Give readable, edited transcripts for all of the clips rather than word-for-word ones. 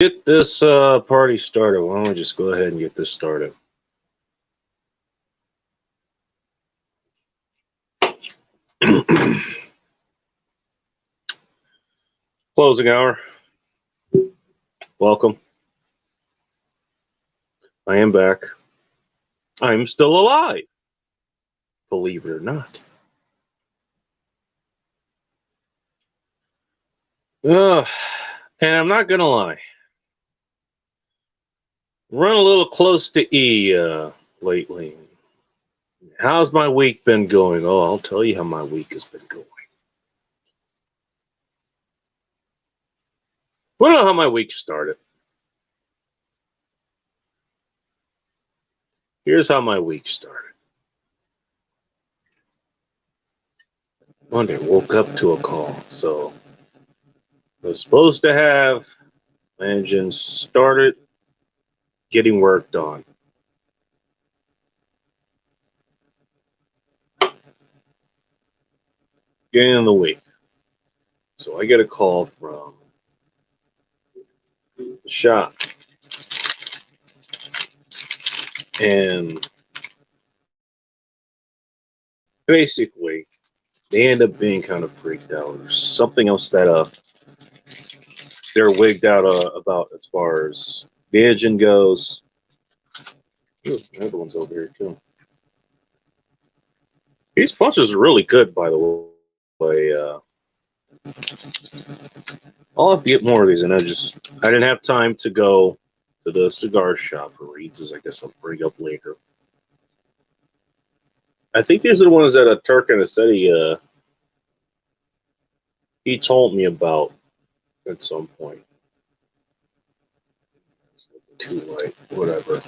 Get this party started. Why don't we just go ahead and get this started? Closing hour. Welcome. I am back. I'm still alive. Believe it or not. And I'm not going to lie. Run a little close to E lately. How's my week been going? Oh, I'll tell you how my week has been going. Want to know how my week started? Here's how my week started. Monday, woke up to a call. So I was supposed to have my engine started getting worked on. Beginning of the week. So I get a call from the shop. And basically, they end up being kind of freaked out. There's something else that they're wigged out about as far as the engine goes. Ooh, the other one's over here, too. These punches are really good, by the way. I'll have to get more of these, and I didn't have time to go to the cigar shop for reads, as I guess I'll bring up later. I think these are the ones that Turk and said he told me about at some point. Too late, whatever.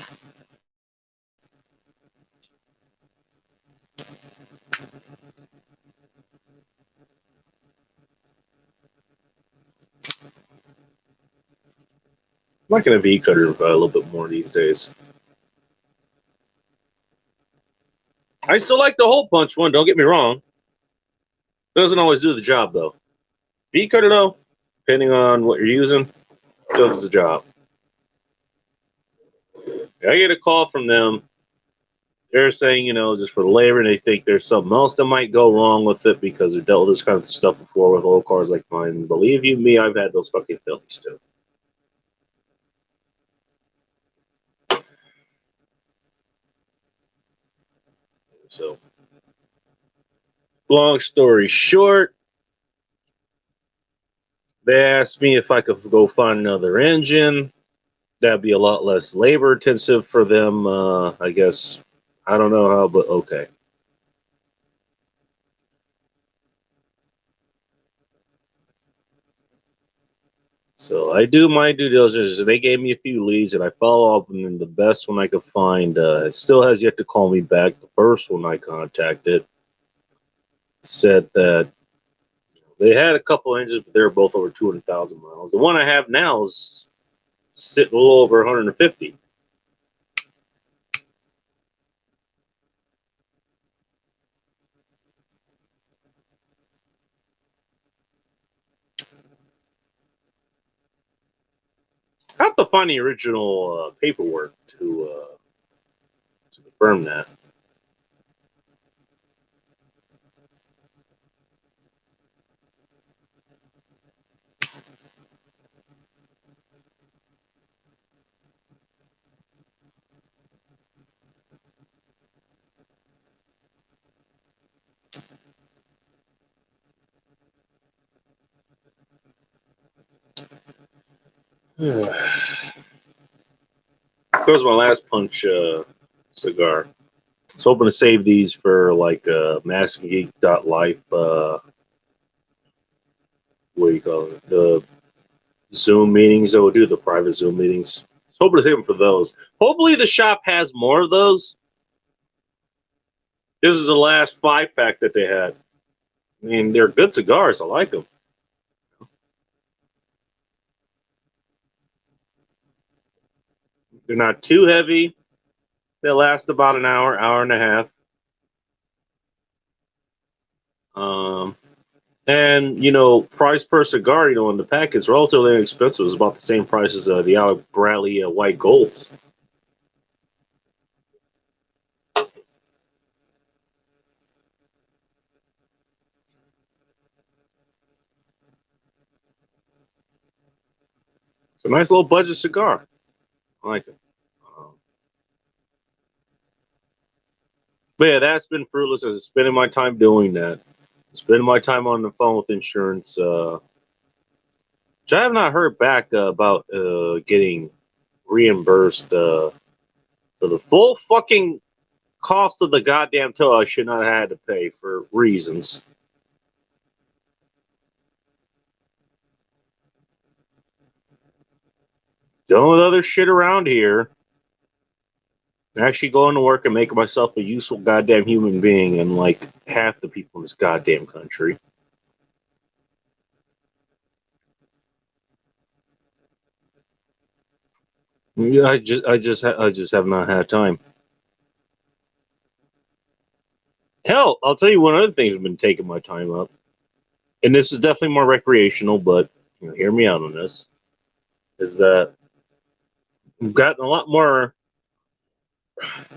I'm liking a V cutter a little bit more these days. I still like the hole punch one, don't get me wrong. Doesn't always do the job, though. V cutter, though, depending on what you're using, does the job. I get a call from them. They're saying, just for the labor, and they think there's something else that might go wrong with it because they've dealt with this kind of stuff before with old cars like mine. And believe you me, I've had those fucking failures, too. So, long story short, they asked me if I could go find another engine. That'd be a lot less labor intensive for them, I guess. I don't know how, but okay. So I do my due diligence. They gave me a few leads, and I follow up, and the best one I could find, it still has yet to call me back. The first one I contacted said that they had a couple engines, but they were both over 200,000 miles. The one I have now is sitting a little over 150. I have to find the original paperwork to confirm that. That was my last punch cigar. I was hoping to save these for like maskedgeek.life. What do you call it? The Zoom meetings that we'll do, the private Zoom meetings. I was hoping to save them for those. Hopefully, the shop has more of those. This is the last 5-pack that they had. I mean, they're good cigars. I like them. They're not too heavy. They last about an hour, hour and a half. Um, And, price per cigar, in the pack is relatively inexpensive. It's about the same price as the Alec Bradley White Golds. It's a nice little budget cigar. I like it. But yeah, that's been fruitless as spending my time doing that. Spending my time on the phone with insurance, which I have not heard back about getting reimbursed for the full fucking cost of the goddamn tow I should not have had to pay for reasons. Dealing with other shit around here. Actually going to work and making myself a useful goddamn human being and like half the people in this goddamn country. Yeah, I just have not had time. Hell, I'll tell you one other thing has been taking my time up, and this is definitely more recreational, but hear me out on this. Is that I've gotten a lot more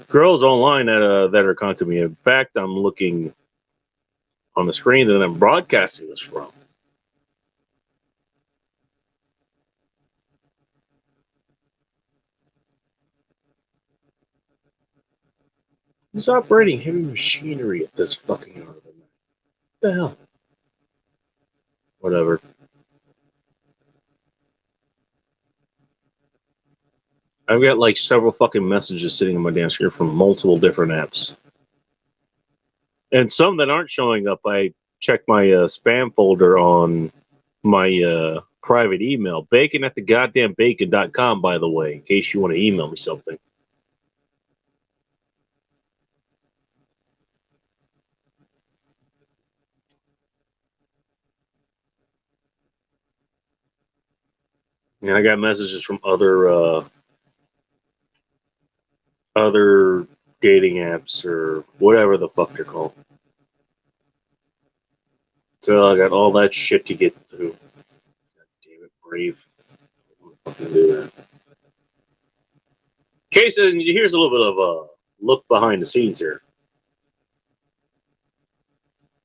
girls online that are contacting me. In fact, I'm looking on the screen that I'm broadcasting this from. He's operating heavy machinery at this fucking hour of the night. What the hell? Whatever. I've got like several fucking messages sitting on my damn screen from multiple different apps. And some that aren't showing up, I check my spam folder on my private email. Bacon at the goddamn bacon.com, by the way, in case you want to email me something. And I got messages from other dating apps or whatever the fuck they're called. So I got all that shit to get through. God damn it, Brave. Fucking do that. Case, here's a little bit of a look behind the scenes here.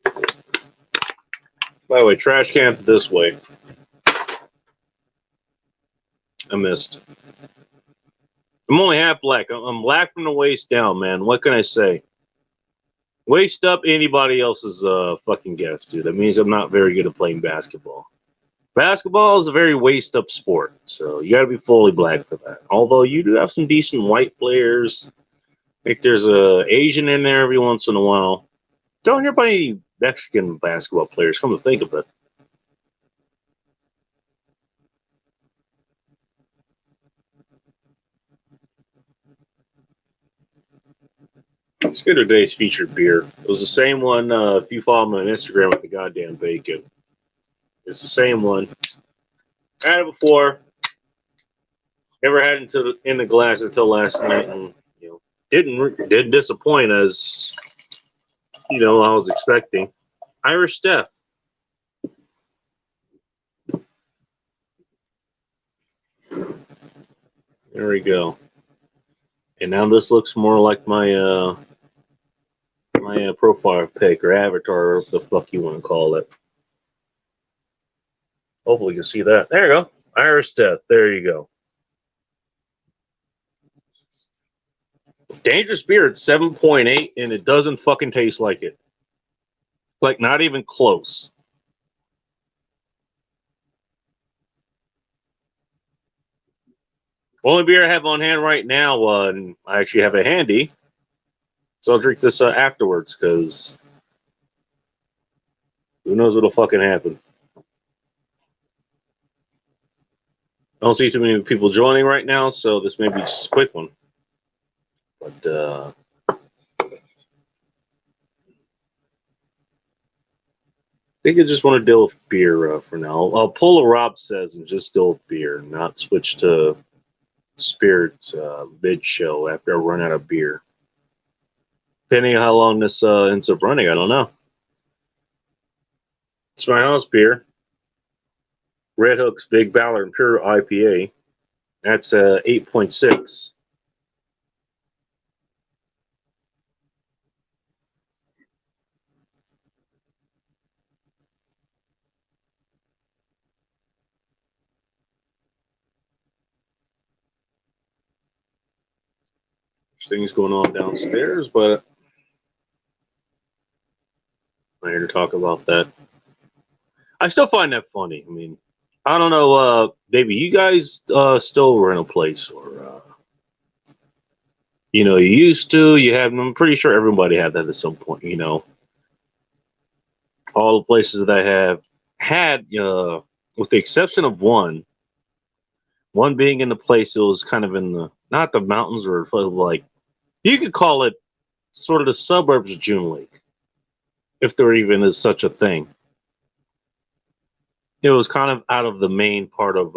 By the way, trash can this way. I missed. I'm only half black. I'm black from the waist down, man. What can I say? Waist up anybody else's fucking guess, dude. That means I'm not very good at playing basketball. Basketball is a very waist up sport, so you got to be fully black for that. Although you do have some decent white players. I think there's a Asian in there every once in a while. Don't hear about any Mexican basketball players. Come to think of it. Let's go to today's featured beer. It was the same one. If you follow me on Instagram with the goddamn bacon, it's the same one. I had it before. Never had it in the glass until last night, and didn't disappoint as I was expecting. Irish Death. There we go. And now this looks more like my profile pic or avatar, or what the fuck you want to call it. Hopefully you can see that. There you go. Irish Death. There you go. Dangerous beer at 7.8, and it doesn't fucking taste like it. Like, not even close. Only beer I have on hand right now, and I actually have it handy, so I'll drink this afterwards, because who knows what'll fucking happen. I don't see too many people joining right now, so this may be just a quick one. But I think I just want to deal with beer for now. I'll pull what Rob says and just deal with beer, not switch to spirits mid-show after I run out of beer. Depending on how long this ends up running, I don't know. It's my house beer. Red Hook's Big Ballard Imperial IPA. That's 8.6. Things going on downstairs, but I'm here to talk about that. I still find that funny. I mean, I don't know, maybe you guys still rent a place, or you used to. You have. I'm pretty sure everybody had that at some point. All the places that I have had, with the exception of one being in the place that was kind of in the not the mountains or like you could call it sort of the suburbs of June Lake, if there even is such a thing. It was kind of out of the main part of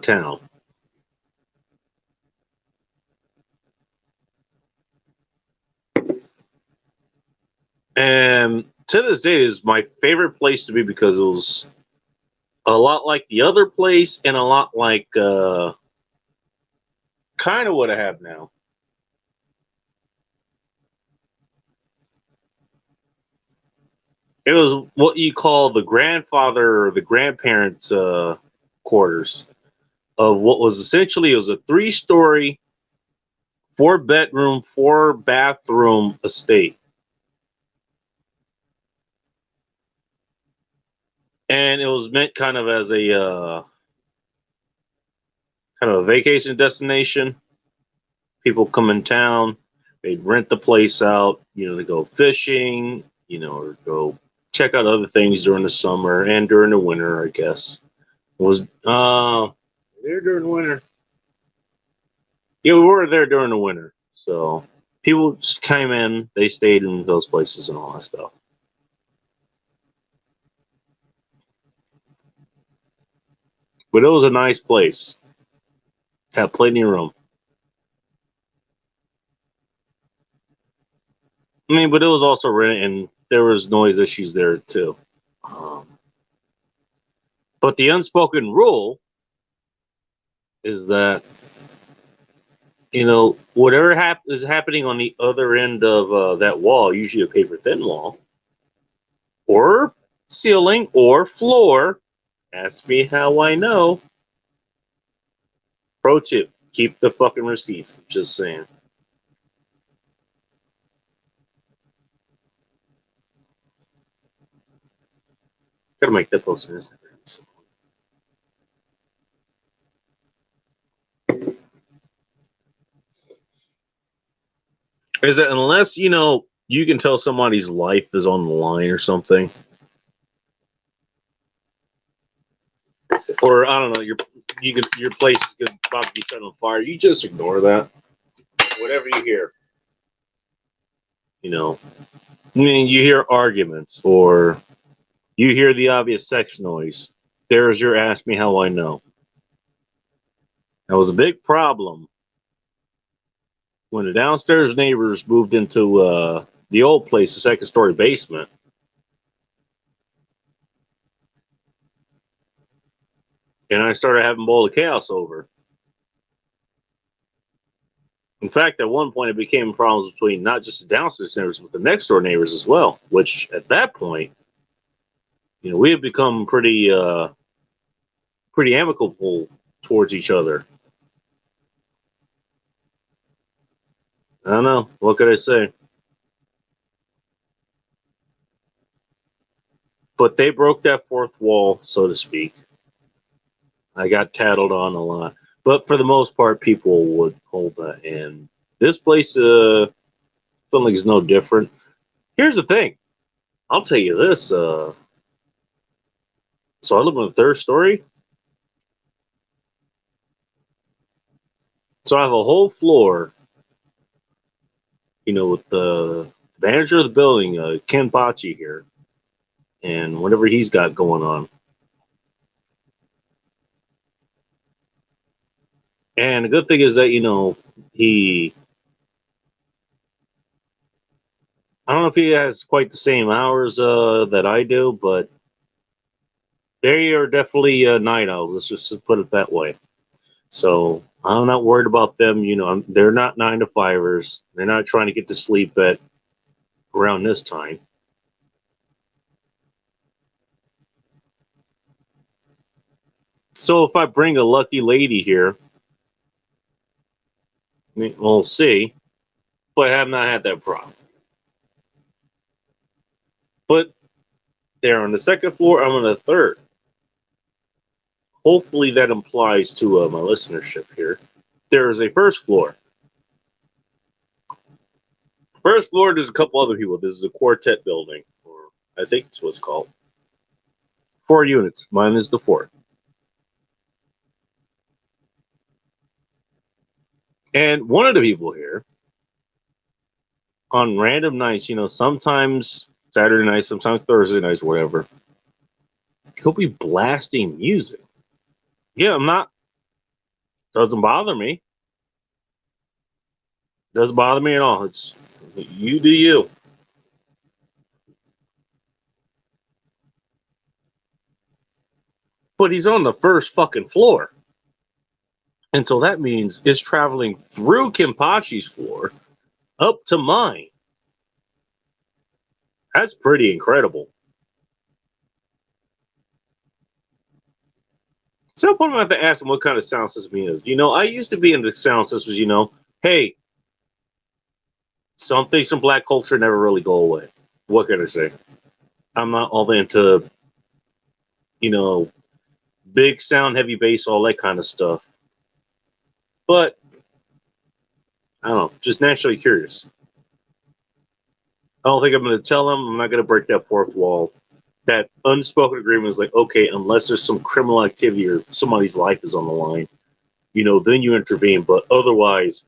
town. And to this day is my favorite place to be because it was a lot like the other place and a lot like kind of what I have now. It was what you call the grandfather or the grandparents' quarters of what was essentially it was a 3-story, 4-bedroom, 4-bathroom estate, and it was meant kind of as a kind of a vacation destination. People come in town, they'd rent the place out, to go fishing, or go check out other things during the summer and during the winter, I guess. It was there during the winter. Yeah, we were there during the winter. So people just came in, they stayed in those places and all that stuff. But it was a nice place. Had plenty of room. I mean, but it was also rented, and there was noise issues there too. Um, but the unspoken rule is that whatever is happening on the other end of that wall, usually a paper thin wall, or ceiling, or floor. Ask me how I know. Pro tip: keep the fucking receipts. Just saying. Gotta make that post on Instagram. Is it unless you can tell somebody's life is on the line or something, or I don't know, your place is about to be set on fire. You just ignore that. Whatever you hear, I mean, you hear arguments or you hear the obvious sex noise. There's your ask me how I know. That was a big problem when the downstairs neighbors moved into the old place, the second story basement. And I started having Bowl of Chaos over. In fact, at one point, it became problems between not just the downstairs neighbors, but the next door neighbors as well. Which, at that point, we had become pretty amicable towards each other. I don't know. What could I say? But they broke that fourth wall, so to speak. I got tattled on a lot, but for the most part, people would hold that. And this place, feel like it's no different. Here's the thing. I'll tell you this. So I live on the third story. So I have a whole floor, with the manager of the building, Ken Bocci here, and whatever he's got going on. And the good thing is that, he, I don't know if he has quite the same hours that I do, but They are definitely night owls. Let's just put it that way. So I'm not worried about them. They're not 9 to 5ers. They're not trying to get to sleep at around this time. So if I bring a lucky lady here, we'll see. But I have not had that problem. But they're on the second floor. I'm on the third. Hopefully that implies to my listenership here. There is a first floor. First floor, there's a couple other people. This is a quartet building, or I think it's what's called. 4 units. Mine is the fourth. And one of the people here, on random nights, sometimes Saturday nights, sometimes Thursday nights, whatever, he'll be blasting music. Yeah, I'm not, doesn't bother me. Doesn't bother me at all. It's, you do you. But he's on the first fucking floor. And so that means it's traveling through Kimpachi's floor up to mine. That's pretty incredible. So I'm going to have to ask him what kind of sound system he is. I used to be into sound systems, hey, some things from black culture never really go away. What can I say? I'm not all into, you know, big sound, heavy bass, all that kind of stuff. But I don't know, just naturally curious. I don't think I'm going to tell him. I'm not going to break that fourth wall. That unspoken agreement is like, okay, unless there's some criminal activity or somebody's life is on the line, then you intervene. But otherwise,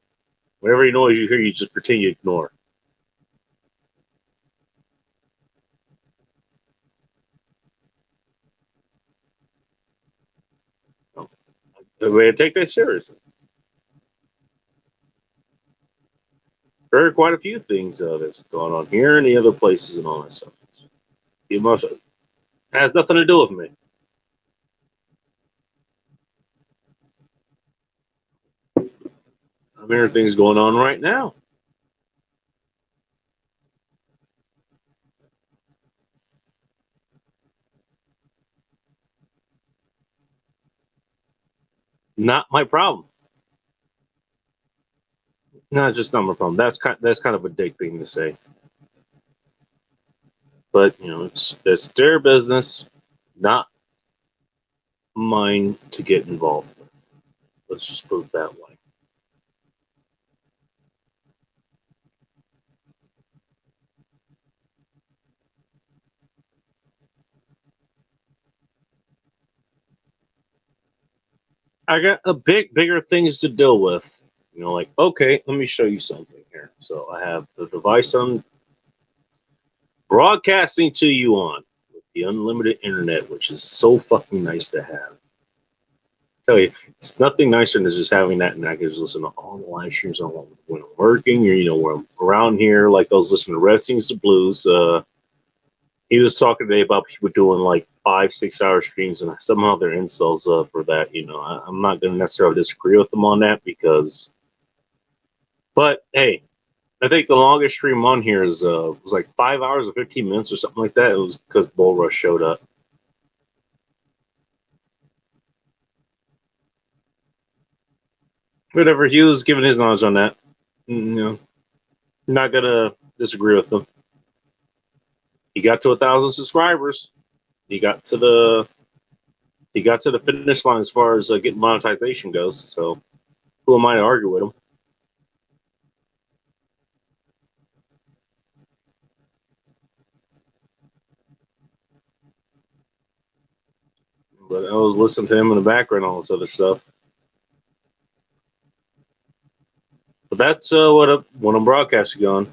whatever noise you hear, you just pretend you ignore. We take that seriously. There are quite a few things that's going on here and the other places and all that stuff. The emotion has nothing to do with me. I'm hearing things going on right now. Not my problem. No, just not my problem. That's kind of a dick thing to say. But it's their business, not mine to get involved with. Let's just put it that way. I got bigger things to deal with. Like, okay, let me show you something here. So I have the device I'm broadcasting to you on with the unlimited internet, which is so fucking nice to have. Tell you, it's nothing nicer than just having that, and I can just listen to all the live streams on when I'm working, or when I'm around here. Like I was listening to Wrestling's the Blues. He was talking today about people doing like 5-6 hour streams, and somehow their installs for that. I'm not going to necessarily disagree with them on that but hey, I think the longest stream on here is was like 5 hours and 15 minutes or something like that. It was because Bull Rush showed up. Whatever, he was giving his knowledge on that. Not gonna disagree with him. He got to 1,000 subscribers. He got to the finish line as far as getting monetization goes. So who am I to argue with him? But I was listening to him in the background, all this other stuff. But that's what I'm broadcasting on.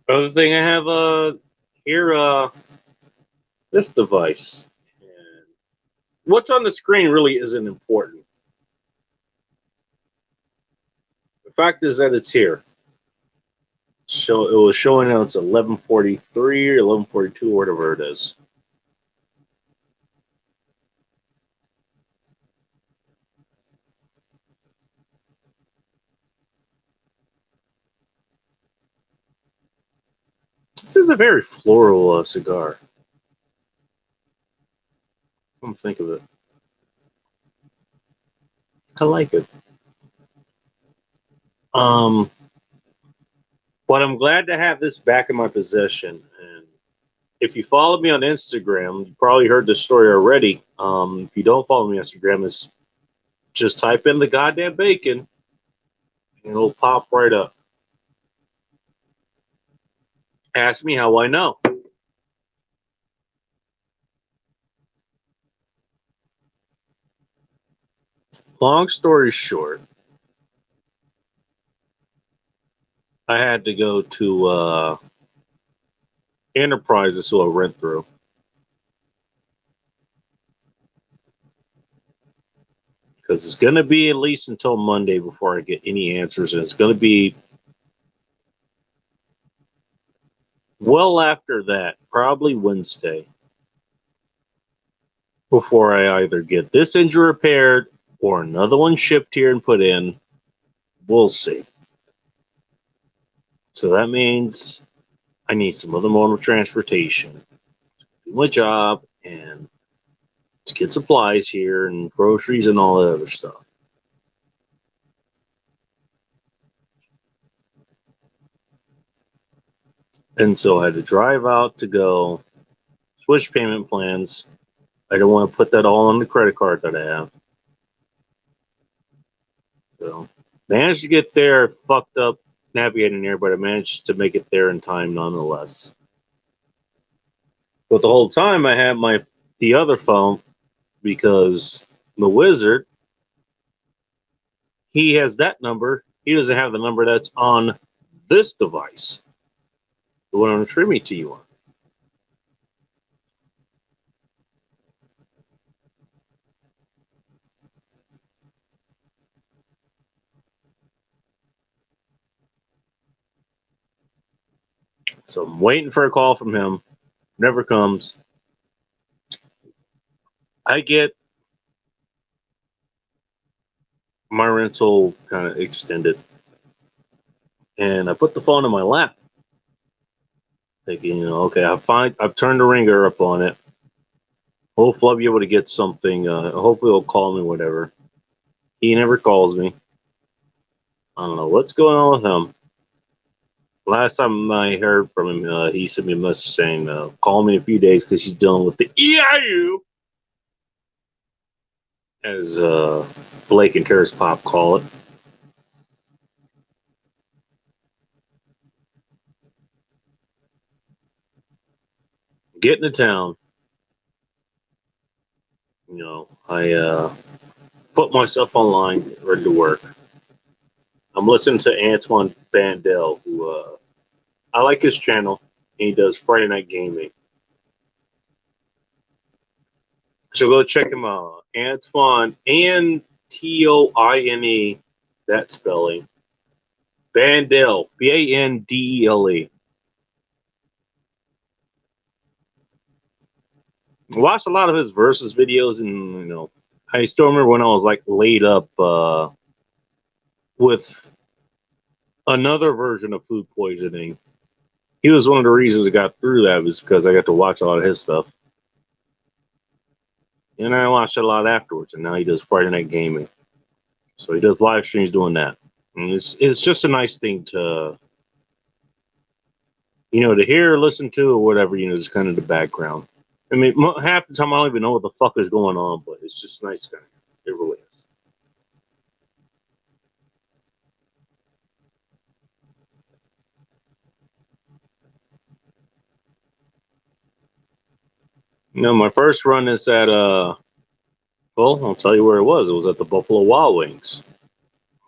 Other thing I have here this device. And what's on the screen really isn't important. The fact is that it's here. So it was showing out it's 11:43 or 11:42 or whatever it is. This is a very floral cigar. Come think of it. I like it. Um, but I'm glad to have this back in my possession. And if you follow me on Instagram, you probably heard this story already. If you don't follow me on Instagram, it's just type in the goddamn bacon and it'll pop right up. Ask me how I know. Long story short, I had to go to Enterprises to a rent through because it's going to be at least until Monday before I get any answers, and it's going to be well after that, probably Wednesday, before I either get this engine repaired or another one shipped here and put in. We'll see. So that means I need some other mode of transportation to do my job and to get supplies here and groceries and all that other stuff. And so I had to drive out to go switch payment plans. I don't want to put that all on the credit card that I have. So managed to get there, fucked up navigating there, but I managed to make it there in time nonetheless. But the whole time I had the other phone because the wizard, he has that number. He doesn't have the number that's on this device, the one I'm streaming to you on. So I'm waiting for a call from him. Never comes. I get my rental kind of extended, and I put the phone in my lap, thinking, okay, I've turned the ringer up on it. Hopefully, I'll be able to get something. Hopefully, he'll call me, whatever. He never calls me. I don't know what's going on with him. Last time I heard from him, he sent me a message saying, call me in a few days because he's dealing with the EIU, as Blake and Terrace Pop call it. Getting to town. I put myself online, ready to work. I'm listening to Antoine Bandel, who I like his channel. He does Friday Night Gaming. So go check him out. Antoine, Antoine, that spelling. Bandel, Bandele. I watched a lot of his versus videos, and I still remember when I was like laid up with another version of food poisoning. He was one of the reasons I got through that was because I got to watch a lot of his stuff. And I watched it a lot afterwards, and now he does Friday Night Gaming. So he does live streams doing that. And it's just a nice thing to, to hear or listen to or whatever, just kind of the background. I mean, half the time I don't even know what the fuck is going on, but it's just nice kind of. It really is. My first run is at, well, I'll tell you where it was. It was at the Buffalo Wild Wings,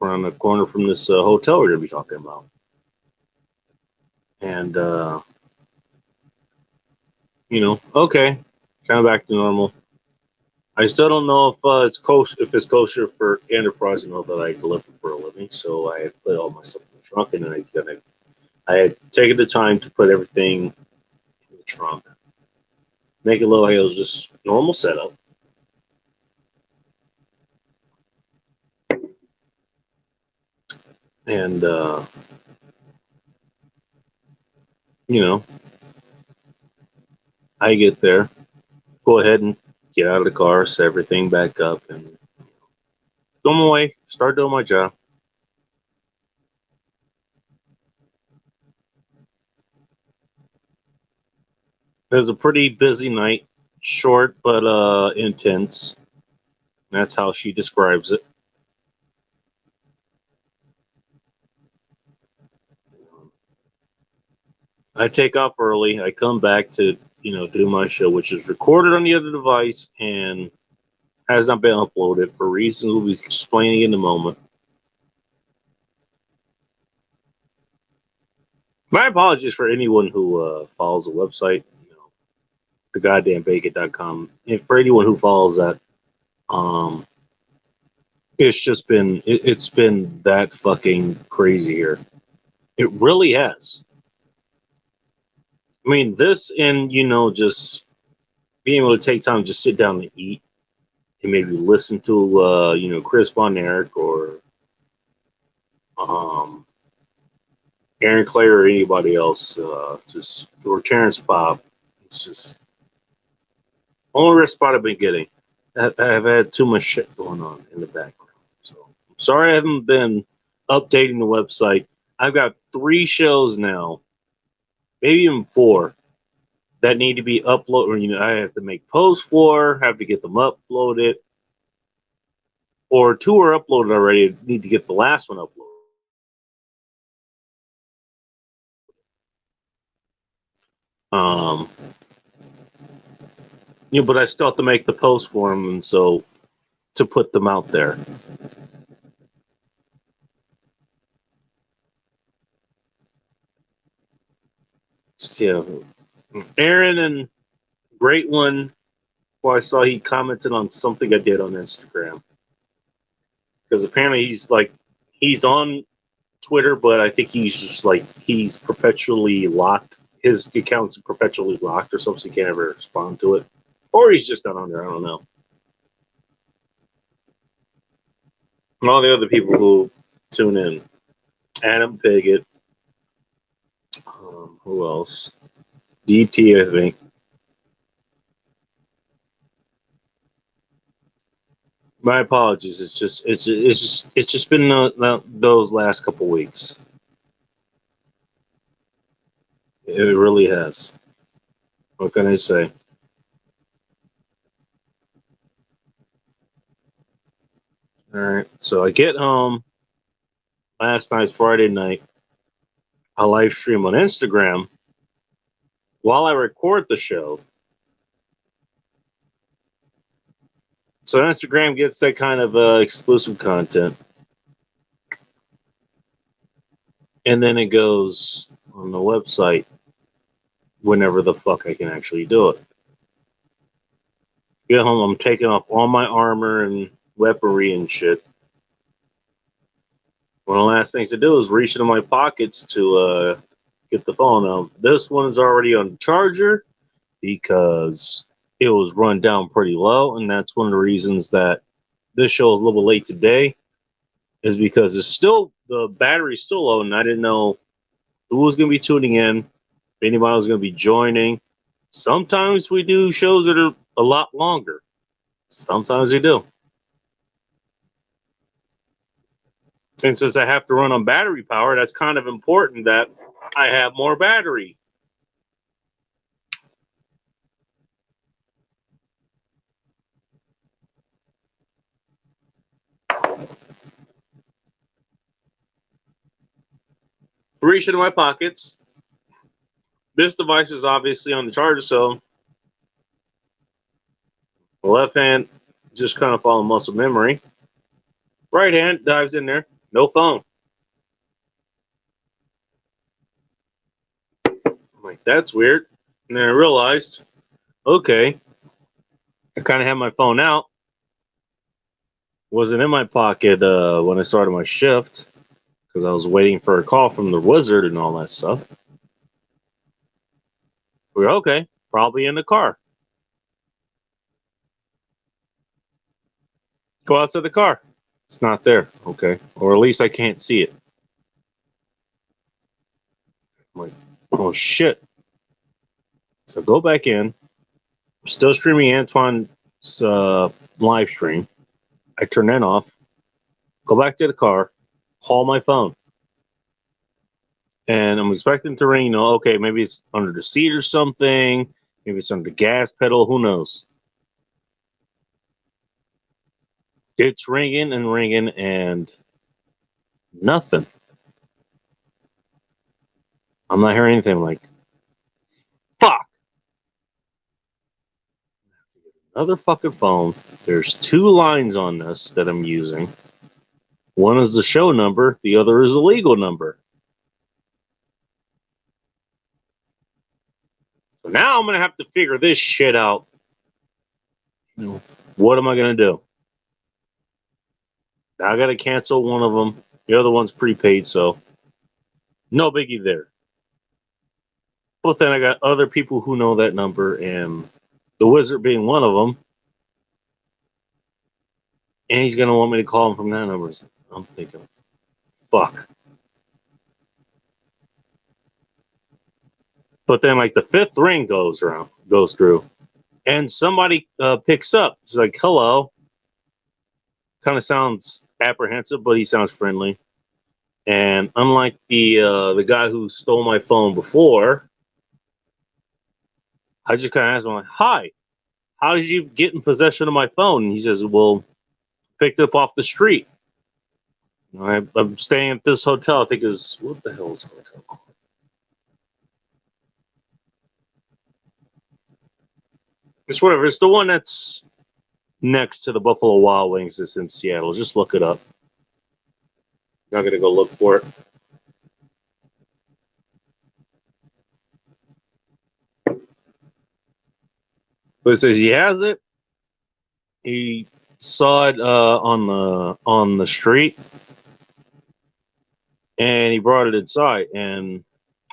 around the corner from this hotel we're going to be talking about. And, okay, kind of back to normal. I still don't know if it's kosher for Enterprise. I know that I deliver for a living, so I put all my stuff in the trunk, and then I kind of I had taken the time to put everything in the trunk, make it look like it was just normal setup. And, you know, I get there, go ahead and get out of the car, set everything back up, and go my way, start doing my job. It was a pretty busy night, short but intense. That's how she describes it. I take off early. I come back to do my show, which is recorded on the other device and has not been uploaded for reasons we'll be explaining in a moment. My apologies for anyone who follows the website, thegoddamnbacon.com, and for anyone who follows that. Um, it's just been it's been that fucking crazy here. It really has. I mean, this and just being able to take time to just sit down and eat and maybe listen to Chris Von Erich or um, Aaron Clay or anybody else, just or Terrence Pop. It's just only respite I've been getting. I've had too much shit going on in the background. So I'm sorry I haven't been updating the website. I've got 3 shows now, maybe even 4, that need to be uploaded. I have to make posts for, have to get them uploaded, or 2 are uploaded already. Need to get the last one uploaded. Um, but I still have to make the post for them, and so to put them out there. So, Aaron and Great One, well, I saw he commented on something I did on Instagram because apparently he's on Twitter, but I think he's just he's perpetually locked. His account's perpetually locked or something. So he can't ever respond to it, or he's just not on there. I don't know. And all the other people who tune in, Adam Piggott, who else? DT, I think. My apologies. It's just been those last couple weeks. It really has. What can I say? All right. So I get home last night, Friday night. I live stream on Instagram while I record the show. So Instagram gets that kind of exclusive content. And then it goes on the website whenever the fuck I can actually do it. Get home, I'm taking off all my armor and weaponry and shit. One of the last things to do is reach into my pockets to get the phone. Now, this one is already on the charger because it was run down pretty low, and that's one of the reasons that this show is a little late today, is because the battery's still low, and I didn't know who was going to be tuning in, if anybody was going to be joining. Sometimes we do shows that are a lot longer. Sometimes we do. And since I have to run on battery power, that's kind of important that I have more battery. Reach into my pockets. This device is obviously on the charger, so the left hand just kind of follow muscle memory. Right hand dives in there. No phone. I'm like, that's weird. And then I realized, okay, I kind of had my phone out. Wasn't in my pocket when I started my shift because I was waiting for a call from the wizard and all that stuff. We're okay, probably in the car. Go outside the car. It's not there. Okay, or at least I can't see it. I'm like, oh shit. So go back in. We're still streaming Antoine's live stream. I turn that off. Go back to the car. Call my phone. And I'm expecting to ring, okay, maybe it's under the seat or something. Maybe it's under the gas pedal. Who knows? It's ringing and ringing and nothing. I'm not hearing anything. I'm like, fuck. Another fucking phone. There's 2 lines on this that I'm using. One is the show number. The other is a legal number. So now I'm going to have to figure this shit out. What am I going to do? Now I got to cancel one of them. The other one's prepaid, so no biggie there. But then I got other people who know that number, and the wizard being one of them. And he's going to want me to call him from that number. I'm thinking, fuck. But then, like, the 5th ring goes through, and somebody picks up. It's like, hello. Kind of sounds apprehensive, but he sounds friendly. And unlike the guy who stole my phone before, I just kind of asked him, like, hi, how did you get in possession of my phone? And he says, well, picked it up off the street. I'm staying at this hotel. I think is what the hell is the hotel called? It's whatever. It's the one that's next to the Buffalo Wild Wings. That's in Seattle. Just look it up. Not gonna go look for it. But it says he has it. He saw it on the street, and he brought it inside. And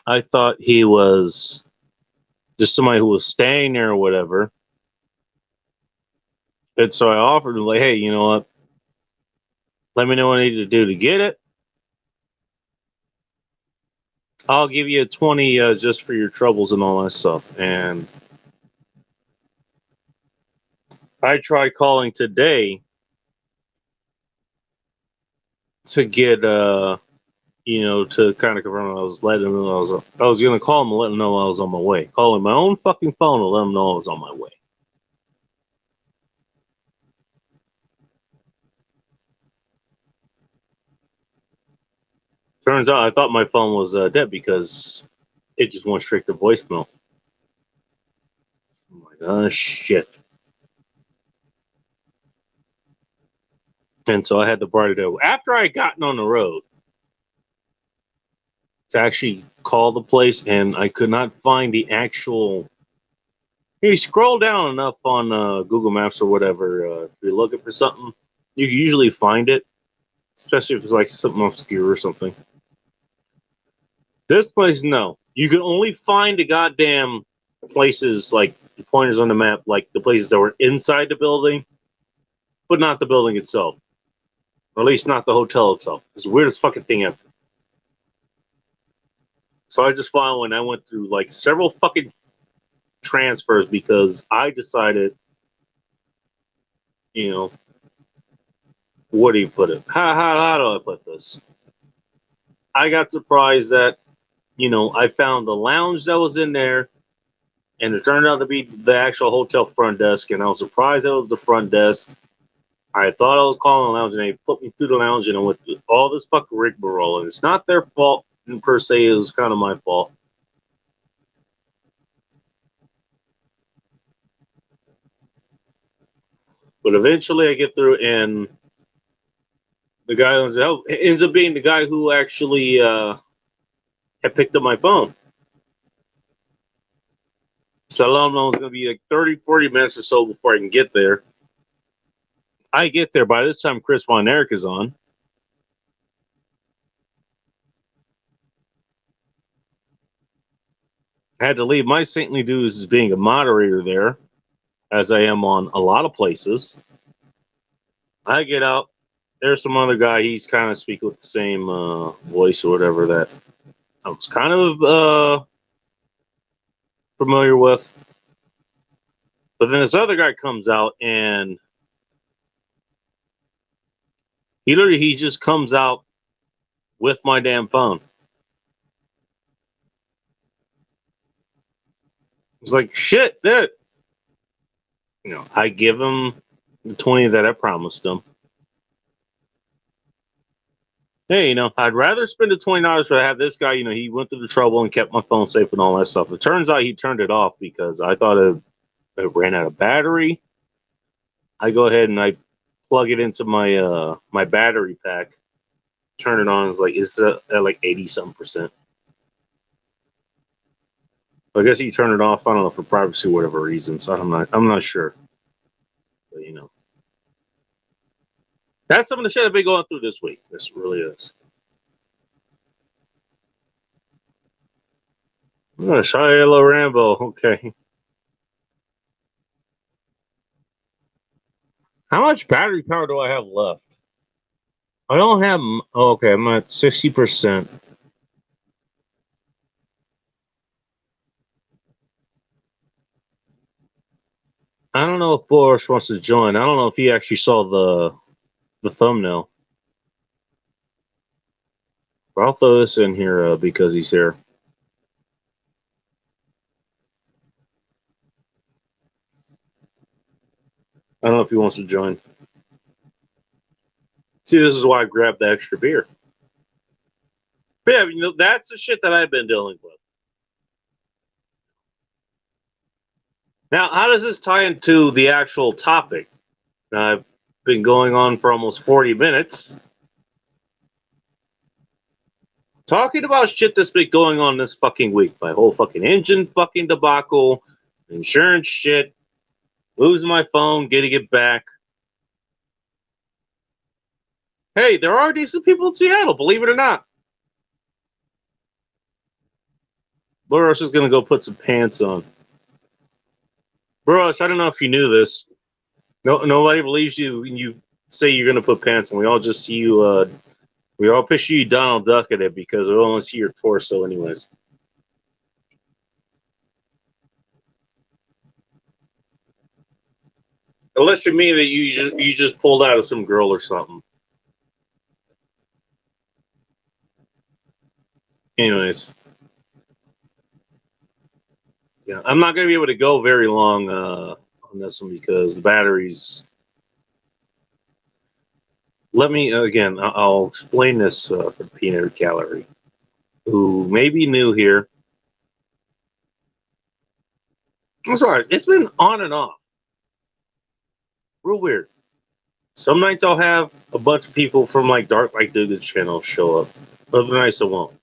I thought he was just somebody who was staying there or whatever. And so I offered him, like, hey, you know what? Let me know what I need to do to get it. I'll give you a 20 just for your troubles and all that stuff. And I tried calling today to get to kind of confirm. I was letting him know I was going to call him and let him know I was on my way. Calling my own fucking phone and let him know I was on my way. Turns out I thought my phone was dead because it just went straight to voicemail. I'm like, oh shit. And so I had to borrow it after I had gotten on the road to actually call the place, and I could not find the actual. You scroll down enough on Google Maps or whatever. If you're looking for something, you can usually find it, especially if it's like something obscure or something. This place, no. You can only find the goddamn places, like the pointers on the map, like the places that were inside the building, but not the building itself. Or at least not the hotel itself. It's the weirdest fucking thing ever. So I just found when I went through like several fucking transfers because I decided, what do you put it? How do I put this? I got surprised that, I found the lounge that was in there, and it turned out to be the actual hotel front desk, and I was surprised that was the front desk. I thought I was calling the lounge, and they put me through the lounge, and I went through all this fucking rigmarole, and it's not their fault per se. It was kind of my fault. But eventually I get through, and the guy ends up being the guy who actually had picked up my phone. So I let him know it's going to be like 30, 40 minutes or so before I can get there. I get there. By this time, Chris Von Erich is on. had to leave my saintly duties as being a moderator there, as I am on a lot of places. I get out. There's some other guy. He's kind of speaking with the same voice or whatever that I was kind of familiar with. But then this other guy comes out and he just comes out with my damn phone. It's like, shit, that. I give him the 20 that I promised him. Hey, I'd rather spend the $20 for have this guy, he went through the trouble and kept my phone safe and all that stuff. It turns out he turned it off because I thought it ran out of battery. I go ahead and I plug it into my my battery pack, turn it on. It's at like 80-some%. I guess you turn it off. I don't know, for privacy or whatever reason. So I'm not sure. But that's some of the shit I've been going through this week. This really is. Oh, Shia Rambo. Okay. How much battery power do I have left? I don't have. Oh, okay, I'm at 60%. I don't know if Boris wants to join. I don't know if he actually saw the thumbnail. But I'll throw this in here because he's here. I don't know if he wants to join. See, this is why I grabbed the extra beer. But yeah, that's the shit that I've been dealing with. Now, how does this tie into the actual topic? Now, I've been going on for almost 40 minutes. Talking about shit that's been going on this fucking week. My whole fucking engine fucking debacle, insurance shit, losing my phone, getting it back. Hey, there are decent people in Seattle, believe it or not. Boros is going to go put some pants on. Boros, I don't know if you knew this. Nobody believes you when you say you're going to put pants on. We all just see you, we all picture you Donald Duck at it because we only see your torso anyways. Unless you mean that you just pulled out of some girl or something. Anyways. Yeah, I'm not going to be able to go very long on this one because the batteries. Let me, again, I'll explain this for the peanut gallery, who may be new here. I'm sorry, it's been on and off. Real weird. Some nights I'll have a bunch of people from like Dark Like Dugan channel show up. Other nights I won't.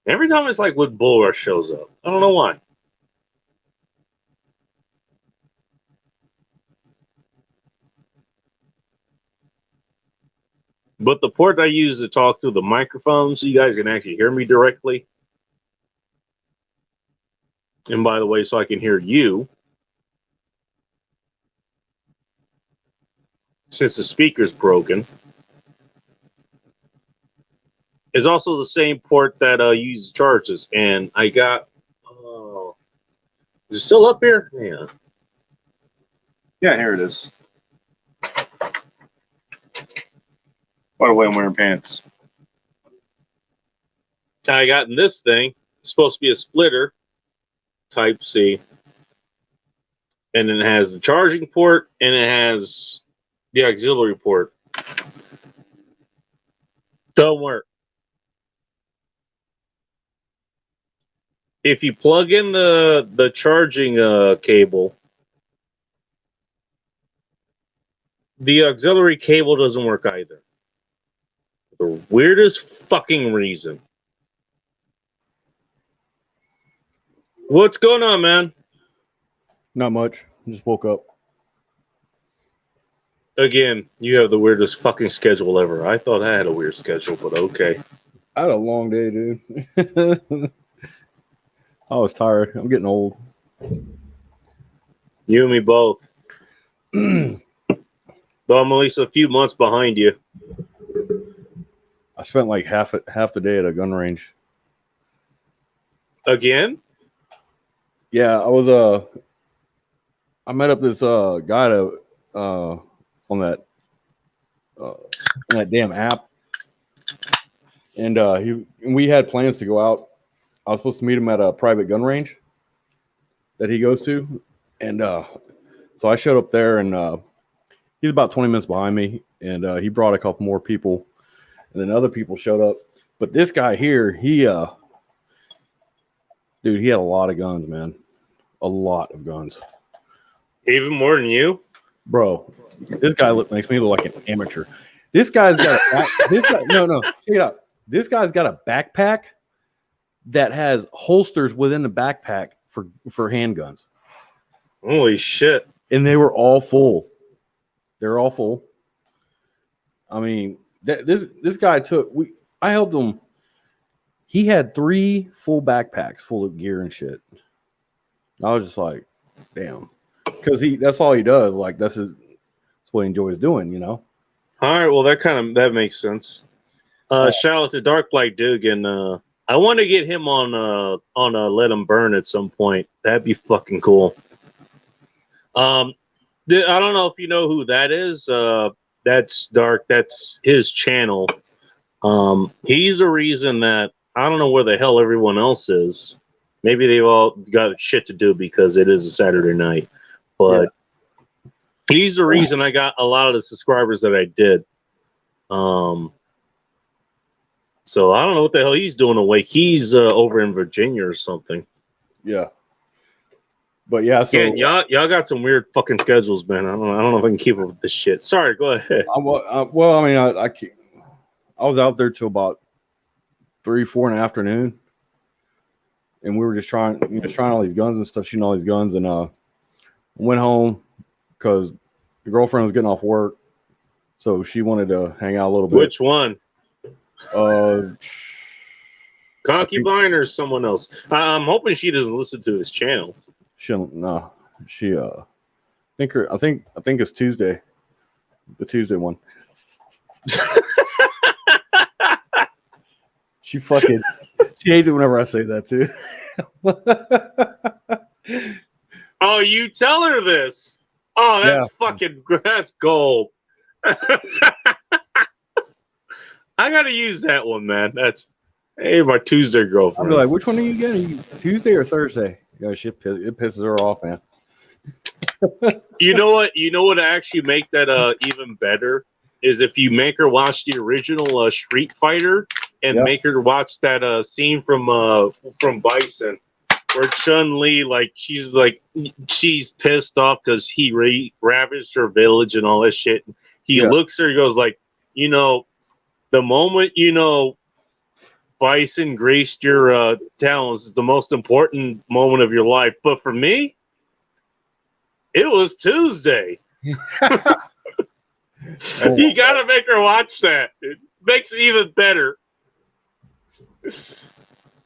Every time it's like when Bull Rush shows up. I don't know why. But the port I use to talk through the microphone so you guys can actually hear me directly. And by the way, so I can hear you. Since the speaker's broken. Is also the same port that uses charges. And I got, is it still up here? Yeah. Yeah, here it is. By the way, I'm wearing pants. I got in this thing. It's supposed to be a splitter, Type C. And then it has the charging port and it has the auxiliary port. Don't work. If you plug in the charging cable, the auxiliary cable doesn't work either. The weirdest fucking reason. What's going on, man? Not much. Just woke up. Again, you have the weirdest fucking schedule ever. I thought I had a weird schedule, but okay. I had a long day, dude. I was tired. I'm getting old. You and me both. Though I'm at least a few months behind you. I spent like half the day at a gun range. Again? Yeah, I met up this guy on that damn app, and we had plans to go out. I was supposed to meet him at a private gun range that he goes to, and so I showed up there, and he's about 20 minutes behind me, and he brought a couple more people, and then other people showed up. But this guy here, dude, he had a lot of guns, man, a lot of guns. Even more than you? Bro, this guy makes me look like an amateur. This guy's got no, check it out. This guy's got a backpack that has holsters within the backpack for handguns. Holy shit. And they were all full. They're all full. I mean, this guy I helped him. He had 3 full backpacks full of gear and shit. I was just like, damn. Because that's all he does. Like that's what he enjoys doing, you know. All right, well that makes sense. Shout out to Dark Blight Dugan. I want to get him on Let Him Burn at some point. That'd be fucking cool. I don't know if you know who that is. That's Dark. That's his channel. He's the reason that I don't know where the hell everyone else is. Maybe they've all got shit to do because it is a Saturday night. But he's the reason I got a lot of the subscribers that I did. So I don't know what the hell he's doing awake. He's over in Virginia or something. Yeah. But yeah, so yeah, y'all got some weird fucking schedules, man. I don't know if I can keep up with this shit. Sorry, go ahead. Well, I mean, I was out there till about 3-4 in the afternoon, and we were just trying all these guns and stuff, shooting all these guns, and went home because the girlfriend was getting off work, so she wanted to hang out a little bit. Which one? Concubine or someone else? I'm hoping she doesn't listen to his channel. No, she I think it's Tuesday, the Tuesday one. She hates it whenever I say that too. Oh, you tell her this. Oh, that's gold. I gotta use that one, man. That's my Tuesday girlfriend. I'll be like, which one are you getting? Tuesday or Thursday? Yeah, it pisses her off, man. You know what? You know what actually make that even better is if you make her watch the original Street Fighter and make her watch that scene from Bison where Chun-Li she's pissed off because he ravaged her village and all that shit. He looks at her, he goes like, the moment Bison graced your talents is the most important moment of your life. But for me, it was Tuesday. You gotta make her watch that. It makes it even better.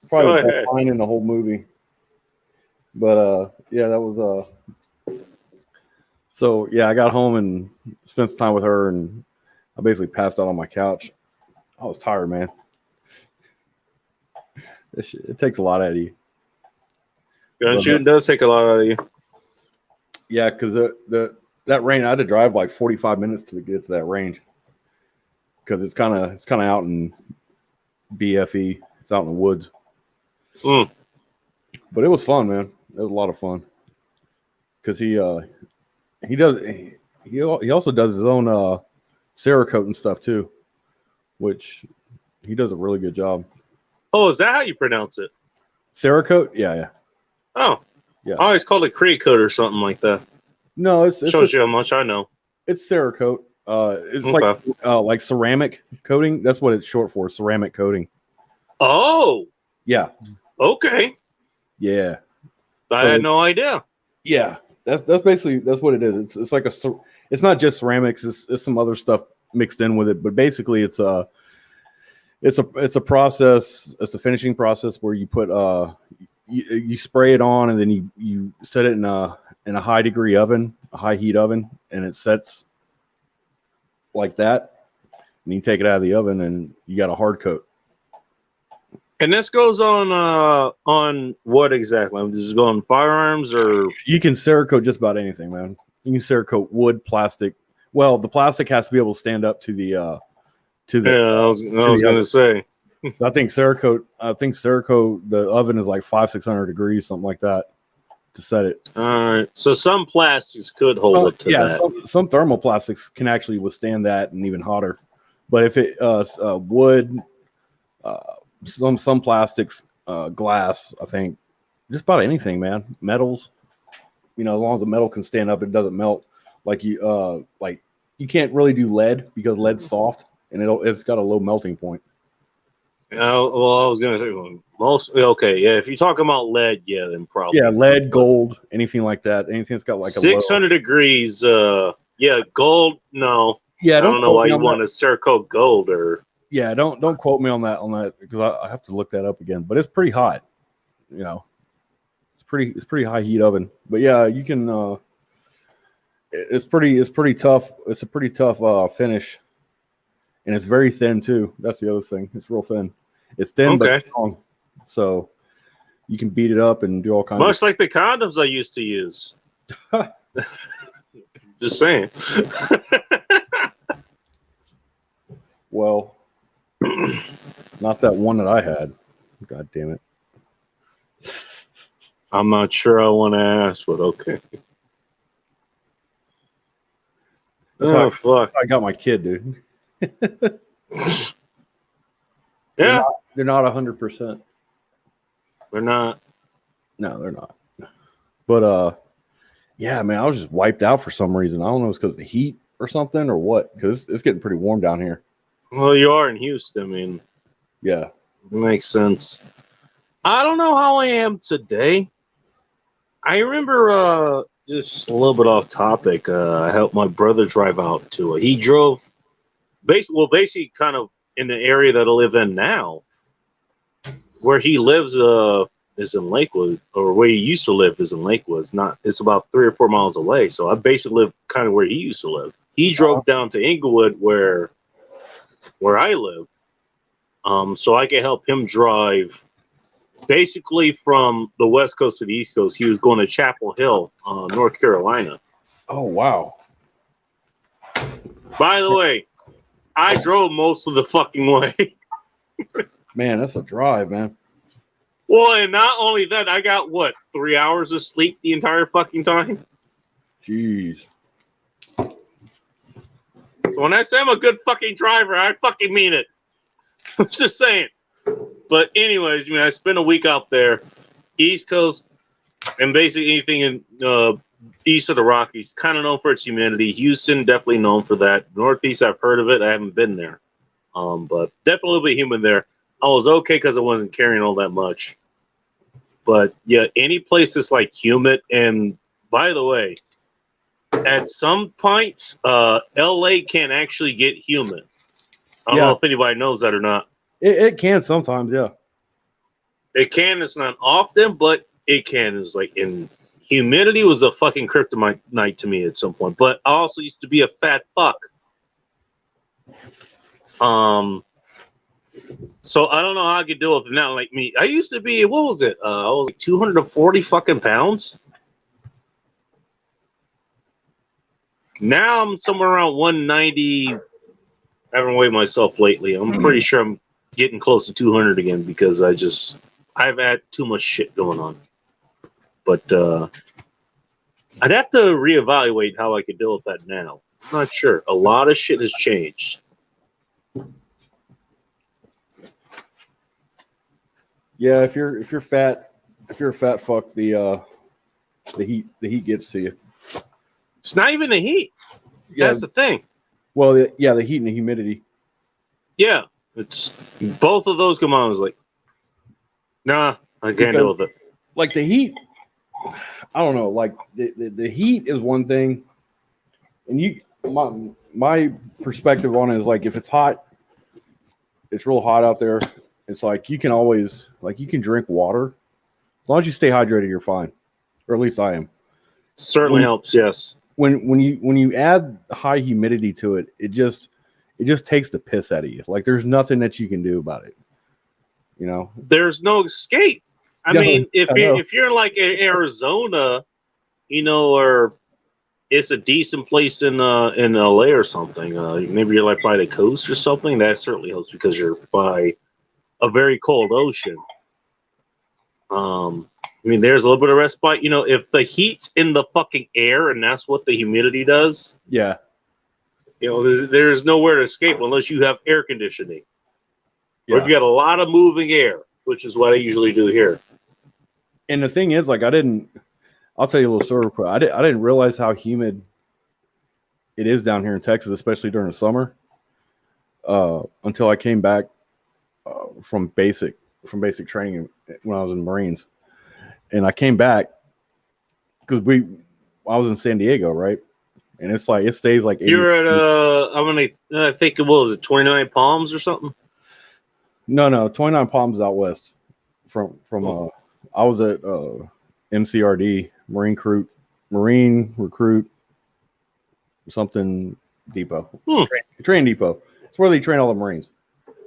Probably the best line in the whole movie. But yeah, that was so yeah, I got home and spent some time with her, and I basically passed out on my couch. I was tired, man. It takes a lot out of you. Gun shooting does take a lot out of you. Yeah, because that range, I had to drive like 45 minutes to get to that range because it's kind of out in BFE. It's out in the woods. But it was fun, man. It was a lot of fun because he also does his own Cerakote and stuff too, which he does a really good job. Oh, is that how you pronounce it? Cerakote? Yeah. Oh, yeah. I always called it Creocote or something like that. No, it shows you how much I know. It's Cerakote. It's like ceramic coating. That's what it's short for. Ceramic coating. Oh. Yeah. Okay. Yeah. I had no idea. Yeah, that's basically what it is. It's like it's not just ceramics. It's some other stuff mixed in with it, but basically it's a process. It's a finishing process where you put you spray it on, and then you set it in a high degree oven, a high heat oven, and it sets like that. And you take it out of the oven, and you got a hard coat. And this goes on what exactly? I'm just going firearms, or You can Cerakote just about anything, man. You can Cerakote wood, plastic. Well, the plastic has to be able to stand up to the yeah. I was going to say. I think Cerakote, the oven is like 500-600 degrees, something like that, to set it. All right. So some plastics could hold up to that. Some thermoplastics can actually withstand that and even hotter. But if it wood, some plastics, glass, I think, just about anything, man. Metals, as long as the metal can stand up, it doesn't melt. Like you can't really do lead because lead's soft and it's got a low melting point. Well, I was gonna say okay. Yeah, if you're talking about lead, yeah, then probably. Yeah, lead, gold, anything like that. Anything that's got like 600 degrees. Yeah, gold. No. Yeah, I don't know why you want to Cerakote gold or. Yeah, don't quote me on that because I have to look that up again. But it's pretty hot. It's pretty high heat oven. But yeah, you can. It's pretty tough. It's a pretty tough finish, and it's very thin too. That's the other thing. It's real thin. It's thin but strong, so you can beat it up and do all kinds. Much like the condoms I used to use. Just saying. Well, not that one that I had. God damn it. I'm not sure I want to ask, but okay. Fuck. I got my kid, dude. Yeah. They're not 100%. They're not. No, they're not. But, yeah, man, I was just wiped out for some reason. I don't know if it's because of the heat or something or what, because it's getting pretty warm down here. Well, you are in Houston. I mean, yeah, it makes sense. I don't know how I am today. I remember just a little bit off topic. I helped my brother drive out to. He drove, basically, kind of in the area that I live in now. Where he lives is in Lakewood, or where he used to live is in Lakewood. It's about 3 or 4 miles away. So I basically live kind of where he used to live. He drove down to Inglewood, where I live, so I could help him drive. Basically, from the West Coast to the East Coast, he was going to Chapel Hill, North Carolina. Oh, wow. By the way, I drove most of the fucking way. Man, that's a drive, man. Well, and not only that, I got, 3 hours of sleep the entire fucking time? Jeez. So when I say I'm a good fucking driver, I fucking mean it. I'm just saying. But anyways, I spent a week out there, East Coast, and basically anything in east of the Rockies, kind of known for its humidity. Houston, definitely known for that. Northeast, I've heard of it. I haven't been there. But definitely a little bit humid there. I was okay because I wasn't carrying all that much. But yeah, any place that's like humid, and by the way, at some points, LA can actually get humid. I don't know if anybody knows that or not. It can sometimes, yeah. It can. It's not often, but it can. It's like in humidity was a fucking kryptonite to me at some point. But I also used to be a fat fuck. So I don't know how I could deal with it now. Like me, I used to be. What was it? I was like 240 fucking pounds. Now I'm somewhere around 190. I haven't weighed myself lately. I'm pretty sure I'm getting close to 200 again because I've had too much shit going on. But I'd have to reevaluate how I could deal with that now. I'm not sure. A lot of shit has changed. Yeah, if you're fat fuck, the heat gets to you. It's not even the heat. Yeah. That's the thing. Well, the heat and the humidity. Yeah, it's both of those come on. I was like, nah, I can't deal with it. Like the heat, I don't know. Like the heat is one thing, and my perspective on it is like if it's hot, it's real hot out there. It's like you can always you can drink water, As long as you stay hydrated, you're fine. Or at least I am. Certainly When helps. Yes. when you add high humidity to it, it just takes the piss out of you. Like there's nothing that you can do about it. You know? There's no escape. I Yeah, mean, I know. if you're like in Arizona, or it's a decent place in LA or something. Maybe you're like by the coast or something. That certainly helps because you're by a very cold ocean. I mean, there's a little bit of respite. If the heat's in the fucking air and that's what the humidity does, Yeah. there's nowhere to escape unless you have air conditioning or if Yeah. you got a lot of moving air, which is what I usually do here. And the thing is, like, I'll tell you a little story real quick. I didn't realize how humid it is down here in Texas, especially during the summer, until I came back from basic training when I was in the Marines. And I came back because I was in San Diego, right? And it's like, it stays like 80. You're at I think it was 29 Palms or something. No, 29 Palms out west from I was at MCRD, Marine Recruit something depot. Train depot. It's where they train all the Marines.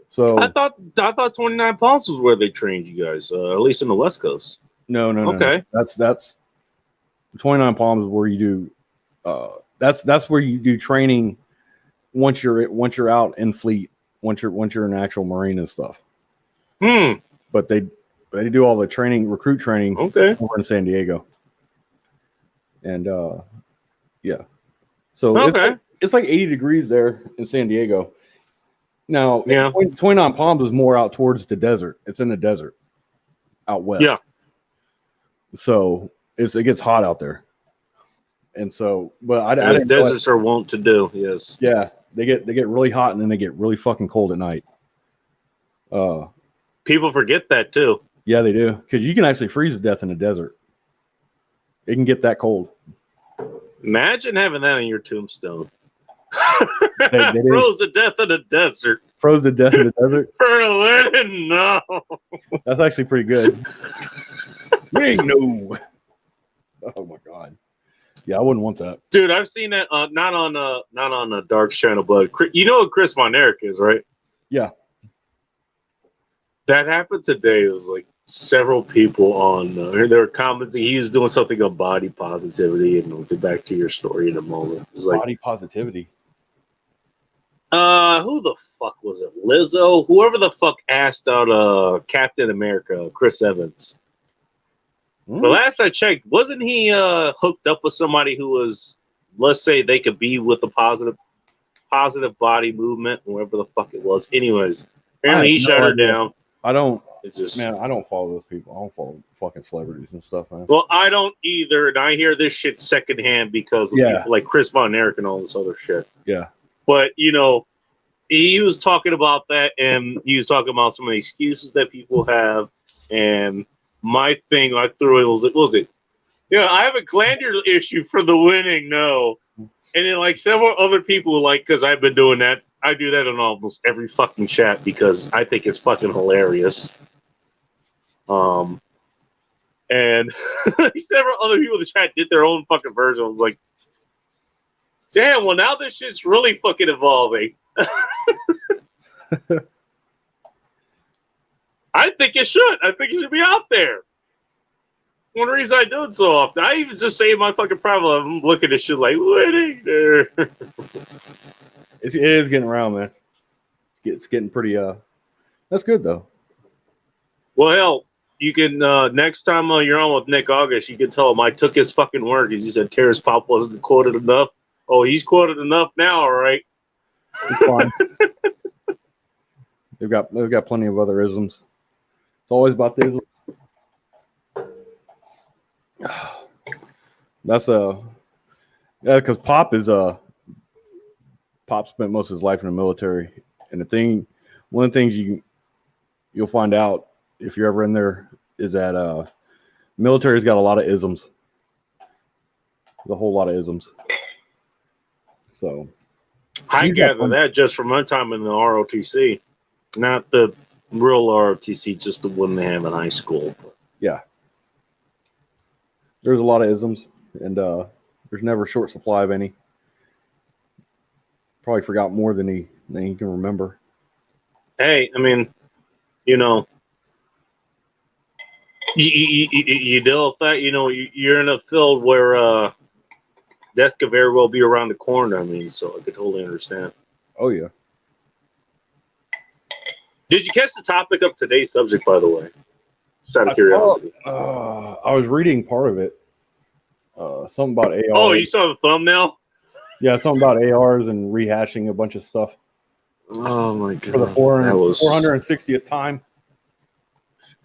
So I thought 29 Palms was where they trained you guys, at least in the West Coast. no. Okay. That's 29 Palms is where you do that's where you do training once you're out in fleet, once you're an actual Marine and stuff. But they do all the training, recruit training over in San Diego. And yeah. So it's like 80 degrees there in San Diego. Now, 29 Palms is more out towards the desert. It's in the desert out west. Yeah. So it gets hot out there. And so, but as deserts are wont to do, yes. Yeah, they get really hot and then they get really fucking cold at night. People forget that too. Yeah, they do, because you can actually freeze to death in the desert. It can get that cold. Imagine having that on your tombstone. They froze to death in the desert. Froze to death in the desert. Berlin, no. That's actually pretty good. No. Oh my god. Yeah, I wouldn't want that, dude. I've seen that not on the Dark's channel, but you know what Chris Von Erich is, right? Yeah. That happened today. It was like several people on they were commenting. He was doing something on body positivity, and we'll get back to your story in a moment. It's like body positivity. Who the fuck was it? Lizzo? Whoever the fuck asked out Captain America, Chris Evans. The last I checked, wasn't he hooked up with somebody who was, let's say, they could be with a positive body movement, whatever the fuck it was. Anyways, apparently he shut her down. I don't. It's just, man, I don't follow those people. I don't follow fucking celebrities and stuff, man. Well, I don't either, and I hear this shit secondhand because of people like Chris Von Erich and all this other shit. Yeah. But he was talking about that, and he was talking about some of the excuses that people have, and my thing I threw it was it? Yeah, I have a glandular issue for the winning, no. And then like several other people because I've been doing that. I do that in almost every fucking chat because I think it's fucking hilarious. And several other people in the chat did their own fucking version. I was like, damn, well now this shit's really fucking evolving. I think it should. I think it should be out there. One reason I do it so often. I even just say in my fucking private, I'm looking at shit like, winning there. It is getting around, man. It's getting pretty, that's good, though. Well, hell, you can, next time you're on with Nick August, you can tell him I took his fucking word because he said Terrace Pop wasn't quoted enough. Oh, he's quoted enough now, all right. It's fine. They've got plenty of other isms. It's always about the isms. That's because Pop spent most of his life in the military, and one of the things you'll find out if you're ever in there is that military's got a lot of isms. There's a whole lot of isms. So I gather that just from my time in the ROTC, not the real ROTC, just the one they have in high school. Yeah. There's a lot of isms, and there's never a short supply of any. Probably forgot more than he can remember. Hey, I mean, you know, you deal with that. You know, you're in a field where death could very well be around the corner. I mean, so I could totally understand. Oh yeah. Did you catch the topic of today's subject, by the way? Just out of I saw. curiosity. I was reading part of it. Something about Oh, AR. you saw the thumbnail? Yeah, something about ARs and rehashing a bunch of stuff Oh my for the god, that was 460th time.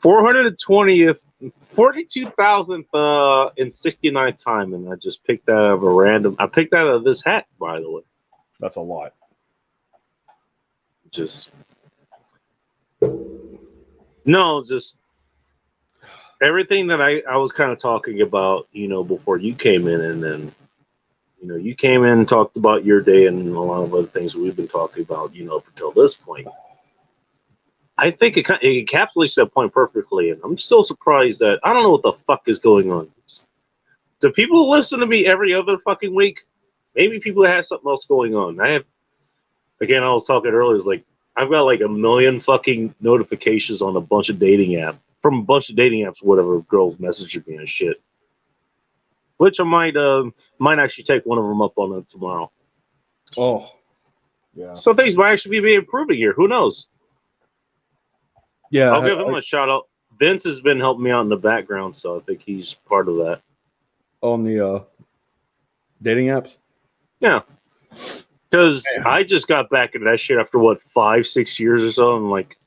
420th, 42,000th, and 69th time, and I just picked that out of a random. I picked that out of this hat, by the way. That's a lot. Just no, just everything that I was kind of talking about, you know, before you came in, and then you know you came in and talked about your day and a lot of other things we've been talking about, you know, up until this point. I think it encapsulates that point perfectly, and I'm still surprised that I don't know what the fuck is going on. Do people listen to me every other fucking week? Maybe people have something else going on. I have, again, I was talking earlier, it's like I've got like a million fucking notifications on a bunch of dating apps from a bunch of dating apps, whatever girls messaging me and shit. Which I might actually take one of them up on it tomorrow. Oh, yeah. So things might actually be improving here. Who knows? Yeah. I'll give him a shout out. Vince has been helping me out in the background, so I think he's part of that. On the dating apps. Yeah. Because I just got back into that shit after what 5-6 years or so. And like,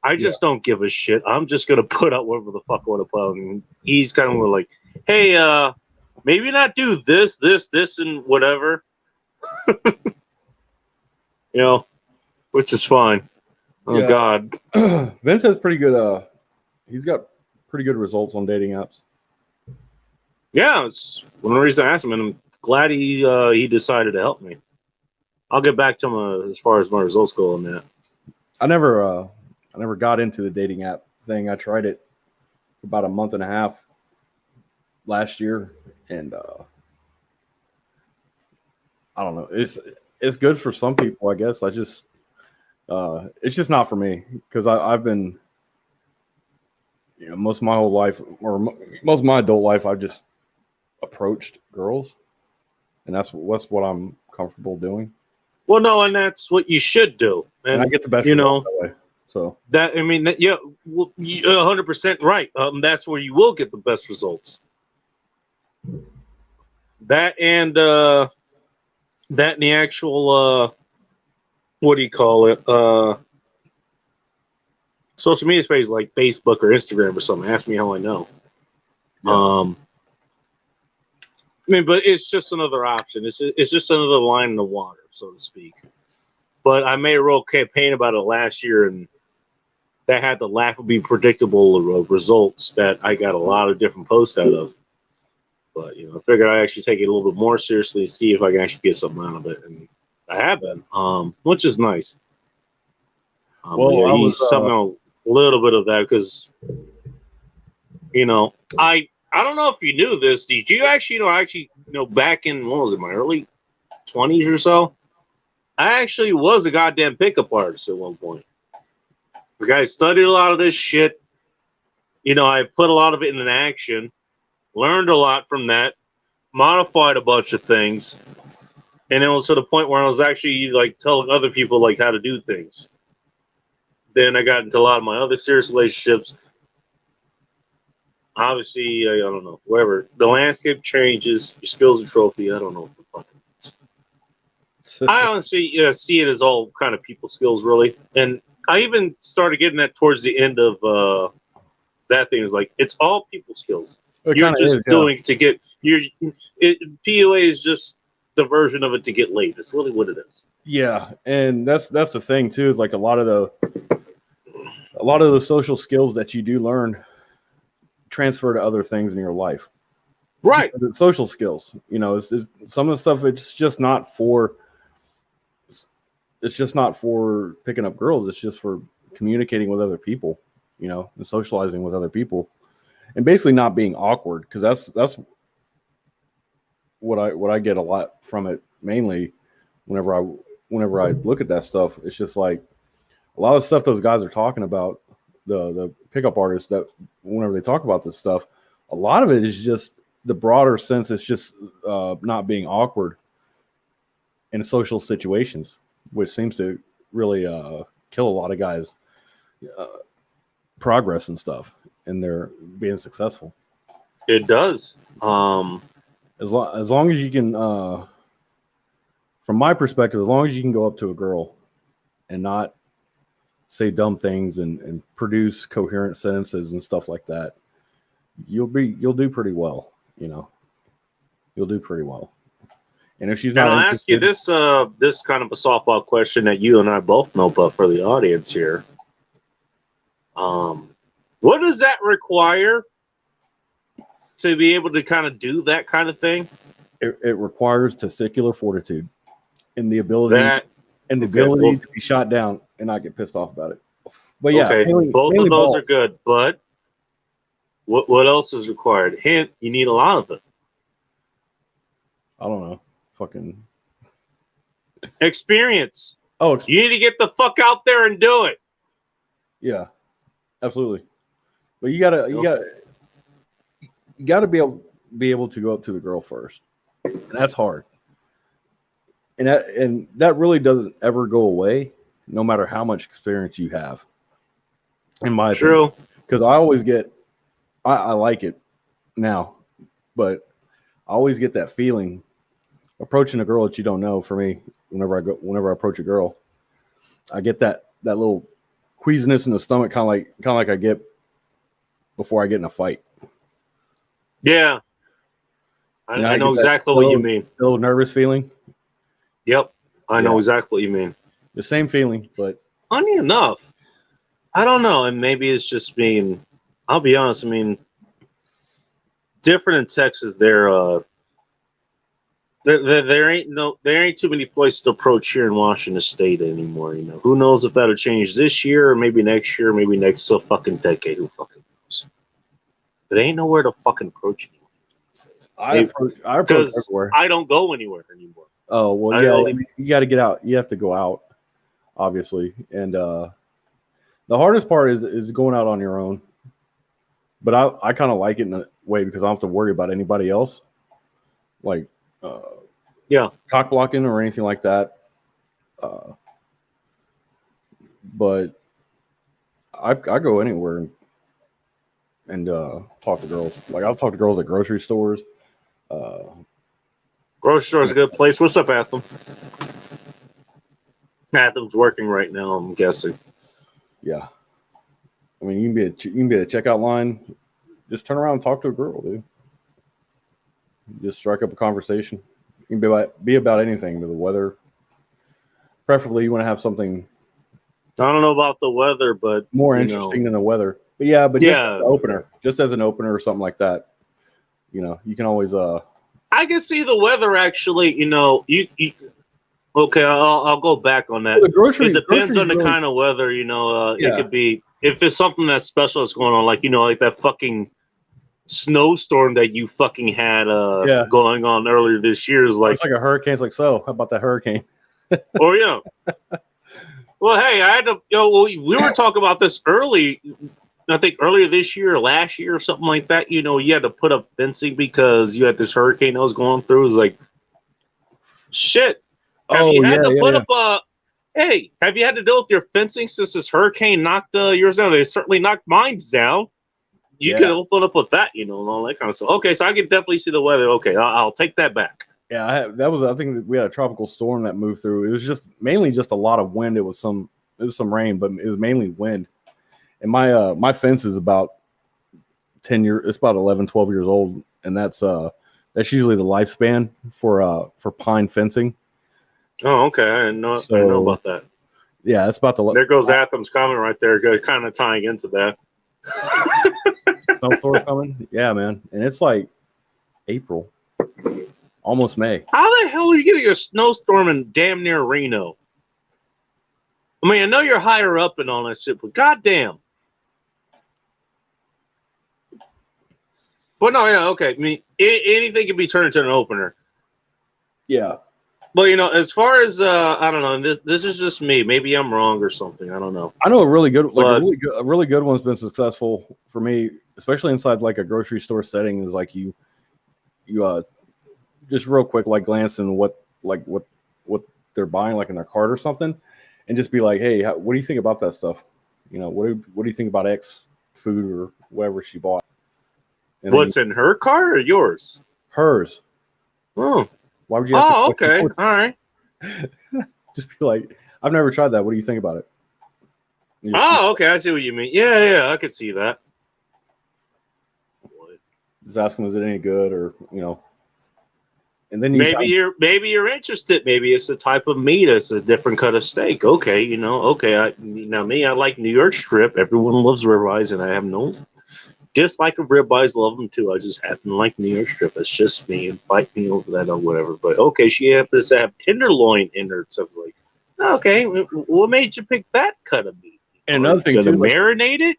I just don't give a shit. I'm just gonna put out whatever the fuck I want to put out. And he's kind of like, hey, maybe not do this, and whatever. You know, which is fine. Oh Yeah. God. Vince has pretty good. He's got pretty good results on dating apps. Yeah, it's one of the reasons I asked him, and I'm glad he decided to help me. I'll get back to him as far as my results go on that. I never got into the dating app thing. I tried it for about a month and a half last year, and I don't know. It's good for some people, I guess. It's just not for me because I've been, you know, most of my whole life or most of my adult life, I've just approached girls, and that's what I'm comfortable doing. Well, no, and that's what you should do, And I get the best you results know that way. So that I mean, yeah, well, 100% right. That's where you will get the best results. That and the actual what do you call it? Social media space like Facebook or Instagram or something. Ask me how I know. yeah. I mean, but it's just another option. It's just another line in the water, so to speak. But I made a real campaign about it last year, and that had the laughably predictable results that I got a lot of different posts out of. But you know, I figured I'd actually take it a little bit more seriously and see if I can actually get something out of it, and I have been, which is nice. Well, yeah, I was he's somehow a little bit of that because you know I don't know if you knew this. Did you actually back in what was it, my early 20s or so? I actually was a goddamn pickup artist at one point. Like I studied a lot of this shit. You know, I put a lot of it in action, learned a lot from that, modified a bunch of things, and it was to the point where I was actually like telling other people like how to do things. Then I got into a lot of my other serious relationships. Obviously, I don't know, whatever. The landscape changes, your skills are trophy. I don't know what the fuck it is. I honestly see it as all kind of people skills, really. And I even started getting that towards the end of that thing. Is like, it's all people skills. it You're kind of just is, doing to get, PUA is just the version of it to get laid. It's really what it is. yeah, and that's the thing too. Is like a lot of the social skills that you do learn transfer to other things in your life. Right. The social skills, you know, it's some of the stuff. It's just not for picking up girls. It's just for communicating with other people, you know, and socializing with other people. and basically not being awkward, because that's what I get a lot from it, mainly whenever I look at that stuff. It's just like a lot of stuff those guys are talking about, the pickup artists, that whenever they talk about this stuff, a lot of it is just the broader sense. It's just not being awkward in social situations, which seems to really kill a lot of guys' progress and stuff, and they're being successful. It does. As long as you can, from my perspective, as long as you can go up to a girl and not say dumb things and produce coherent sentences and stuff like that, you'll do pretty well. You'll do pretty well. And if she's And not I'll ask you interested, this kind of a softball question that you and I both know, but for the audience here, what does that require to be able to kind of do that kind of thing? it requires testicular fortitude and the ability That well, to be shot down and not get pissed off about it. But yeah, okay, both mainly of those balls. are good, but what else is required? Hint: you need a lot of it. I don't know, fucking Experience. oh You need to get the fuck out there and do it. yeah, absolutely. But you gotta be able to go up to the girl first, and that's hard. And that really doesn't ever go away, no matter how much experience you have. In my opinion, because I always get, I like it now, but I always get that feeling approaching a girl that you don't know. For me, whenever I approach a girl, I get that little queasiness in the stomach, kind of like I get before I get in a fight. Yeah, I know exactly what you mean. A little nervous feeling. Yep, I know exactly what you mean. The same feeling, but funny enough, I don't know, and maybe it's just being. I'll be honest. I mean, different in Texas. There ain't too many places to approach here in Washington State anymore. Who knows if that'll change this year or maybe next year, maybe next fucking decade. Who fucking knows? But ain't nowhere to fucking approach anymore. I approach everywhere. I don't go anywhere anymore. Oh well, yeah. You got to get out. You have to go out, obviously, and the hardest part is going out on your own. But I kind of like it in a way because I don't have to worry about anybody else, like cock blocking or anything like that. But I go anywhere and talk to girls. Like I'll talk to girls at grocery stores. Grocery store is a good place. What's up, Atham? Athem's working right now, I'm guessing. Yeah. I mean, you can be at a checkout line. Just turn around and talk to a girl, dude. Just strike up a conversation. You can be about anything, but the weather. Preferably, you want to have something. I don't know about the weather, but more interesting than the weather. But yeah, just as an opener, just as an opener or something like that. You can always. I can see the weather actually. You okay, I'll go back on that. Well, it depends on the kind of weather. It could be if it's something that's special that's going on, like that fucking snowstorm that you fucking had going on earlier this year. Is like it's like a hurricane. It's like, so how about that hurricane? Or well, hey, I had to. We were talking about this early. I think earlier this year or last year or something like that. You had to put up fencing because you had this hurricane that was going through. It was like, shit. Have you had to put up hey, have you had to deal with your fencing since this hurricane knocked yours down? They certainly knocked mine down. You could open up with that, and all that kind of stuff. Okay, so I can definitely see the weather. Okay, I'll take that back. Yeah, I think we had a tropical storm that moved through. It was just mainly just a lot of wind. It was some rain, but it was mainly wind. And my fence is about 10 years. It's about 11, 12 years old, and that's usually the lifespan for pine fencing. Oh, okay. I know about that. Yeah, it's about there goes Atham's comment right there, kind of tying into that. Snowstorm coming? Yeah, man. And it's like April, almost May. How the hell are you getting a snowstorm in damn near Reno? I mean, I know you're higher up and all that shit, but goddamn. But no, yeah, okay. I mean, anything can be turned into an opener. Yeah, But as far as I don't know, this is just me. Maybe I'm wrong or something. I don't know. I know a really good, like But a really good one's been successful for me, especially inside like a grocery store setting. Is like you just real quick like glance in what they're buying like in their cart or something, and just be like, hey, what do you think about that stuff? What do you think about X food or whatever she bought? And then what's in her car or yours? hers. Oh, Why would you ask a oh, question? okay, all right. Just be like, I've never tried that. What do you think about it? Oh, okay. I see what you mean. Yeah, yeah, I could see that. Just ask them, is it any good, or and then you Maybe kind of, you're interested. Maybe it's a type of meat. It's a different cut of steak. Okay, Okay, me. I like New York strip. Everyone loves ribeyes, and I have no dislike of ribeyes. Love them too. I just happen to like New York strip. It's just me. Fight me over that or whatever. But okay, she happens to have tenderloin in her. So I was like, okay, what made you pick that cut of meat? and Are another you thing gonna too, like marinate it?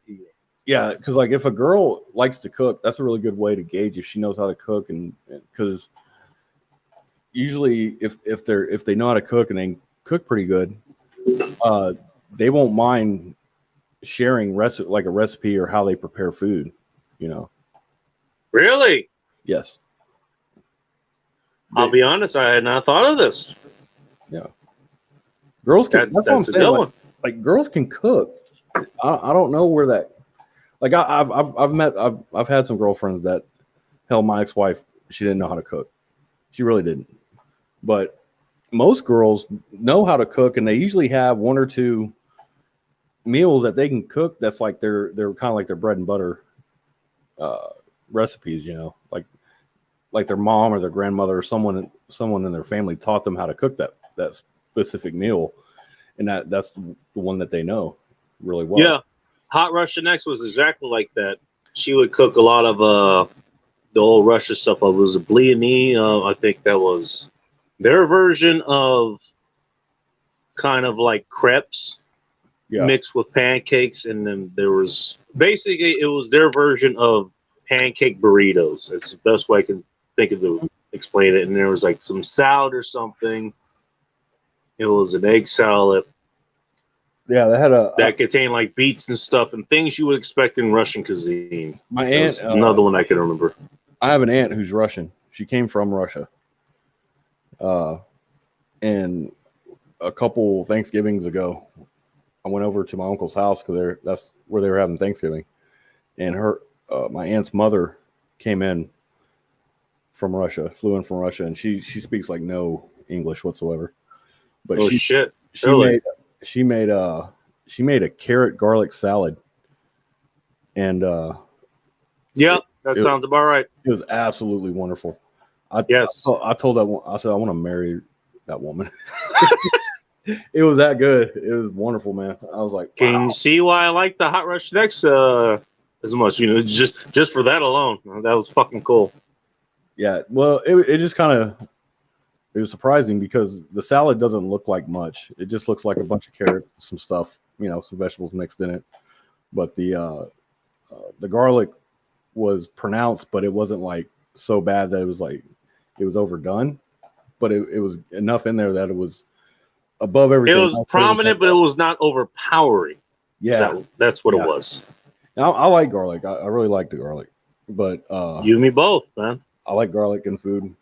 yeah, because like if a girl likes to cook, that's a really good way to gauge if she knows how to cook, and because usually if they know how to cook and they cook pretty good, uh, they won't mind sharing like a recipe or how they prepare food. You know, Really? yes, I'll they, be honest. I had not thought of this. yeah, girls can. That's That's what I'm that's a saying. good Like one. girls can cook. I don't know where that. Like I've had some girlfriends that hell my ex wife she didn't know how to cook. She really didn't. But most girls know how to cook, and they usually have one or two meals that they can cook. That's like they're kind of like their bread and butter uh, recipes. Like their mom or their grandmother or someone in their family taught them how to cook that specific meal, and that's the one that they know really well. Yeah, Hot Russian X was exactly like that. She would cook a lot of the old Russia stuff. It was a bliani. I think that was their version of kind of like crepes Yeah, mixed with pancakes, and then there was basically it was their version of pancake burritos. That's the best way I can think of to explain it. And there was like some salad or something. It was an egg salad yeah. They had that contained like beets and stuff and things you would expect in Russian cuisine. my That aunt. was another one I can remember. I have an aunt who's Russian. She came from Russia, uh, and a couple Thanksgivings ago, I went over to my uncle's house because that's where they were having Thanksgiving, and my aunt's mother came in from Russia, flew in from Russia, and she speaks like no English whatsoever. But Oh shit! she Really? made she made she made a carrot garlic salad, and Yeah, it, that it, sounds about right. it was absolutely wonderful. Yes. I told that one, I said I want to marry that woman. It was that good. It was wonderful, man. I was like, Can you wow. see why I like the Hot Rush Next as much? Just for that alone, that was fucking cool. Yeah. Well, it just kind of it was surprising because the salad doesn't look like much. It just looks like a bunch of carrots, some stuff, some vegetables mixed in it. But the garlic was pronounced, but it wasn't like so bad that it was like it was overdone. But it was enough in there that it was above It everything was else. That it was like prominent, but it was not overpowering. yeah, So that's what it yeah. was. I like garlic. I really like the garlic, but You and me both, man. I like garlic in food.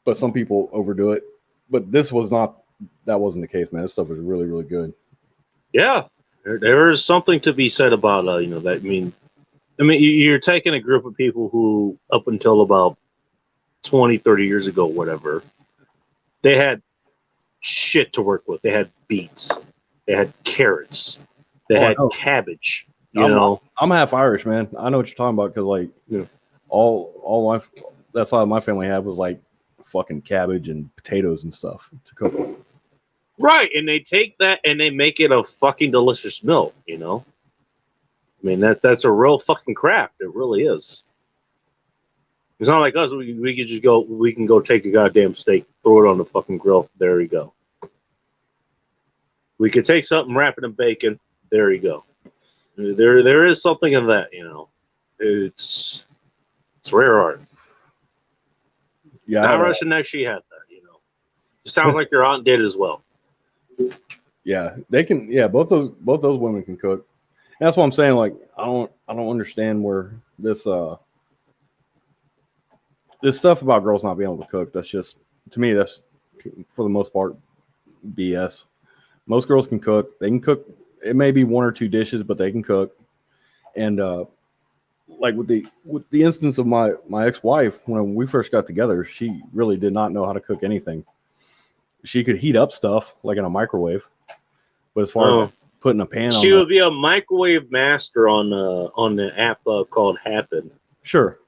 But some people overdo it. But this was not. That wasn't the case, man. This stuff was really, really good. Yeah, there is something to be said about that. I mean, you're taking a group of people who, up until about 20, 30 years ago, whatever, they had shit to work with. They had beets, they had carrots, they Oh, I had know. cabbage. I'm I'm half Irish, man. I know what you're talking about because like Yeah. all my that's all my family had was like fucking cabbage and potatoes and stuff to cook with. Right, and they take that and they make it a fucking delicious meal. I mean that's a real fucking craft. It really is. It's not like us. We could just go. We can go take a goddamn steak, throw it on the fucking grill. There you go. We could take something, wrap it in bacon. There you go. There is something in that. It's It's rare art. Yeah, Not Russian actually had that, you know. It sounds like your aunt did as well. yeah, they can. Yeah, both those women can cook. And that's what I'm saying. Like, I don't understand where this stuff about girls not being able to cook. That's just, to me, that's for the most part BS. Most girls can cook. They can cook. It may be one or two dishes, but they can cook. And like with the instance of my ex wife, when we first got together, she really did not know how to cook anything. She could heat up stuff like in a microwave, but as far as like putting a pan on she would be a microwave master on the app called Happen. Sure.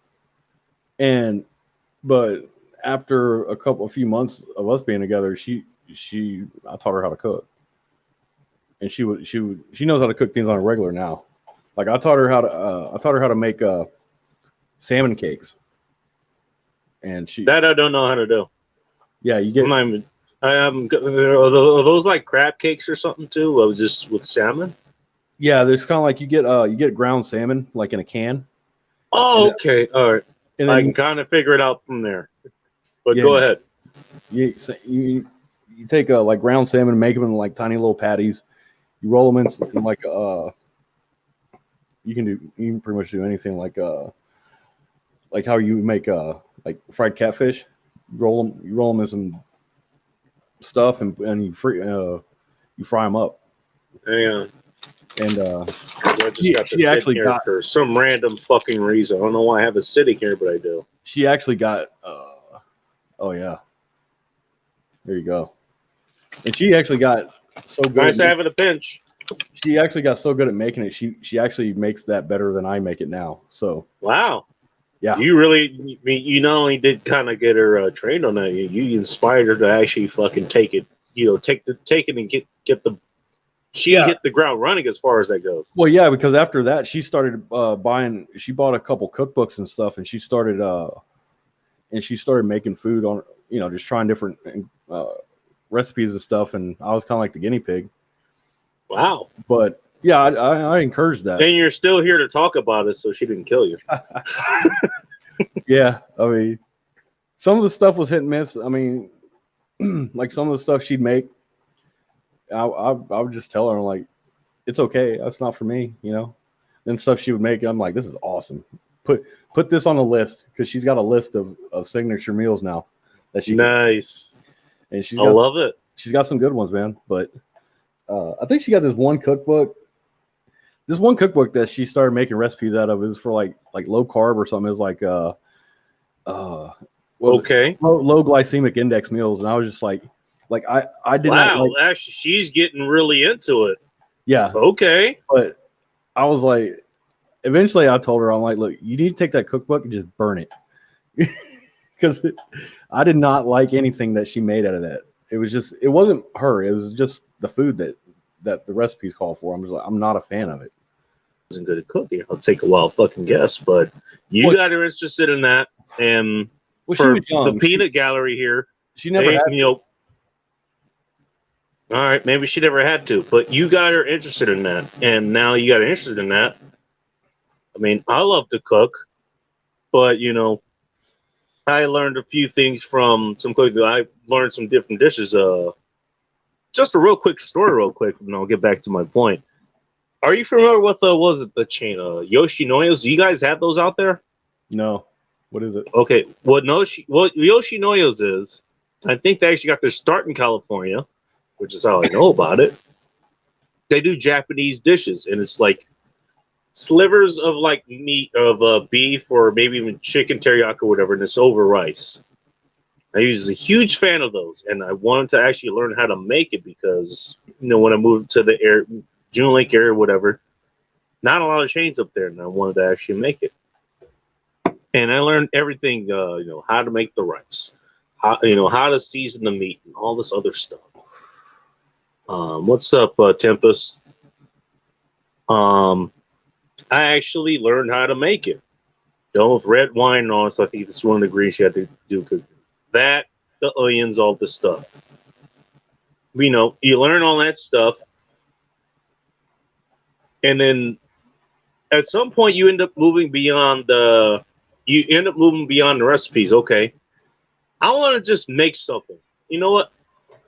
And but after a few months of us being together, I taught her how to cook, and she knows how to cook things on a regular now. Like I taught her how to make salmon cakes, and that I don't know how to do. Yeah, you get. Are those like crab cakes or something too? Just with salmon. Yeah, there's kind of like you get ground salmon like in a can. Oh, okay, all right. And I can kind of figure it out from there. But yeah, go ahead. You take like ground salmon and make them in like tiny little patties. You roll them in like you can pretty much do anything like how you make like fried catfish. You roll them in some stuff and you fry them up. Yeah. And I just got she actually got for some random fucking reason. I don't know why I have it sitting here, but I do. She actually got oh yeah. There you go. And she actually got so good. Nice having a pinch. She actually got so good at making it. She actually makes that better than I make it now. So wow. Yeah. You really, you not only did kind of get her trained on that, you inspired her to actually fucking take it. You know, take it and get the. She hit the ground running as far as that goes. Well, yeah, because after that, she started buying. She bought a couple cookbooks and stuff, and she started making food on. You know, just trying different recipes and stuff. And I was kind of like the guinea pig. Wow. But yeah, I encouraged that. And you're still here to talk about it, so she didn't kill you. Yeah, I mean, some of the stuff was hit and miss. I mean, like some of the stuff she'd make, I would just tell her like, it's okay, that's not for me, you know. Then stuff she would make, I'm like, this is awesome. Put this on a list because she's got a list of signature meals now that she nice. And I love it. She's got some good ones, man. But I think she got this one cookbook. This one cookbook that she started making recipes out of is for like low carb or something. It was like okay, low glycemic index meals, and I was just like I did not. Wow, actually, she's getting really into it. Yeah. Okay. But I was like, eventually, I told her, I'm like, look, you need to take that cookbook and just burn it, because I did not like anything that she made out of that. It wasn't her. It was just the food that the recipes call for. I'm just like, I'm not a fan of it. Isn't good at cooking. I'll take a wild fucking guess, but you got her interested in that, and for the peanut gallery here, she never had all right, maybe she never had to, but you got her interested in that, and now you got her interested in that. I mean, I love to cook, but I learned a few things from some cooking. I learned some different dishes. Just a real quick story, and I'll get back to my point. Are you familiar with the chain Yoshinoya's? Do you guys have those out there? No. What is it? Okay. What Yoshinoya's is, I think they actually got their start in California, which is how I know about it. They do Japanese dishes, and it's like slivers of like meat of beef or maybe even chicken teriyaki or whatever, and it's over rice. I was a huge fan of those, and I wanted to actually learn how to make it because when I moved to the June Lake area, whatever, not a lot of chains up there, and I wanted to actually make it. And I learned everything, how to make the rice, how to season the meat, and all this other stuff. What's up, Tempest? I actually learned how to make it. With red wine and all, so I think it's one of the ingredients you have to do. That, the onions, all this stuff. You learn all that stuff. And then at some point you end up moving beyond you end up moving beyond the recipes. Okay, I want to just make something. You know what?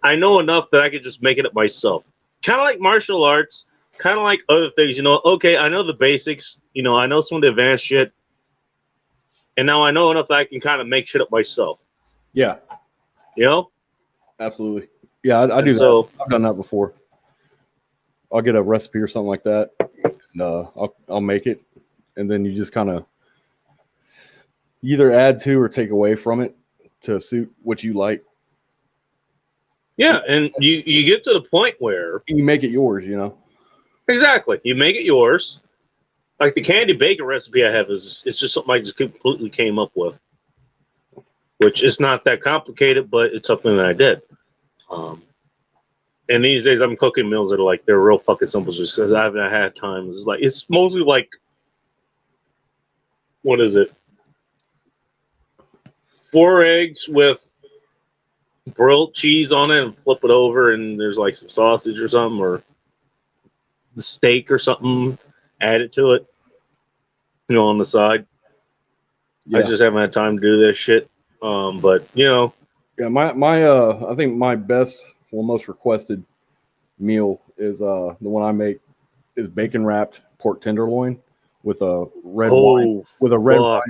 I know enough that I could just make it up myself. Kind of like martial arts, kind of like other things. You know, okay, I know the basics. You know, I know some of the advanced shit, and now I know enough that I can kind of make shit up myself. Yeah, You know, absolutely. Yeah, I and do that. so I've done that before. I'll get a recipe or something like that, and I'll make it, and then you just kind of either add to or take away from it to suit what you like. yeah, and you get to the point where You make it yours, you know. exactly you make it yours. Like the candy bacon recipe I have is it's just something I just completely came up with, which is not that complicated, but it's something that I did. Um, and these days I'm cooking meals that are like they're real fucking simple, just because I haven't had time. It's like it's mostly like what is it? 4 eggs with grilled cheese on it, and flip it over, and there's like some sausage or something, or the steak or something. Add it to it, on the side. I Yeah, just haven't had time to do this shit. But yeah. I think my best, well, most requested meal is the one I make is bacon wrapped pork tenderloin with a red wine oh with a fuck.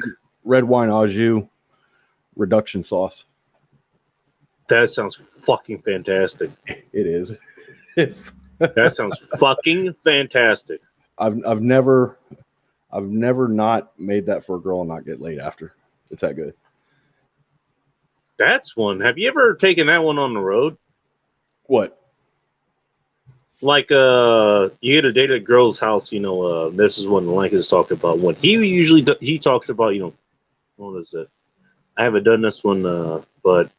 red wine au jus reduction sauce. That sounds fucking fantastic. It is. That sounds fucking fantastic. I've never not made that for a girl and not get laid after. It's that good. That's one. Have you ever taken that one on the road? What? Like, you get a date at a girl's house. This is what Lank is talking about. When he talks about, what is it? I haven't done this one, but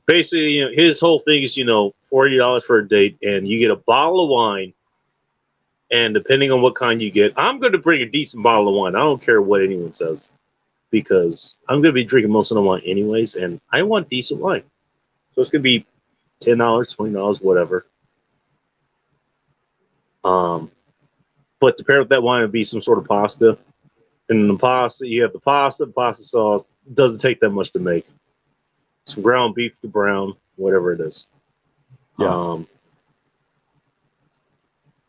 basically, his whole thing is, $40 for a date, and you get a bottle of wine. And depending on what kind you get, I'm going to bring a decent bottle of wine. I don't care what anyone says, because I'm going to be drinking most of the wine anyways, and I want decent wine. So it's going to be $10, $20, whatever. Um, but to pair with that wine would be some sort of pasta. And the pasta, you have the pasta sauce. Doesn't take that much to make. Some ground beef to brown, whatever it is. Yeah.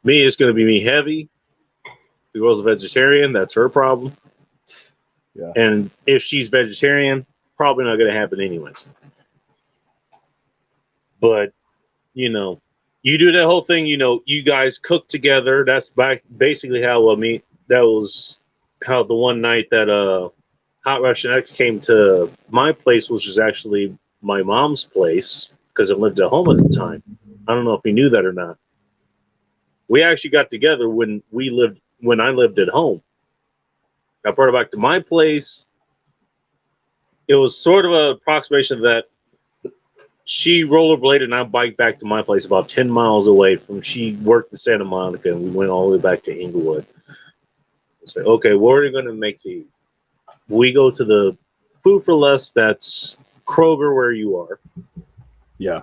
Me, it's going to be me heavy. The girl's a vegetarian. That's her problem. Yeah. And if she's vegetarian, probably not going to happen anyways. But, you do that whole thing, you guys cook together. That's basically how, that was how the one night that Hot Russian X came to my place, which was actually my mom's place, because I lived at home at the time. I don't know if you knew that or not. We actually got together when I lived at home. I brought her back to my place. It was sort of an approximation of that. She rollerbladed and I biked back to my place about 10 miles away from. She worked in Santa Monica and we went all the way back to Inglewood. I said, okay, what are we going to make to eat? We go to the Food for Less, that's Kroger where you are. Yeah.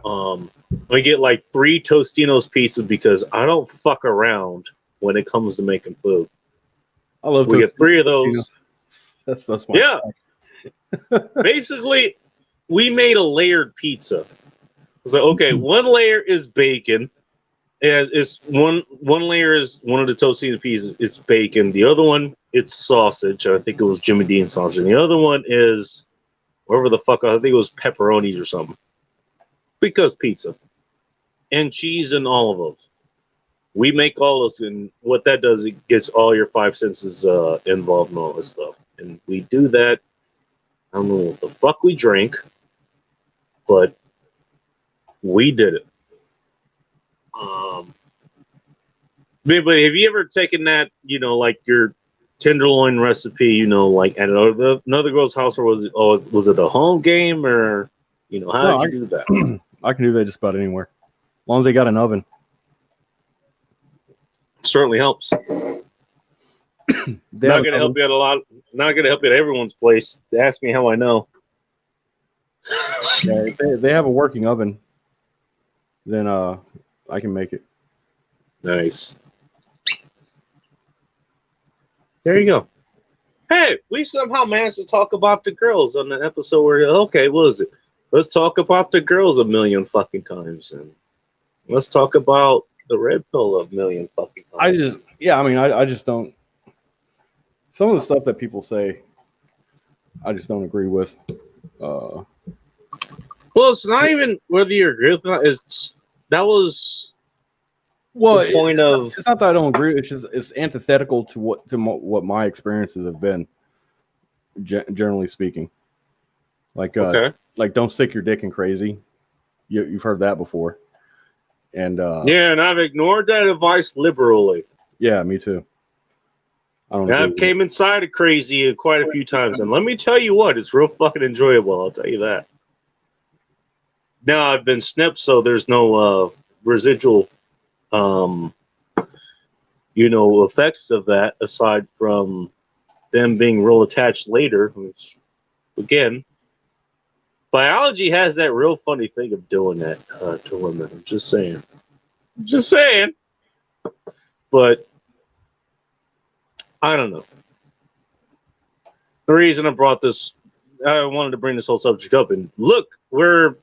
We get like 3 Tostinos pizzas because I don't fuck around when it comes to making food. I love. We get 3 of those. That's my. Yeah. Basically, we made a layered pizza. So okay, one layer is bacon. Is one layer is one of the Tostino pieces. It's bacon. The other one it's sausage. I think it was Jimmy Dean sausage. And the other one is whatever the fuck. I think it was pepperonis or something. Because pizza and cheese and all of those. We make all those, and what that does, it gets all your 5 senses involved in all this stuff. And we do that. I don't know what the fuck we drank, but we did it. But have you ever taken that, like your tenderloin recipe, like at another girl's house, or was it a home game, or how No, did you do that? I can do that just about anywhere, as long as they got an oven. Certainly helps. Not going to help you at a lot. Not going to help you at everyone's place. Ask me how I know. Yeah, if they have a working oven, then I can make it. Nice. There you go. Hey, we somehow managed to talk about the girls on the episode where, okay, what is it? Let's talk about the girls a million fucking times, and let's talk about the red pill a million fucking I times. just, yeah, I mean, I just don't. Some of the stuff that people say, I just don't agree with. Uh, Well, it's not even whether you agree with it. Or not, it's that was well, the point of. it's not that I don't agree. It's just it's antithetical to what my experiences have been, generally speaking. Like, Okay. like don't stick your dick in crazy. You've heard that before, and Yeah, and I've ignored that advice liberally. yeah, me too. I don't And agree I've with it. came inside of crazy quite a few times, and let me tell you what, it's real fucking enjoyable. I'll tell you that. Now I've been snipped, so there's no residual, um, effects of that aside from them being real attached later. Which, again, biology has that real funny thing of doing that to women. I'm just saying. Just saying. But I don't know. The reason I brought this, I wanted to bring this whole subject up, and look at where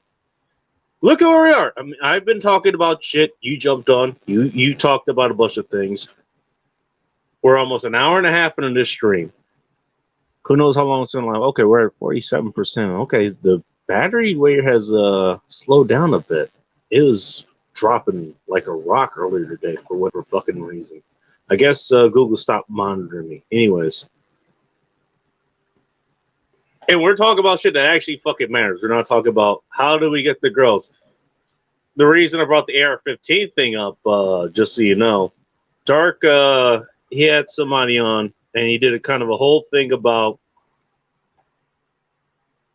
we are. I mean, I've been talking about shit. You jumped on. You talked about a bunch of things. We're almost an hour and a half into this stream. Who knows how long it's gonna last? Okay, we're at 47%. Okay, the battery weight has slowed down a bit. It was dropping like a rock earlier today for whatever fucking reason. I guess Google stopped monitoring me. Anyways, and we're talking about shit that actually fucking matters. We're not talking about how do we get the girls. The reason I brought the AR-15 thing up, just so you know, Dark, he had somebody on, and he did a kind of a whole thing about,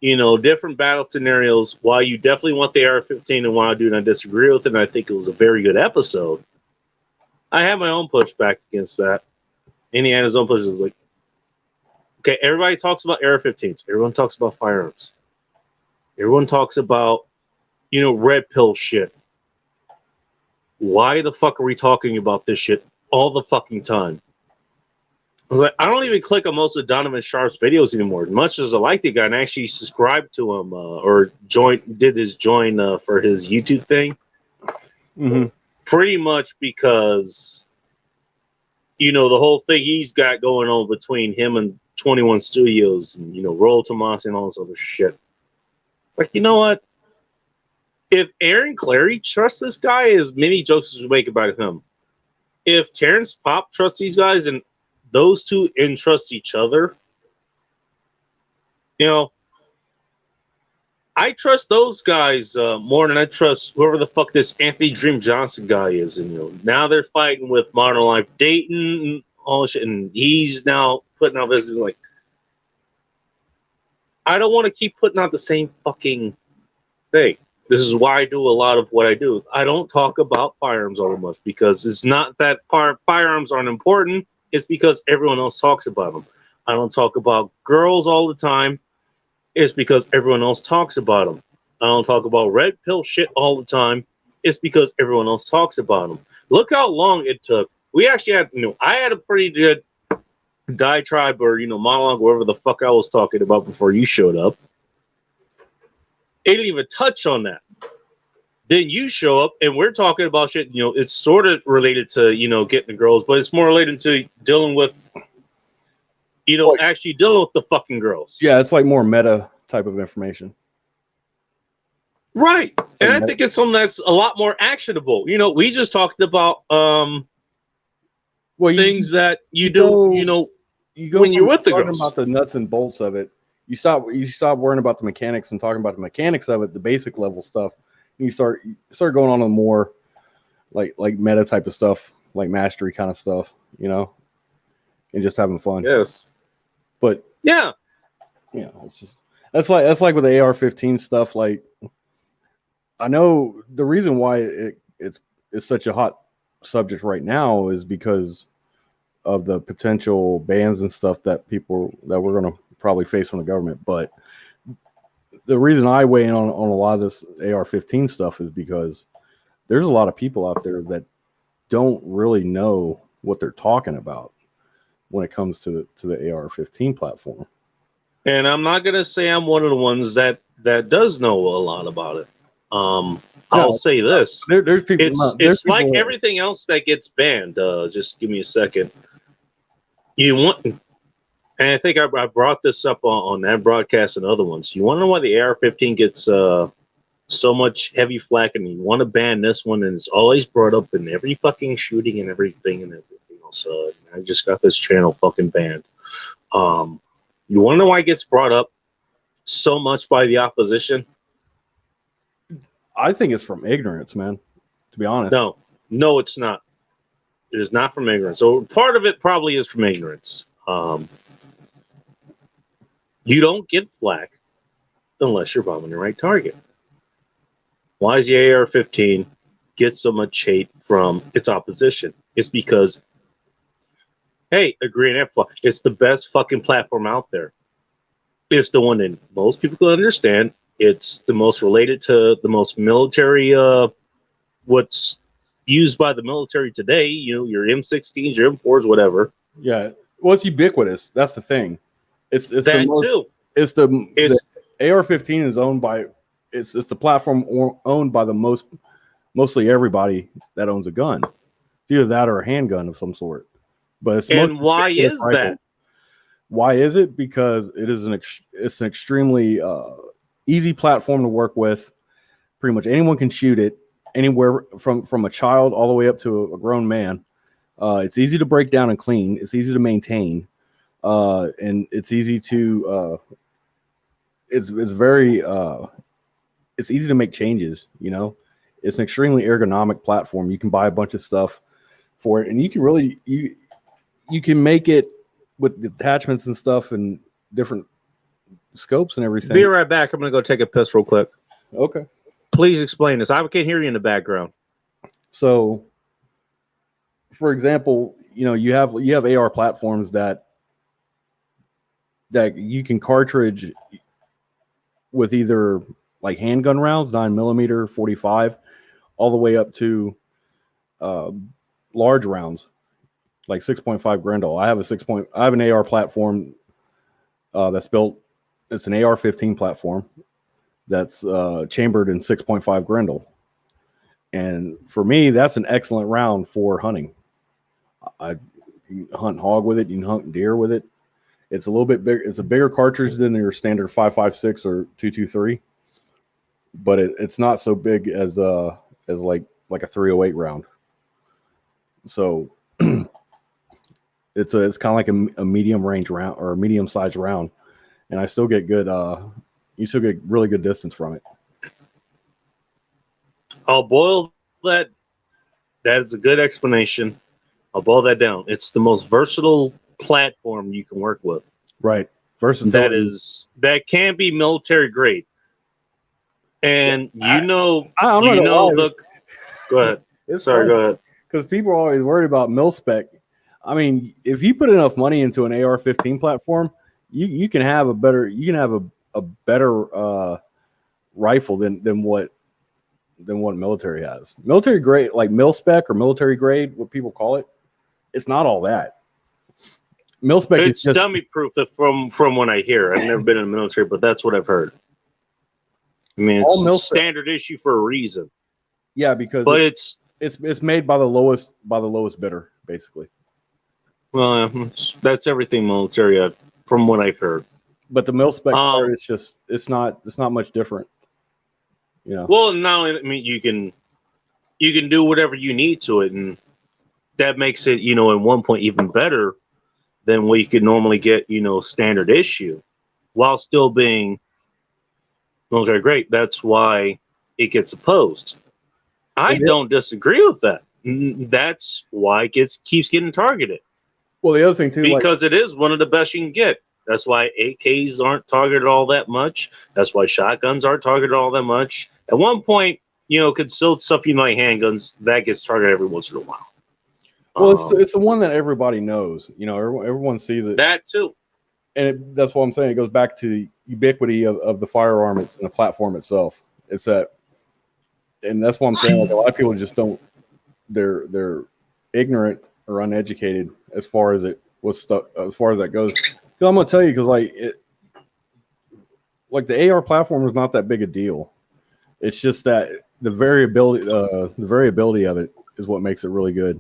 different battle scenarios, why you definitely want the AR-15 and why I do not disagree with it. And I think it was a very good episode. I have my own pushback against that. And he had his own push. It's like, okay, everybody talks about AR-15s. Everyone talks about firearms. Everyone talks about, red pill shit. Why the fuck are we talking about this shit all the fucking time? I was like, I don't even click on most of Donovan Sharp's videos anymore. As much as I like the guy and actually subscribed to him or did his join for his YouTube thing. Mm-hmm. Pretty much because, the whole thing he's got going on between him and 21 Studios and, Roll Tomas and all this other shit. It's like, you know what? If Aaron Clary trusts this guy, as many jokes as we make about him, if Terrence Pop trusts these guys and those two entrust each other, I trust those guys more than I trust whoever the fuck this Anthony Dream Johnson guy is. And now they're fighting with Modern Life Dayton and all this shit, and he's now putting out this. Like, I don't want to keep putting out the same fucking thing. This is why I do a lot of what I do. I don't talk about firearms all that much because it's not that firearms aren't important. It's because everyone else talks about them. I don't talk about girls all the time. It's because everyone else talks about them. I don't talk about red pill shit all the time. It's because everyone else talks about them. Look how long it took. We actually had, I had a pretty good diatribe or, monologue, whatever the fuck I was talking about before you showed up. It didn't even touch on that. Then you show up and we're talking about shit, it's sort of related to, getting the girls, but it's more related to dealing with, actually dealing with the fucking girls. Yeah, it's like more meta type of information. Right. And I think it's something that's a lot more actionable. We just talked about things that you do, you go when you're with the talking girls. about the nuts and bolts of it. You stop worrying about the mechanics and talking about the mechanics of it, the basic level stuff. And you start going on a more like meta type of stuff, like mastery kind of stuff, and just having fun. Yes. But yeah, it's just that's like with the AR-15 stuff. Like, I know the reason why it's such a hot subject right now is because of the potential bans and stuff that we're going to probably face from the government. But the reason I weigh in on a lot of this AR-15 stuff is because there's a lot of people out there that don't really know what they're talking about. when it comes to the AR-15 platform. And I'm not gonna say I'm one of the ones that does know a lot about it. I'll No, say this: there's people. There's it's like people. everything else that gets banned. Just give me a second. You want, and I think I brought this up on that broadcast and other ones. You want to know why the AR-15 gets so much heavy flack, and you want to ban this one, and it's always brought up in every fucking shooting and everything and everything else. I just got this channel fucking banned. You want to know why it gets brought up so much by the opposition? I think it's from ignorance, man. To be honest. No, it's not. It is not from ignorance. So part of it probably is from ignorance. You don't get flack unless you're bombing the right target. Why does the AR-15 get so much hate from its opposition? It's because, hey, agree and F, it's the best fucking platform out there. It's the one that most people can understand. It's the most related to the most military, what's used by the military today. You know, your M16s, your M4s, whatever. Yeah, well, it's ubiquitous. That's the thing. It's that the most, too. It's the AR-15 is owned by it's the platform owned by mostly everybody that owns a gun. It's either that or a handgun of some sort. But it's why is that? Why is it? Because it is it's an extremely easy platform to work with. Pretty much anyone can shoot it anywhere from a child all the way up to a grown man. It's easy to break down and clean. It's easy to maintain, and it's easy to. It's very. It's easy to make changes. You know, it's an extremely ergonomic platform. You can buy a bunch of stuff for it, and you can really you can make it with attachments and stuff and different scopes and everything. Be right back. I'm gonna go take a piss real quick. Okay. Please explain this. I can't hear you in the background. So, for example, you know, you have AR platforms that you can cartridge with either like handgun rounds, 9mm, 45, all the way up to large rounds, like 6.5 Grendel. I have an AR platform that's built. It's an AR-15 platform that's chambered in 6.5 Grendel. And for me, that's an excellent round for hunting. You can hunt hog with it. You can hunt deer with it. It's a little bit bigger. It's a bigger cartridge than your standard 5.56 or 2.23, but it's not so big as like a 308 round. So it's kind of like a medium range round or a medium sized round, and I still get good. You still get really good distance from it. I'll boil that. That is a good explanation. I'll boil that down. It's the most versatile platform you can work with. Right. Versatility. That can be military grade. And go ahead. Sorry, go ahead. Because people are always worried about mil spec. I mean, if you put enough money into an AR-15 platform, you can have a better rifle than what military has. Military grade, like mil spec or military grade, what people call it, it's not all that. Mil spec it's just dummy proof from what I hear. I've never been in the military, but that's what I've heard. I mean, it's standard issue for a reason. Yeah, because it's made by the lowest bidder, basically. Well, that's everything military, from what I've heard. But the mil spec part, it's not much different. You know. Well, now I mean you can do whatever you need to it, and that makes it, at one point even better than what you could normally get, standard issue, while still being military grade. That's why it gets opposed. I don't disagree with that. That's why it keeps getting targeted. Well, the other thing too, because it is one of the best you can get. That's why AKs aren't targeted all that much. That's why shotguns aren't targeted all that much. At one point, concealed stuff, like handguns, that gets targeted every once in a while. Well, it's the one that everybody knows. Everyone sees it. That too. And that's what I'm saying. It goes back to the ubiquity of the firearm and the platform itself. It's that, and that's what I'm saying. Like, a lot of people just don't. They're ignorant or uneducated as far as with stuff as far as that goes. 'Cause I'm gonna tell you, because like the AR platform is not that big a deal. It's just that the variability of it is what makes it really good.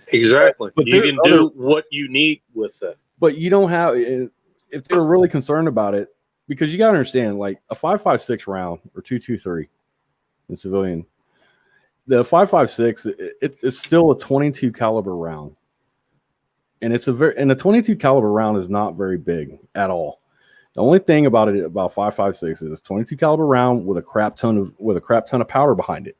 Exactly. But You there's can other, do what you need with it. but you don't have, if they were really concerned about it, because you got to understand, like a 5.56 round or 2.23 in civilian, the 5.56 it's still a 22 caliber round, and a 22 caliber round is not very big at all. The only thing about it about 5.56 is it's 22 caliber round with a crap ton of powder behind it.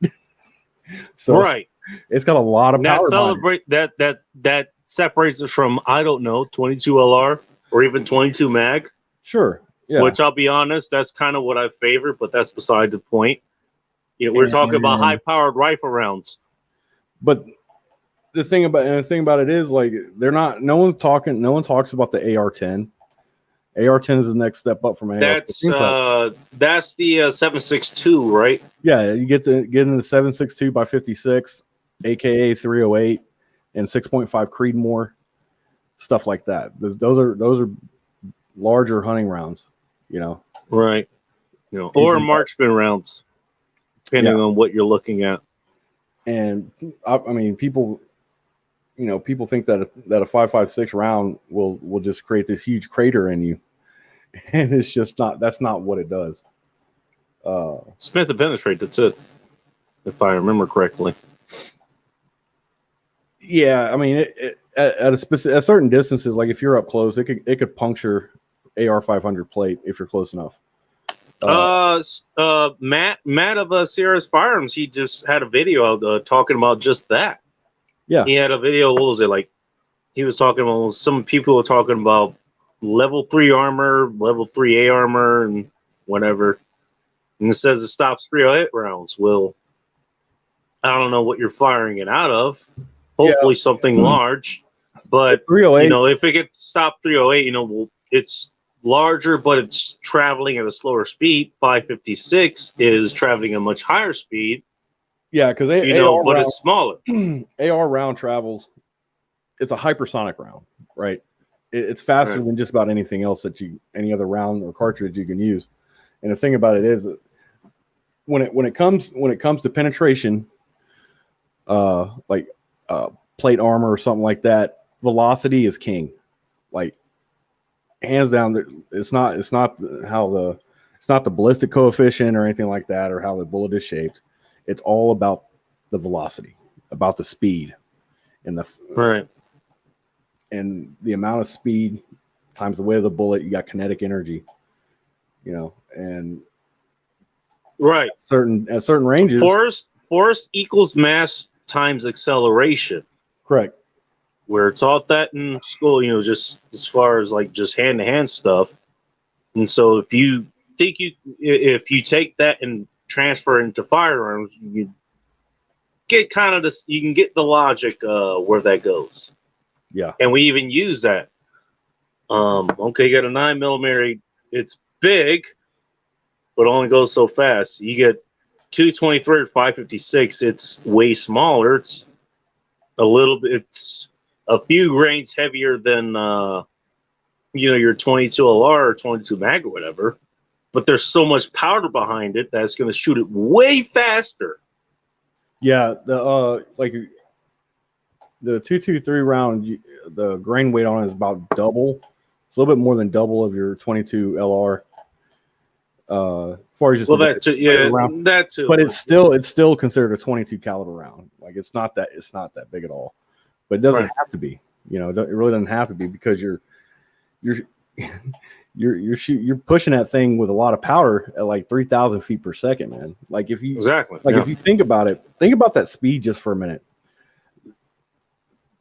So Right. it's got a lot of And that powder behind it. celebrate that separates it from, I don't know, 22 LR or even 22 mag. Sure, yeah. Which I'll be honest, that's kind of what I favor, but that's beside the point. You know, we're talking about And- high-powered rifle rounds. But the thing about it is, like, they're not. No one talks about the AR-10. AR-10 is the next step up from AR-15. That's the 7.62, right? Yeah, you get into the 7.62 by 56, aka 308, and 6.5 Creedmoor, stuff like that. Those are larger hunting rounds, you know. Right. You know, or marksman rounds, depending on what you're looking at. And I mean, people think that a 5.56 round will just create this huge crater in you, and it's just not. That's not what it does. Smith and penetrate. That's it, if I remember correctly. Yeah, I mean, at certain distances, like if you're up close, it could puncture AR 500 plate if you're close enough. Matt of Sierra's Firearms, he just had a video talking about just that. Yeah, he had a video. What was it like? He was talking about, some people were talking about level 3 armor, level 3A armor, and whatever. And it says it stops 308 rounds. Well, I don't know what you're firing it out of. Hopefully something large. But 308, you know, if it gets stop 308, you know, well, it's larger, but it's traveling at a slower speed. 5.56 is traveling at a much higher speed. Yeah, because it's smaller. AR round travels. It's a hypersonic round, right? It's faster than just about anything else any other round or cartridge you can use. And the thing about it is, when it comes to penetration, plate armor or something like that, velocity is king. Like, hands down, it's not the ballistic coefficient or anything like that, or how the bullet is shaped. It's all about the velocity, about the speed, and and the amount of speed times the weight of the bullet. You got kinetic energy, you know, and at certain ranges, force equals mass times acceleration. Correct. We're taught that in school, you know, just as far as like just hand-to-hand stuff. And so if you take that and transfer it into firearms, you get kind of this. You can get the logic where that goes. Yeah. And we even use that. Okay, you got a 9mm. It's big, but only goes so fast. You get 223 or 5.56. It's way smaller. It's a little bit. It's a few grains heavier than your 22 LR or 22 mag or whatever. But there's so much powder behind it that's going to shoot it way faster. Yeah, the 223 round, the grain weight on it is about double. It's a little bit more than double of your 22 LR. As far as just that too. But it's still considered a 22 caliber round. Like, it's not that big at all. But it doesn't have to be. You know, it really doesn't have to be, because you're pushing that thing with a lot of powder at like 3,000 feet per second, man. Like, if you if you think about it, think about that speed just for a minute.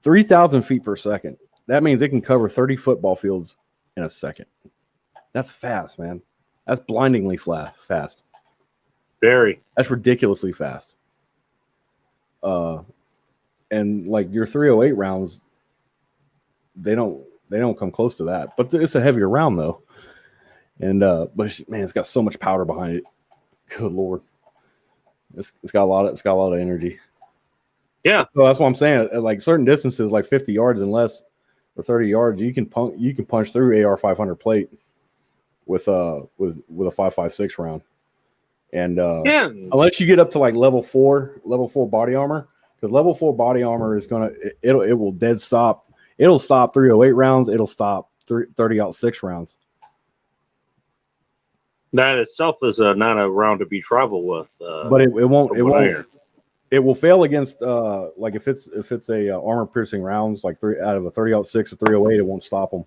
3,000 feet per second. That means it can cover 30 football fields in a second. That's fast, man. That's blindingly fast. Very. That's ridiculously fast. And like your 308 rounds, they don't come close to that. But it's a heavier round though. And but man, it's got so much powder behind it. Good Lord. It's got a lot of energy. Yeah. So that's what I'm saying. At like certain distances, like 50 yards and less, or 30 yards, you can punch through AR 500 plate with a 5.56 round. And Yeah. unless you get up to like level 4 body armor, because level 4 body armor is it will dead stop. It'll stop 308 rounds. It'll stop 30-06 rounds. That itself is not a round to be traveled with. But it won't. It will fail against like if it's a armor piercing rounds like out of a 30-06 or 308, it won't stop them.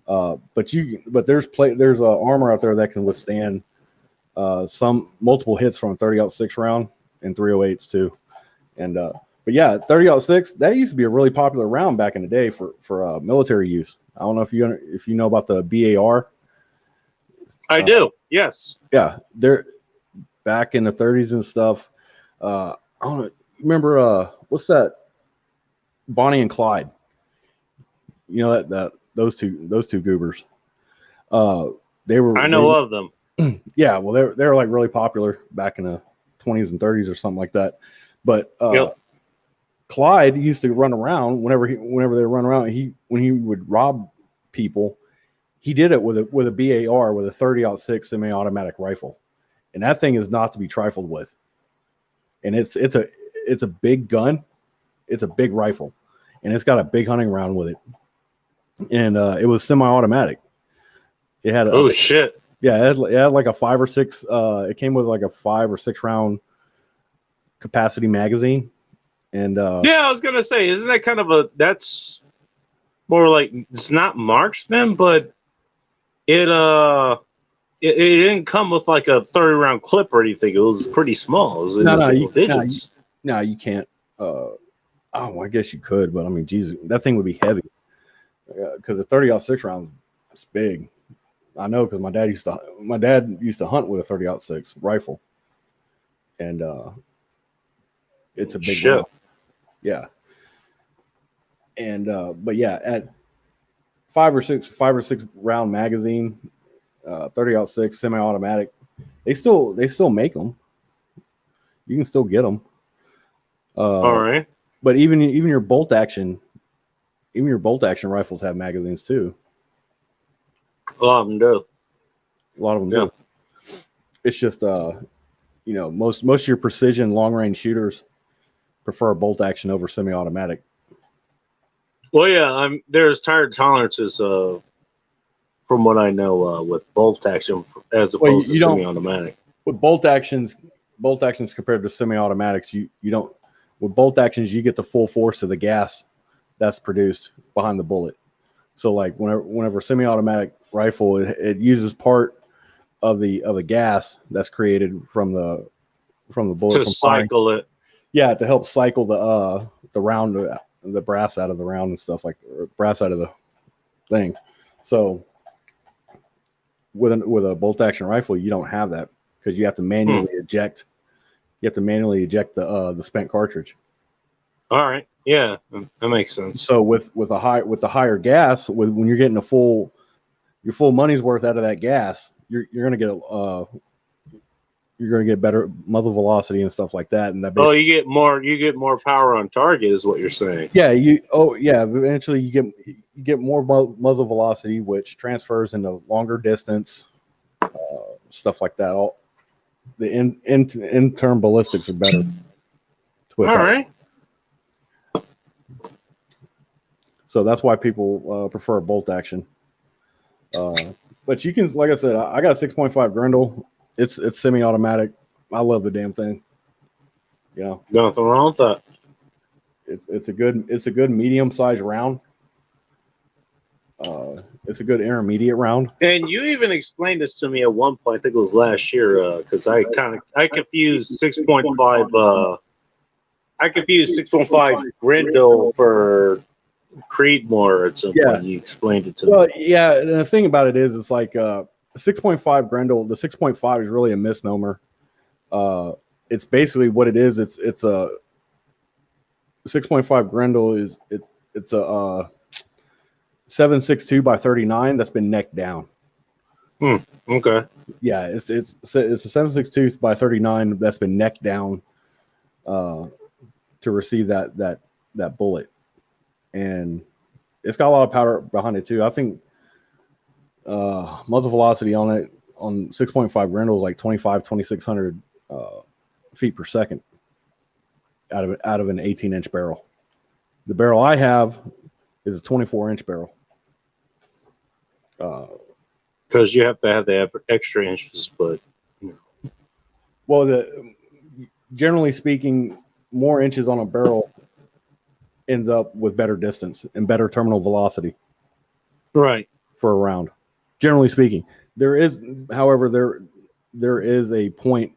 But there's armor out there that can withstand some multiple hits from a 30-06 round and 308s too. And but yeah, 30-06, that used to be a really popular round back in the day for military use. I don't know if you know about the BAR. I do. Yes. Yeah, they're back in the 30s and stuff. I don't know. Remember what's that? Bonnie and Clyde. You know that those two goobers. I know of them. Yeah, well, they were like really popular back in the 20s and 30s or something like that. But Clyde used to run around whenever they run around. When he would rob people, he did it with a BAR with a 30-06 semi-automatic rifle, and that thing is not to be trifled with. And it's a big gun, it's a big rifle, and it's got a big hunting round with it. And it was semi-automatic. It had shit. Yeah, it had like a 5 or 6. It came with like a 5 or 6 round capacity magazine. And yeah, I was gonna say, isn't that kind of that's more like, it's not marksman, but it didn't come with like a 30 round clip or anything. It was pretty small. It was in the single digits. No, you can't. I guess you could, but I mean, Jesus, that thing would be heavy because a 30-06 round is big. I know because my dad used to hunt with a 30-06 rifle, and it's a big round. Yeah. And but yeah, at 5 or 6 round magazine, 30-06 semi-automatic, they still make them. You can still get them. All right. But even your bolt action rifles have magazines too. A lot of them do. Do. It's just most of your precision long range shooters prefer bolt action over semi-automatic. Well, yeah, there's tire tolerances from what I know with bolt action as opposed to semi-automatic. With bolt actions compared to semi-automatics, you don't. With bolt actions, you get the full force of the gas that's produced behind the bullet. So, like whenever semi-automatic rifle, it uses part of the gas that's created from the bullet to cycle it. Yeah, to help cycle the round, the brass out of the round and stuff or brass out of the thing. So, with a bolt action rifle, you don't have that because you have to manually eject. You have to manually eject the spent cartridge. All right, yeah, that makes sense. So with the higher gas, when you're getting your full money's worth out of that gas, you're gonna get better muzzle velocity and stuff like that. And that you get more power on target, is what you're saying. Yeah, eventually you get more muzzle velocity, which transfers into longer distance, stuff like that. All the in-term ballistics are better. All right. So that's why people prefer bolt action. But you can, like I said, I got a 6.5 Grendel. It's semi-automatic. I love the damn thing. Nothing wrong with that. It's a good medium-sized round. It's a good intermediate round. And you even explained this to me at one point. I think it was last year because I confused 6.5. I confused 6.5 Grendel for Creedmoor at some point. You explained it to me. Well, yeah, and the thing about it is, it's like 6.5 Grendel. The 6.5 is really a misnomer. It's basically what it is. It's a 6.5 Grendel it's a 7.62 by 39 that's been necked down. Okay. Yeah, it's a 7.62 by 39 that's been necked down to receive that bullet. And It's got a lot of power behind it too. I think muzzle velocity on it on 6.5 Grendel is like 2,600 feet per second out of an 18-inch barrel. The barrel I have is a 24-inch barrel. Because you have to have the extra inches, but Well, generally speaking, more inches on a barrel ends up with better distance and better terminal velocity. Right. For a round. Generally speaking, however, there is a point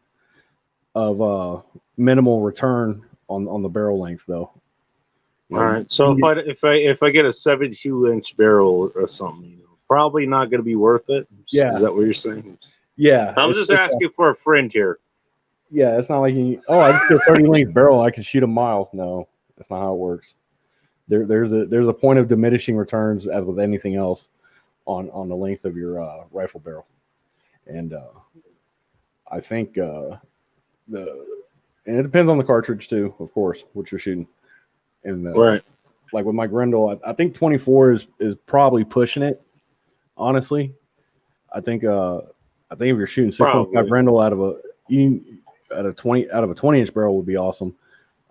of minimal return on the barrel length, though. All right. So if I get a 72-inch barrel or something, probably not going to be worth it. Yeah. Is that what you're saying? Yeah. I'm just asking for a friend here. Yeah, it's not like I just get a 30 length barrel, I can shoot a mile. No, that's not how it works. There's a point of diminishing returns, as with anything else, on the length of your rifle barrel, and I think and it depends on the cartridge too, of course, what you're shooting. And right, like with my Grendel, I think 24 is probably pushing it. Honestly, I think if you're shooting 6.5 Grendel out of a 20-inch barrel would be awesome.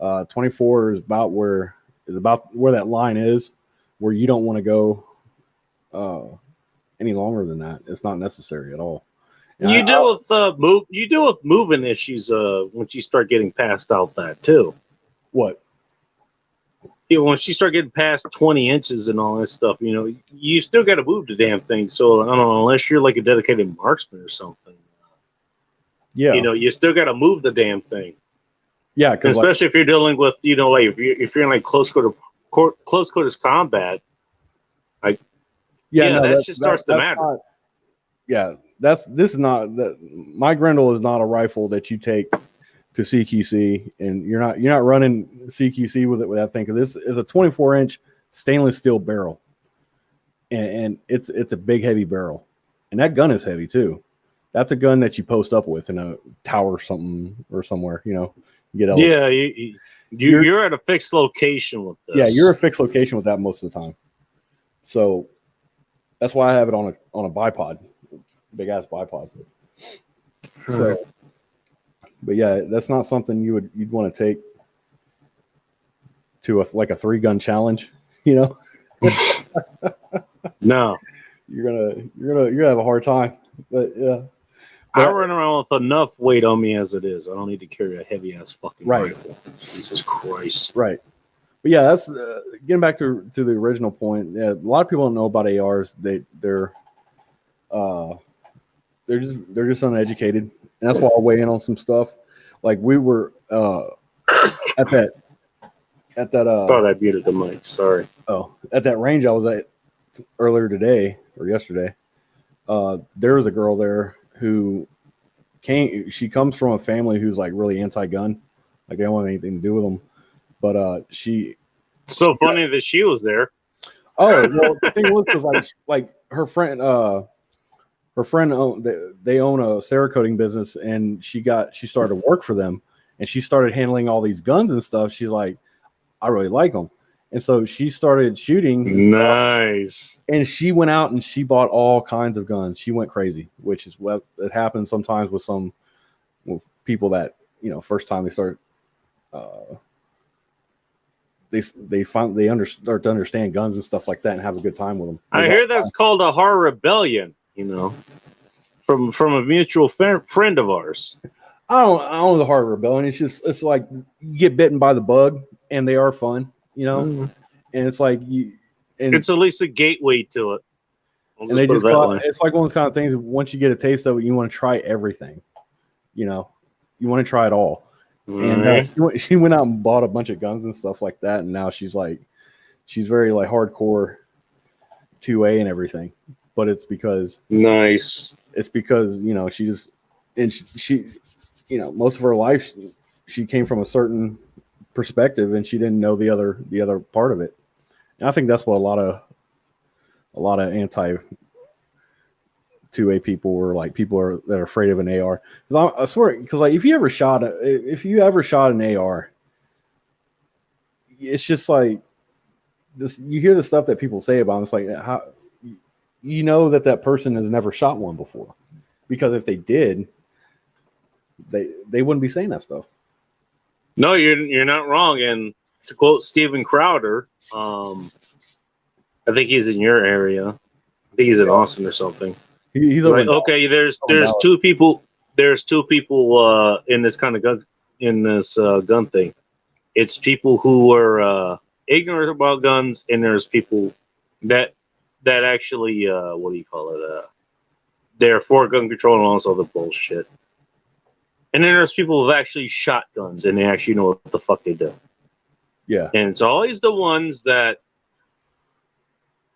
24 is about where that line is, where you don't want to go any longer than that. It's not necessary at all. And you deal with moving issues once you start getting past out that too. What? Once you start getting past 20 inches and all that stuff, you still got to move the damn thing. So I don't know, unless you're like a dedicated marksman or something. Yeah. You still got to move the damn thing. Yeah, especially if you're dealing with, like if you're in like close quarters combat, like that just starts to matter. My Grendel is not a rifle that you take to CQC, and you're not running CQC with that thing, because this is a 24-inch stainless steel barrel, and it's a big heavy barrel, and that gun is heavy too. That's a gun that you post up with in a tower or somewhere, you're at a fixed location with this. Yeah, you're a fixed location with that most of the time. So that's why I have it on a bipod, big ass bipod. So, but yeah, that's not something you'd want to take to a 3-gun challenge, No, you're gonna have a hard time. But yeah. I run around with enough weight on me as it is. I don't need to carry a heavy ass fucking rifle. Jesus Christ. Right. But yeah, that's getting back to the original point. Yeah, a lot of people don't know about ARs. They're just uneducated, and that's why I'll weigh in on some stuff. Like we were at that. I thought I muted the mic. Sorry. Oh, at that range I was at earlier today or yesterday. There was a girl there who she comes from a family who's like really anti-gun, like they don't want anything to do with them. But funny that she was there. Oh, well, the thing was like her friend they own a Cerakoting business, and she started to work for them, and she started handling all these guns and stuff. She's like, I really like them. And so she started shooting. Nice. And she went out and she bought all kinds of guns. She went crazy, which is what it happens sometimes with some people that, first time they start, they start to understand guns and stuff like that and have a good time with them. I hear that's called a horror rebellion, from a mutual friend of ours. I don't know the horror rebellion. It's like you get bitten by the bug, and they are fun, and it's like it's at least a gateway to it. And they it's like one of those kind of things. Once you get a taste of it, you want to try everything. You want to try it all. And she went out and bought a bunch of guns and stuff like that, and now she's very like hardcore 2A and everything. But it's because she just, and she most of her life she came from a certain perspective, and she didn't know the other part of it. And I think that's what a lot of anti 2A people were like. People that are afraid of an AR. I swear, because like if you ever shot an AR, it's just like this, you hear the stuff that people say about them. It's like, how, you know, that person has never shot one before, because if they did, they wouldn't be saying that stuff. No, you're not wrong. And to quote Steven Crowder, I think he's in your area. I think he's in Austin or something. He's It's over like, in Dallas. okay, there's Dallas. two people. There's two people in this kind of gun gun thing. It's people who are ignorant about guns, and there's people that actually what do you call it? They're for gun control and all this other bullshit. And then there's people who've actually shot guns and they actually know what the fuck they do. Yeah. And it's always the ones that,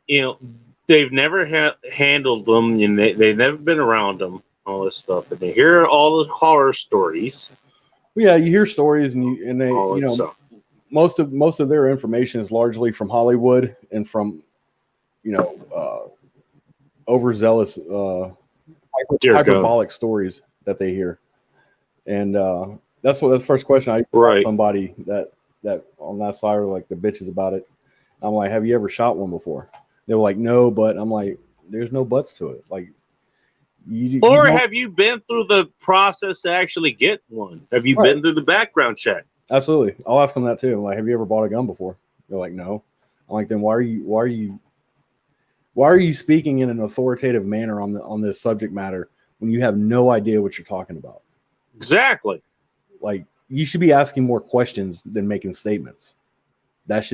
they've never handled them, and they've never been around them, all this stuff, and they hear all the horror stories. Yeah, you hear stories, and they, Stuff. most of their information is largely from Hollywood and from, overzealous, hyperbolic stories that they hear, and that's the first question I ask somebody that on that side are like the bitches about it. I'm like, have you ever shot one before? They were like, no, but I'm like, there's no buts to it. Like, have you been through the process to actually get one? Have you been through the background check? Absolutely. I'll ask them that too. I'm like, have you ever bought a gun before? They're like, no. I'm like, then why are you speaking in an authoritative manner on this subject matter when you have no idea what you're talking about? Exactly. Like, you should be asking more questions than making statements. That's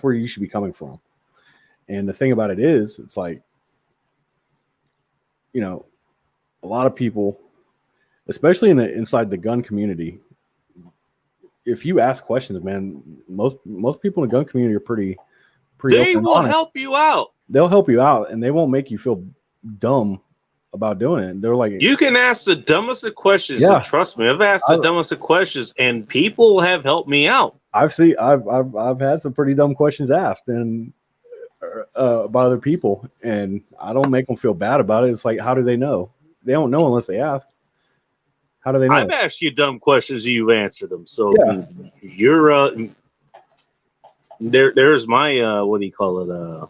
where you should be coming from. And the thing about it is, it's like, a lot of people, especially inside the gun community, if you ask questions, man, most people in the gun community are pretty. They will help you out. They'll help you out, and they won't make you feel dumb about doing it. They're like, you can ask the dumbest of questions. Yeah. Trust me, I've asked the dumbest of questions, and people have helped me out. I've had some pretty dumb questions asked, and by other people, and I don't make them feel bad about it. It's like, how do they know? They don't know unless they ask. How do they know? I've asked you dumb questions, you've answered them. So you're there's my what do you call it?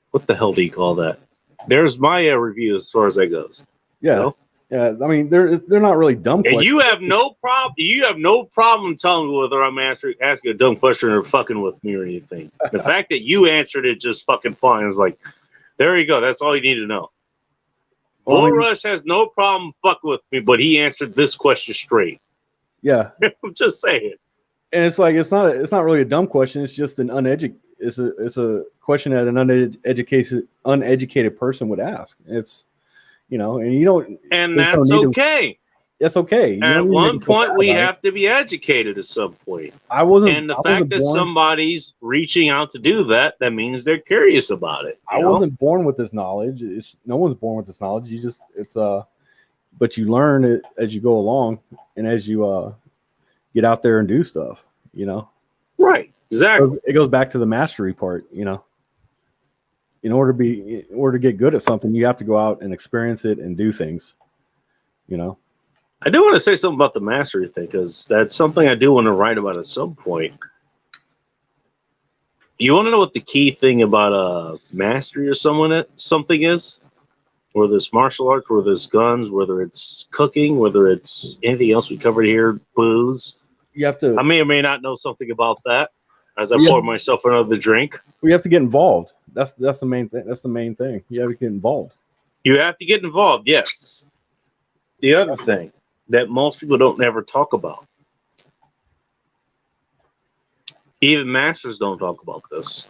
What the hell do you call that? There's my review as far as that goes. Yeah. Yeah, I mean, they're not really dumb questions. And you have no problem. You have no problem telling me whether I'm asking a dumb question or fucking with me or anything. The fact that you answered it just fucking fine is like, there you go. That's all you need to know. Bull Rush has no problem fucking with me, but he answered this question straight. Yeah, I'm just saying. And it's like, it's not really a dumb question. It's just an uneducated. It's a question that an uneducated person would ask. It's. And you don't, and that's okay. That's okay. At one point, we have to be educated at some point. And the fact that somebody's reaching out to do that means they're curious about it. I wasn't born with this knowledge. No one's born with this knowledge. But you learn it as you go along, and as you get out there and do stuff. Right. Exactly. It goes back to the mastery part. In order to get good at something, you have to go out and experience it and do things, I do want to say something about the mastery thing, because that's something I do want to write about at some point. You want to know what the key thing about mastery or something is? Whether it's martial arts, whether it's guns, whether it's cooking, whether it's anything else we covered here, booze. You have to. I may or may not know something about that as I pour myself another drink. We have to get involved. That's the main thing. That's the main thing. You have to get involved. You have to get involved, yes. The other thing that most people don't ever talk about, even masters don't talk about this.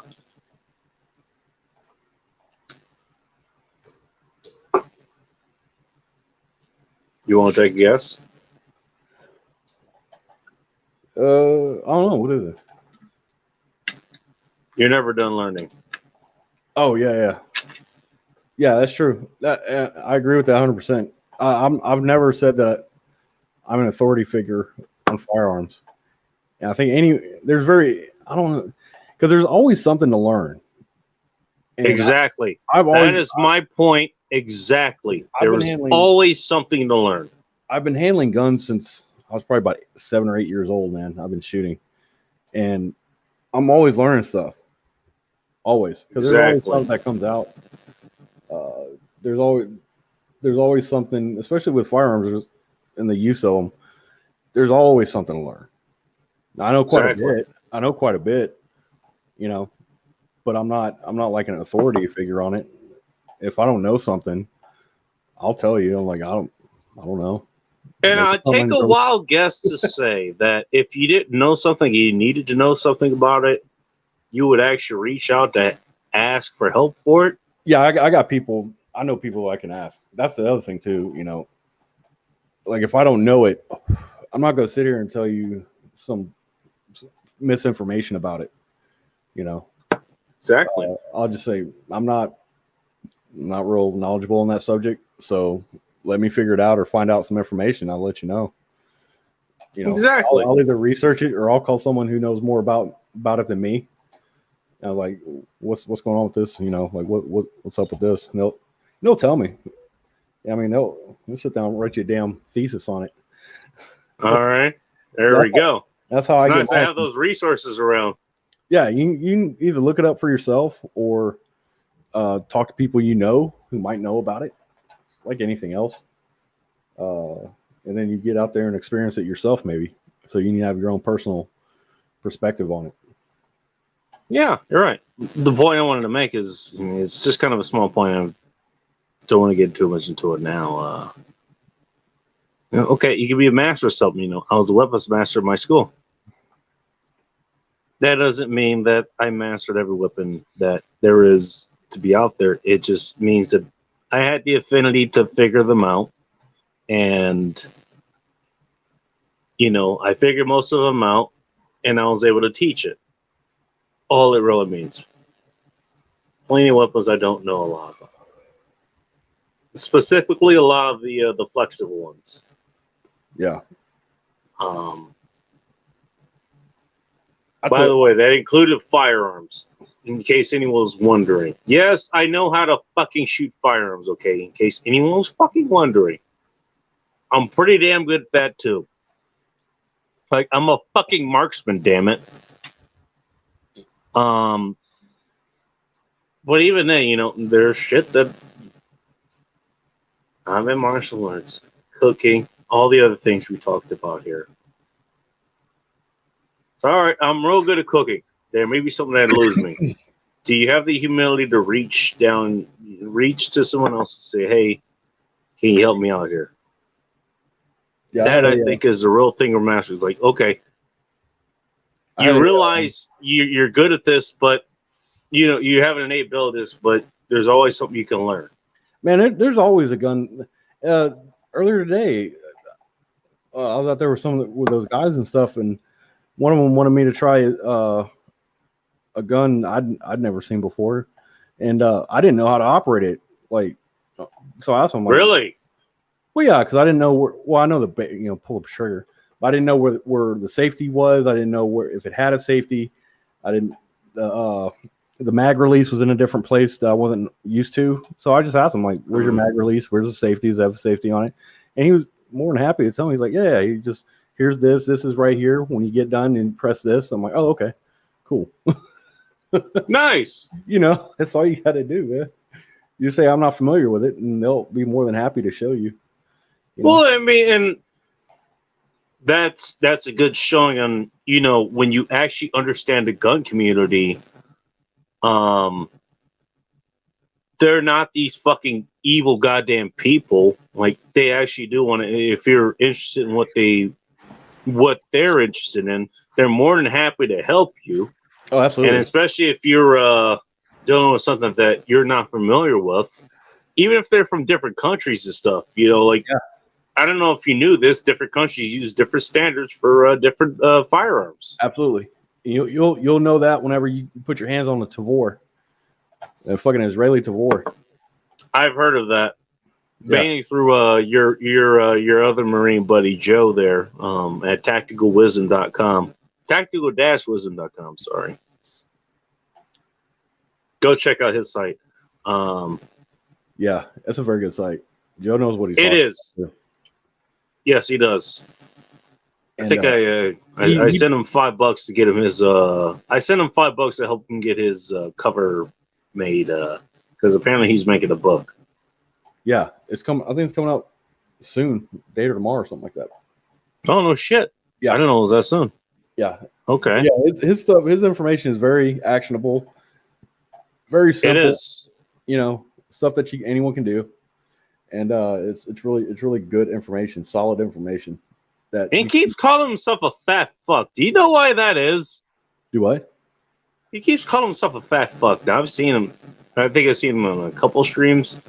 You want to take a guess? I don't know. What is it? You're never done learning. Oh, yeah. That's true. I agree with that 100%. I've never said that I'm an authority figure on firearms. And I think I don't know, because there's always something to learn. And exactly. That is my point. Exactly. There is always something to learn. I've been handling guns since I was probably about 7 or 8 years old, man. I've been shooting, and I'm always learning stuff. always, because there's always Exactly. something that comes out. Uh, there's always something, especially with firearms and the use of them. There's always something to learn. Now, I know quite a Exactly. bit. I know quite a bit, you know, but I'm not like an authority figure on it. If I don't know something, I'll tell you. I'm like, I don't know. And Maybe I take something a goes. wild guess to say that if you didn't know something, you needed to know something about it, you would actually reach out to ask for help for it. Yeah, I got people. I know people I can ask. That's the other thing too. Like if I don't know it, I'm not going to sit here and tell you some misinformation about it. You know, Exactly. I'll just say I'm not real knowledgeable on that subject. So let me figure it out or find out some information. I'll let you know. Exactly. I'll either research it or I'll call someone who knows more about it than me. And I'm like, what's going on with this? Like what's up with this? And they'll tell me. I mean, they'll sit down and write you a damn thesis on it. All right. There That's we go. that's how It's I get nice to mine. have those resources around. Yeah, you can either look it up for yourself or talk to people you know who might know about it, like anything else. Uh, and then you get out there and experience it yourself, maybe. So you need to have your own personal perspective on it. Yeah, you're right. The point I wanted to make is it's just kind of a small point. I don't want to get too much into it now. Okay, you can be a master of something. I was a weapons master at my school. That doesn't mean that I mastered every weapon that there is to be out there. It just means that I had the affinity to figure them out. And, I figured most of them out and I was able to teach it. All it really means. Plenty of weapons I don't know a lot about. Specifically, a lot of the flexible ones. Yeah. Um, That's by it. the way, that included firearms, in case anyone was wondering. Yes, I know how to fucking shoot firearms, okay? In case anyone was fucking wondering. I'm pretty damn good at that, too. Like, I'm a fucking marksman, damn it. Um, but even then, there's shit that I'm in martial arts, cooking, all the other things we talked about here. So, all right, I'm real good at cooking. There may be something that lose me. Do you have the humility to reach to someone else and say, hey, can you help me out here? Yeah, That I think is the real thing of masters. Like, okay, I had you a realize you're good at this, but you have an innate ability at this, but there's always something you can learn. man. There's always a gun. Earlier today, I was out there with with those guys and stuff, and one of them wanted me to try a gun I'd never seen before, and I didn't know how to operate it. Like, so I asked him, like, Really? well, yeah, because I didn't know where. Well, I know pull up a trigger, but I didn't know where the safety was. I didn't know where if it had a safety. I didn't. The mag release was in a different place that I wasn't used to. So I just asked him, like, where's your mag release? Where's the safety? Does it have a safety on it? And he was more than happy to tell me. He's like, yeah, you just here's this. This is right here. When you get done and press this, I'm like, oh, okay, cool. Nice. That's all you got to do, man. You say I'm not familiar with it, and they'll be more than happy to show you. Well, I mean, and that's a good showing on when you actually understand the gun community. Um, they're not these fucking evil goddamn people. Like they actually do want to. If you're interested in what they're interested in, they're more than happy to help you. Oh, And absolutely. especially if you're dealing with something that you're not familiar with, even if they're from different countries and stuff, like Yeah, I don't know if you knew this, different countries use different standards for different firearms. absolutely. You'll know that whenever you put your hands on the Tavor, a fucking Israeli Tavor. I've heard of that. Yeah, Mainly through your other Marine buddy Joe there at tacticalwisdom.com. Tactical-wisdom.com, sorry. Go check out his site. yeah, that's a very good site. Joe knows what he's It talking is. about. Yes, he does. I think I sent him $5 to get him his. I sent him $5 to help him get his cover made because apparently he's making a book. Yeah, it's coming. I think it's coming out soon, day or tomorrow or something like that. Oh no shit! Yeah, I didn't know it was that soon. Yeah. Okay. Yeah, his stuff, his information is very actionable, very simple. It is. You know, stuff that anyone can do, and it's really good information, solid information. That he keeps calling himself a fat fuck. Do you know why that is? Do what? He keeps calling himself a fat fuck. Now I've seen him. I think I've seen him on a couple streams.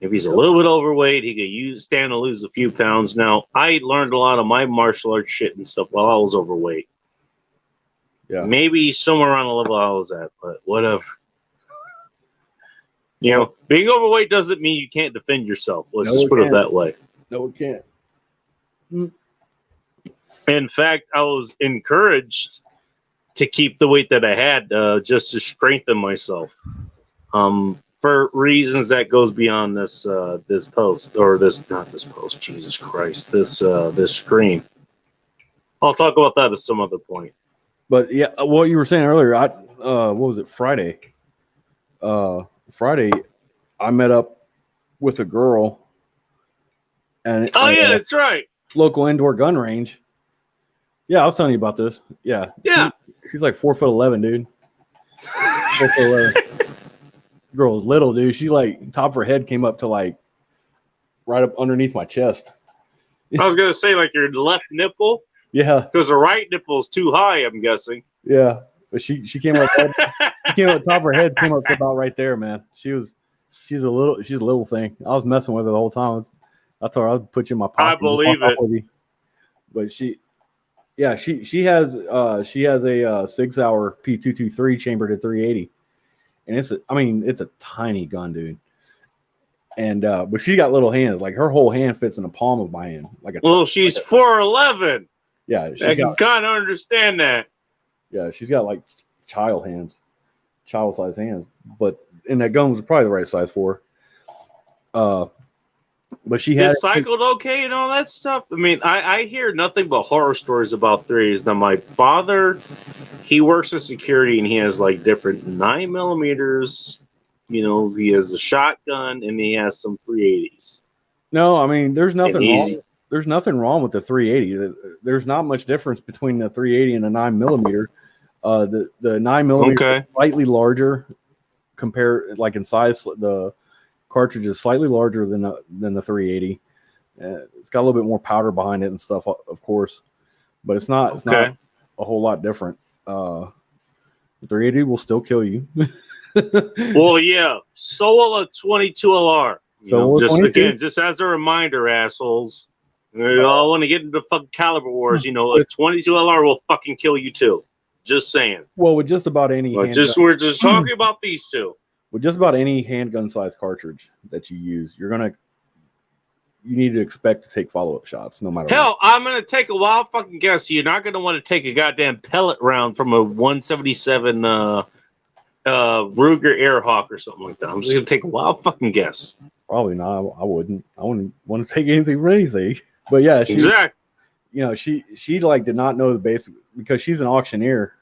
If he's a little bit overweight, he could stand to lose a few pounds. Now I learned a lot of my martial arts shit and stuff while I was overweight. Yeah. Maybe somewhere around the level I was at, but whatever. You know, being overweight doesn't mean you can't defend yourself. Let's just put it that way. No, it can't. In fact, I was encouraged to keep the weight that I had just to strengthen myself. For reasons that goes beyond this this post or not this post. Jesus Christ, this stream. I'll talk about that at some other point. But yeah, what you were saying earlier, what was it? Friday. Friday, I met up with a girl, and that's right. Local indoor gun range. Yeah, I was telling you about this. Yeah. She's like 4'11", dude. 4'11". Girl was little, dude. She like top of her head came up to like right up underneath my chest. I was gonna say like your left nipple. Yeah, because the right nipple is too high. I'm guessing. Yeah, but she came up. She came up top of her head. Came up to about right there, man. She's a little thing. I was messing with her the whole time. I told her I'll put you in my pocket. I believe it. But she has a 6 hour P223 chambered at 380. And it's a tiny gun, dude. And but she got little hands. Like her whole hand fits in the palm of my hand. She's 4'11". Yeah, I can kind of understand that. Yeah, she's got like child size hands. And that gun was probably the right size for her. But she had cycled okay and all that stuff. I mean, I hear nothing but horror stories about threes. Now, my father, he works in security and he has like different 9mm. You know, he has a shotgun and he has some 380s. No, I mean, there's nothing wrong. There's nothing wrong with the 380. There's not much difference between the 380 and the 9mm. The 9mm is slightly larger compared, like in size. The cartridge is slightly larger than the 380. It's got a little bit more powder behind it and stuff, of course, but it's not a whole lot different. The 380 will still kill you. Well, yeah. So will a 22 LR. Just as a reminder, assholes. We all want to get into fucking caliber wars. You know, a 22 LR will fucking kill you too. Just saying. Well, with just about any, we're just talking about these two. With just about any handgun size cartridge that you use, you need to expect to take follow-up shots no matter what. I'm gonna take a wild fucking guess. You're not gonna want to take a goddamn pellet round from a 177 Ruger Airhawk or something like that. I'm just gonna take a wild fucking guess. Probably not. I wouldn't want to take anything from anything. But yeah, exactly. You know, she like did not know the basic because she's an auctioneer,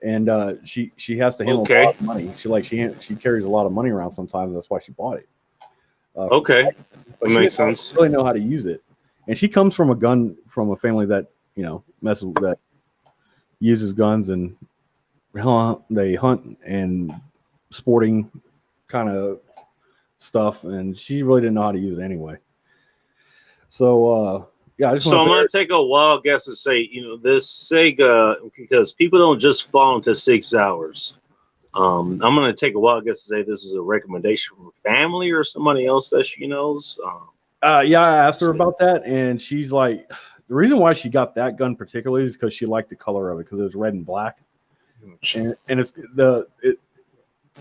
and she has to handle a lot of money. She carries a lot of money around sometimes. That's why she bought it. That makes sense. Really know how to use it, and she comes from a family that that uses guns and they hunt and sporting kind of stuff, and she really didn't know how to use it anyway. So yeah, I'm going to take a wild guess and say, this Sega, because people don't just fall into 6 hours. I'm going to take a wild guess and say this is a recommendation from a family or somebody else that she knows. Yeah, I asked her about that, and she's like, the reason why she got that gun particularly is because she liked the color of it because it was red and black, and it's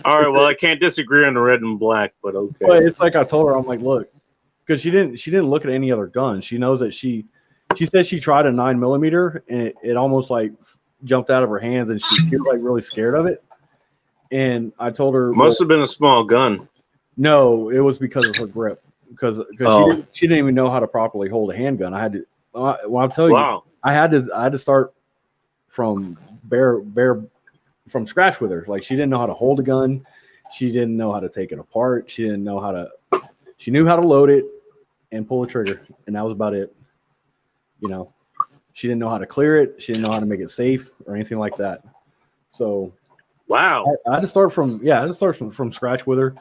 all right. Well, I can't disagree on the red and black, but okay. But it's like I told her, I'm like, look, because she didn't look at any other gun. She knows that she said she tried a 9mm and it almost like jumped out of her hands, and she was like really scared of it. And I told her must have been a small gun. No, it was because of her grip. Because she didn't even know how to properly hold a handgun. I had to Well, I'll tell you, Wow. I had to start from from scratch with her. Like, she didn't know how to hold a gun, she didn't know how to take it apart, she didn't know how to. She knew how to load it and pull the trigger, and that was about it. You know, she didn't know how to clear it. She didn't know how to make it safe or anything like that. So Wow. I had to start from scratch with her.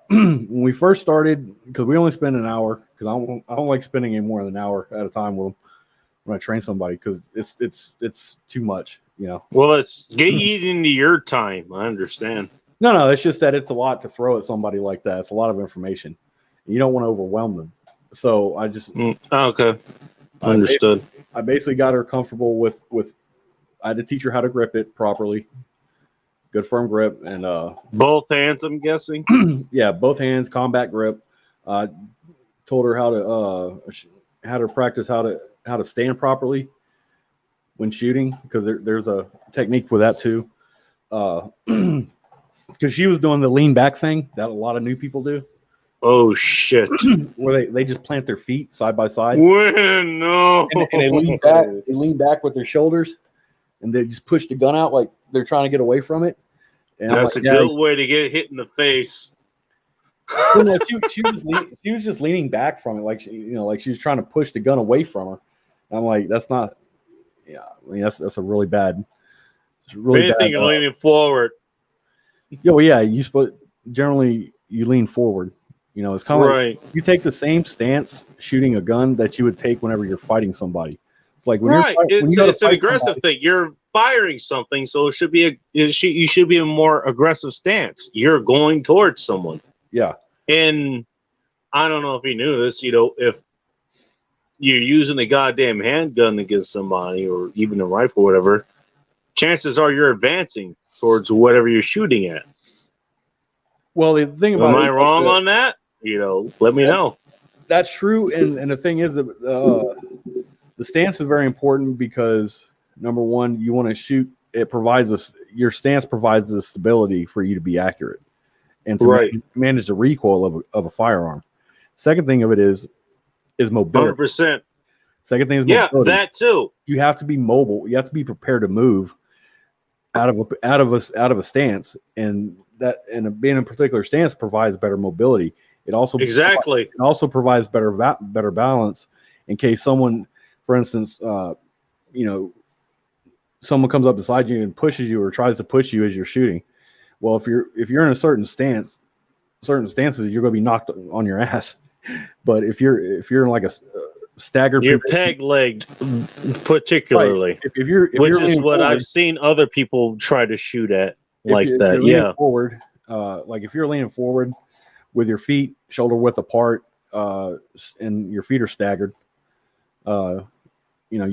When we first started, because we only spend an hour, because I don't like spending any more than an hour at a time with them when I train somebody, because it's too much, you know. Well, let's get you into your time. I understand. No, it's just that it's a lot to throw at somebody like that. It's a lot of information. You don't want to overwhelm them. So I just Okay. I, Understood. I basically got her comfortable with. I had to teach her how to grip it properly, good firm grip, and Both hands, I'm guessing. yeah, both hands, combat grip. Told her how to had her practice how to stand properly when shooting, because there's a technique with that too. Because she was doing the lean back thing that a lot of new people do, Oh shit. where they just plant their feet side by side, When no. and they lean back. They lean back with their shoulders, and they just push the gun out like they're trying to get away from it. And That's I'm a like, yeah. good way to get hit in the face. Well, no, she was just leaning back from it, like like she was trying to push the gun away from her. And I'm like, that's not. Yeah, I mean that's a really bad. It's really Anything, bad. you're leaning forward. Yeah, generally you lean forward. It's kind of Right. like you take the same stance shooting a gun that you would take whenever you're fighting somebody. It's like when Right. when you go to It's an fight aggressive somebody, thing. You're firing something, so it should be you should be a more aggressive stance. You're going towards someone. yeah, And I don't know if you knew this, if you're using a goddamn handgun against somebody or even a rifle or whatever, chances are you're advancing towards whatever you're shooting at. well, the thing Am about it I is like wrong on that? Let me know. that's true, and the thing is that the stance is very important because number one, you want to shoot. It provides us your stance provides the stability for you to be accurate and to Right. manage the recoil of a firearm. Second thing of it is mobility. 100%. Second thing is Yeah, mobility. that too. You have to be mobile. You have to be prepared to move out of a stance, and being in a particular stance provides better mobility. It also Exactly. provides better balance in case someone, for instance, someone comes up beside you and pushes you or tries to push you as you're shooting. Well, if you're in a certain stances, you're going to be knocked on your ass. But if you're in like a staggered You're position, peg legged, particularly, right. If you're which is leaning what forward, I've seen other people try to shoot at like if that. you're leaning Yeah. forward, like if you're leaning forward with your feet shoulder width apart, and your feet are staggered, you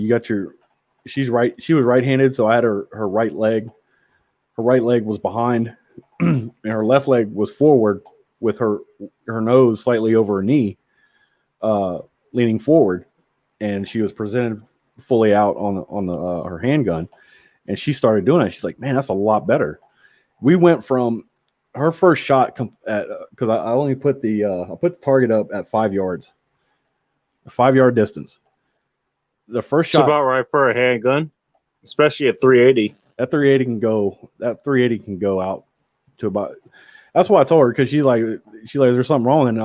got she was right-handed, so I had her right leg. Her right leg was behind, and her left leg was forward with her nose slightly over her knee, leaning forward, and she was presented fully out on the her handgun, and she started doing it. She's like, "Man, that's a lot better." We went from her first shot because I only put I put the target up at 5 yards, a 5 yard distance. The first It's shot about right for a handgun, especially at 380. that 380 can go out to about. That's why I told her, because she's like there's something wrong, and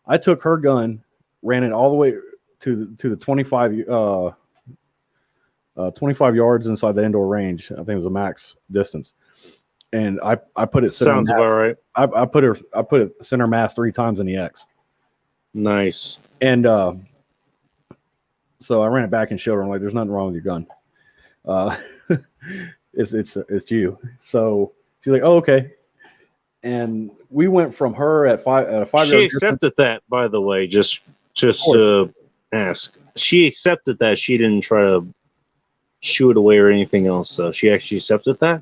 I took her gun, ran it all the way to the 25 yards inside the indoor range. I think it was a max distance, and I put it center Sounds mass. about right. I put it center mass 3 times in the X, Nice. and so I ran it back and showed her. I'm like, "There's nothing wrong with your gun. It's you." So she's like, "Oh, okay." And we went from her at a 5 She yard accepted that, by the way. Just to ask, she accepted that. She didn't try to shoo it away or anything else. So she actually accepted that.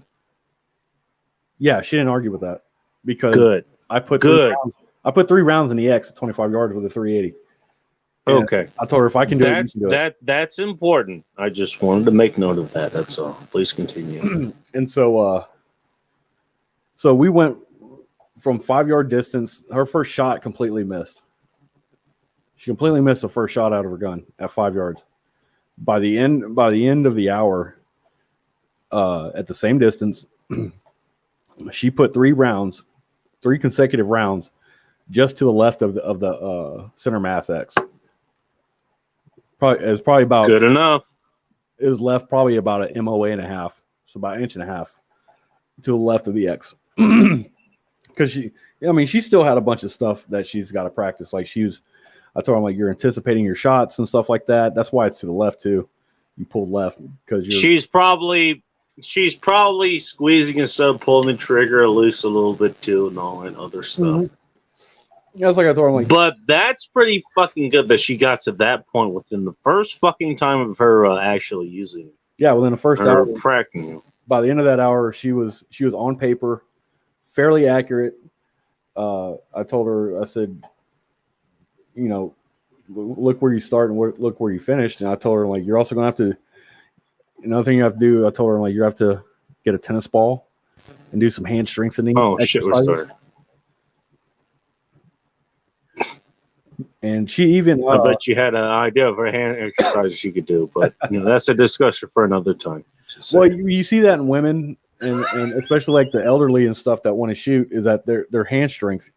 Yeah, she didn't argue with that because Good. I put Good. I put 3 rounds in the X at 25 yards with a 380. And Okay. I told her, if I can do it, you can do it. That's important. I just wanted to make note of that. That's all. Please continue. And so we went from 5 yard distance. Her first shot completely missed. She completely missed the first shot out of her gun at 5 yards. By the end of the hour, at the same distance, she put 3 consecutive rounds, just to the left of the center mass X. Probably about Good enough. It was left probably about an MOA and a half, so about an inch and a half to the left of the X. Because she still had a bunch of stuff that she's got to practice. Like I told her, like, you're anticipating your shots and stuff like that. That's why it's to the left too. You pulled left because she's probably squeezing and stuff, pulling the trigger loose a little bit too, and all that other stuff. Mm-hmm. Yeah, it's like I told her, like, but that's pretty fucking good that she got to that point within the first fucking time of her actually using it. Yeah, within the first hour, practicing. By the end of that hour, she was on paper, fairly accurate. I told her, I said, look where you start and look where you finished. And I told her, like, you're also going to have to, another thing you have to do, I told her, like, you have to get a tennis ball and do some hand strengthening exercises. And she even, I bet you had an idea of her hand exercises she could do, but that's a discussion for another time. Well, you see that in women, and especially like the elderly and stuff that want to shoot, is that their hand strength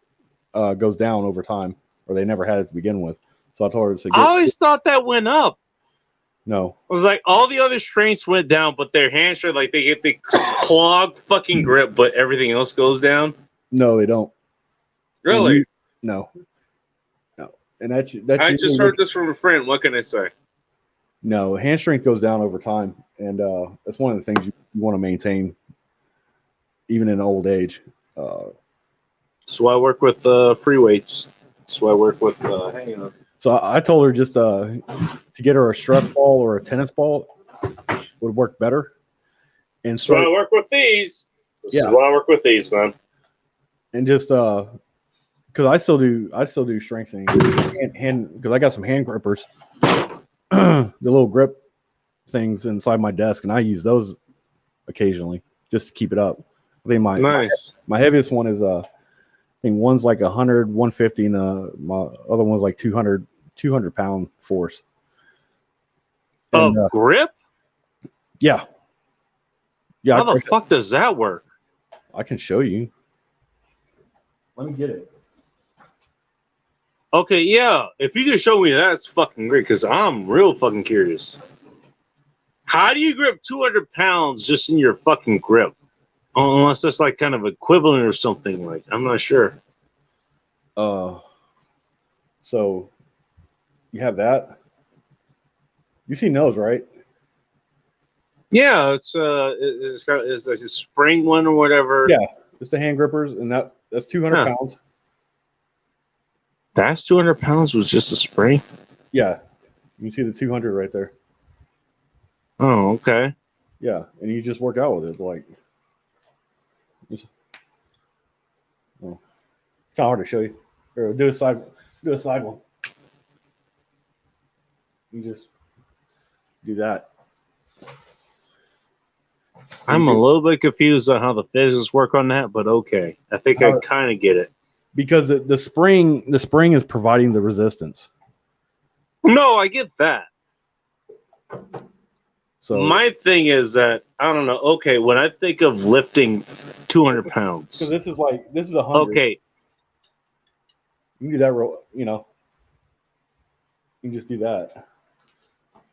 goes down over time, or they never had it to begin with. So I told her, I always thought that went up. No, I was like, all the other strengths went down, but their hand strength, like, they get the clog fucking grip, but everything else goes down. No, they don't. Really? No. And that's I just heard this from a friend. What can I say? No, hand strength goes down over time, and that's one of the things you want to maintain, even in old age. So I work with free weights. So I work with hanging on. So I told her just to get her a stress ball or a tennis ball would work better. And so I work with these. This is why I work with these, man. And just because I still do strengthening hand because I got some hand grippers, the little grip things inside my desk, and I use those occasionally just to keep it up. I think my heaviest one is I think one's like 100, 150, and my other one's like 200 pound force. And, grip? Yeah. How the fuck does that work? I can show you. Let me get it. Okay, yeah. If you can show me that, that's fucking great, because I'm real fucking curious. How do you grip 200 pounds just in your fucking grip? Unless that's like kind of equivalent or something. Like, I'm not sure. So you have that. You see nose, right? Yeah, it's like a spring one or whatever. Yeah, it's the hand grippers, and that's 200 pounds. That's 200 pounds was just a spring? Yeah. You can see the 200 right there. Oh, okay. Yeah, and you just work out with it. Like, it's kind of hard to show you. Or do a side one. You just do that. I'm a little bit confused on how the physics work on that, but okay. I think I kind of get it. Because the spring is providing the resistance. No, I get that. So my thing is that I don't know. Okay, when I think of lifting 200 pounds, so this is 100. Okay, you can do that. You can just do that.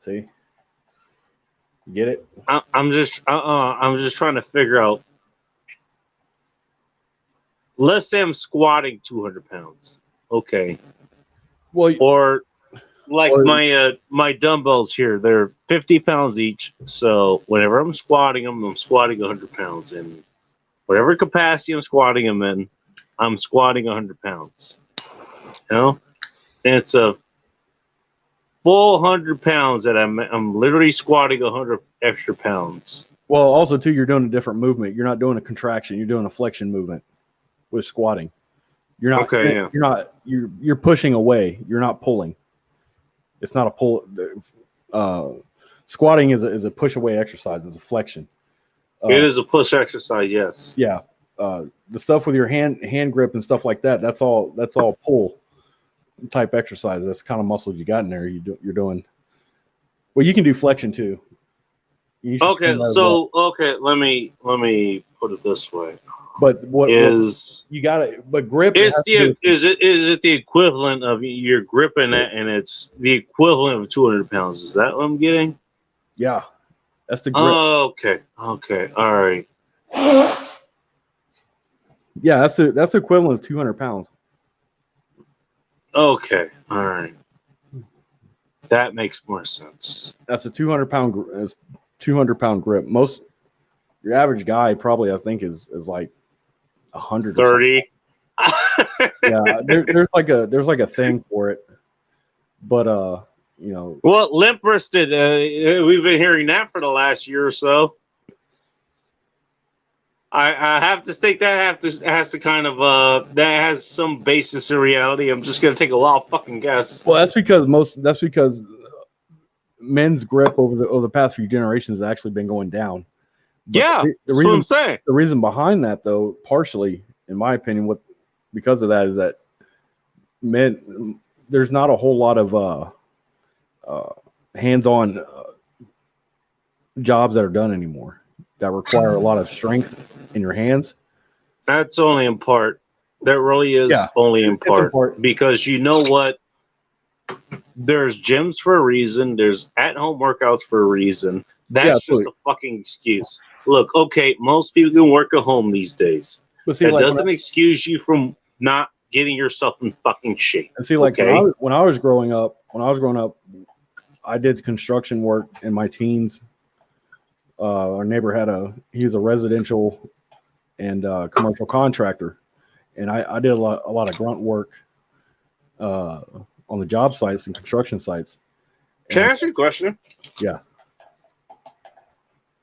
See, you get it? I'm just trying to figure out. Let's say I'm squatting 200 pounds. Okay. Well, or my dumbbells here, they're 50 pounds each. So whenever I'm squatting them, I'm squatting 100 pounds. And whatever capacity I'm squatting them in, I'm squatting 100 pounds. And it's a full 100 pounds that I'm literally squatting 100 extra pounds. Well, also too, you're doing a different movement. You're not doing a contraction. You're doing a flexion movement with squatting. You're not. Okay, yeah. You're not. You're pushing away. You're not pulling. It's not a pull. Squatting is a push away exercise. It's a flexion. It is a push exercise. Yes. Yeah. The stuff with your hand grip and stuff like that. That's all pull. type exercise. That's the kind of muscles you got in there. You're doing. Well, you can do flexion too. You should train Okay, that as well. so let me put it this way: But what is you got to? But grip. It it's has to do the with, is it the equivalent of you're gripping it, and it's the equivalent of 200 pounds? Is that what I'm getting? yeah, that's the grip. Oh, okay, all right. Yeah, that's the equivalent of 200 pounds. Okay, all right. That makes more sense. That's a 200 pound grip. Most your average guy probably I think is like 100 or something. 30. Yeah, there's like a thing for it, but you know, Well, limp wristed. We've been hearing that for the last year or so. I have to think that has to kind of that has some basis in reality. I'm just gonna take a wild fucking guess. well that's because men's grip over the past few generations has actually been going down. But Yeah, the that's what I'm reason saying. the reason behind that though, partially, in my opinion, what because of that is that men there's not a whole lot of hands-on jobs that are done anymore that require a lot of strength in your hands. That's only in part. That really is Yeah, only in it's in part part. because you know what? There's gyms for a reason. There's at-home workouts for a reason. Yeah, That's just absolutely. a fucking excuse. Look, okay, most people can work at home these days. But see, That like doesn't excuse you from not getting yourself in fucking shape. Okay, when I was growing up, I did construction work in my teens. Our neighbor he was a residential and commercial contractor, and I did a lot of grunt work on the job sites and construction sites. can And I ask you a question? yeah,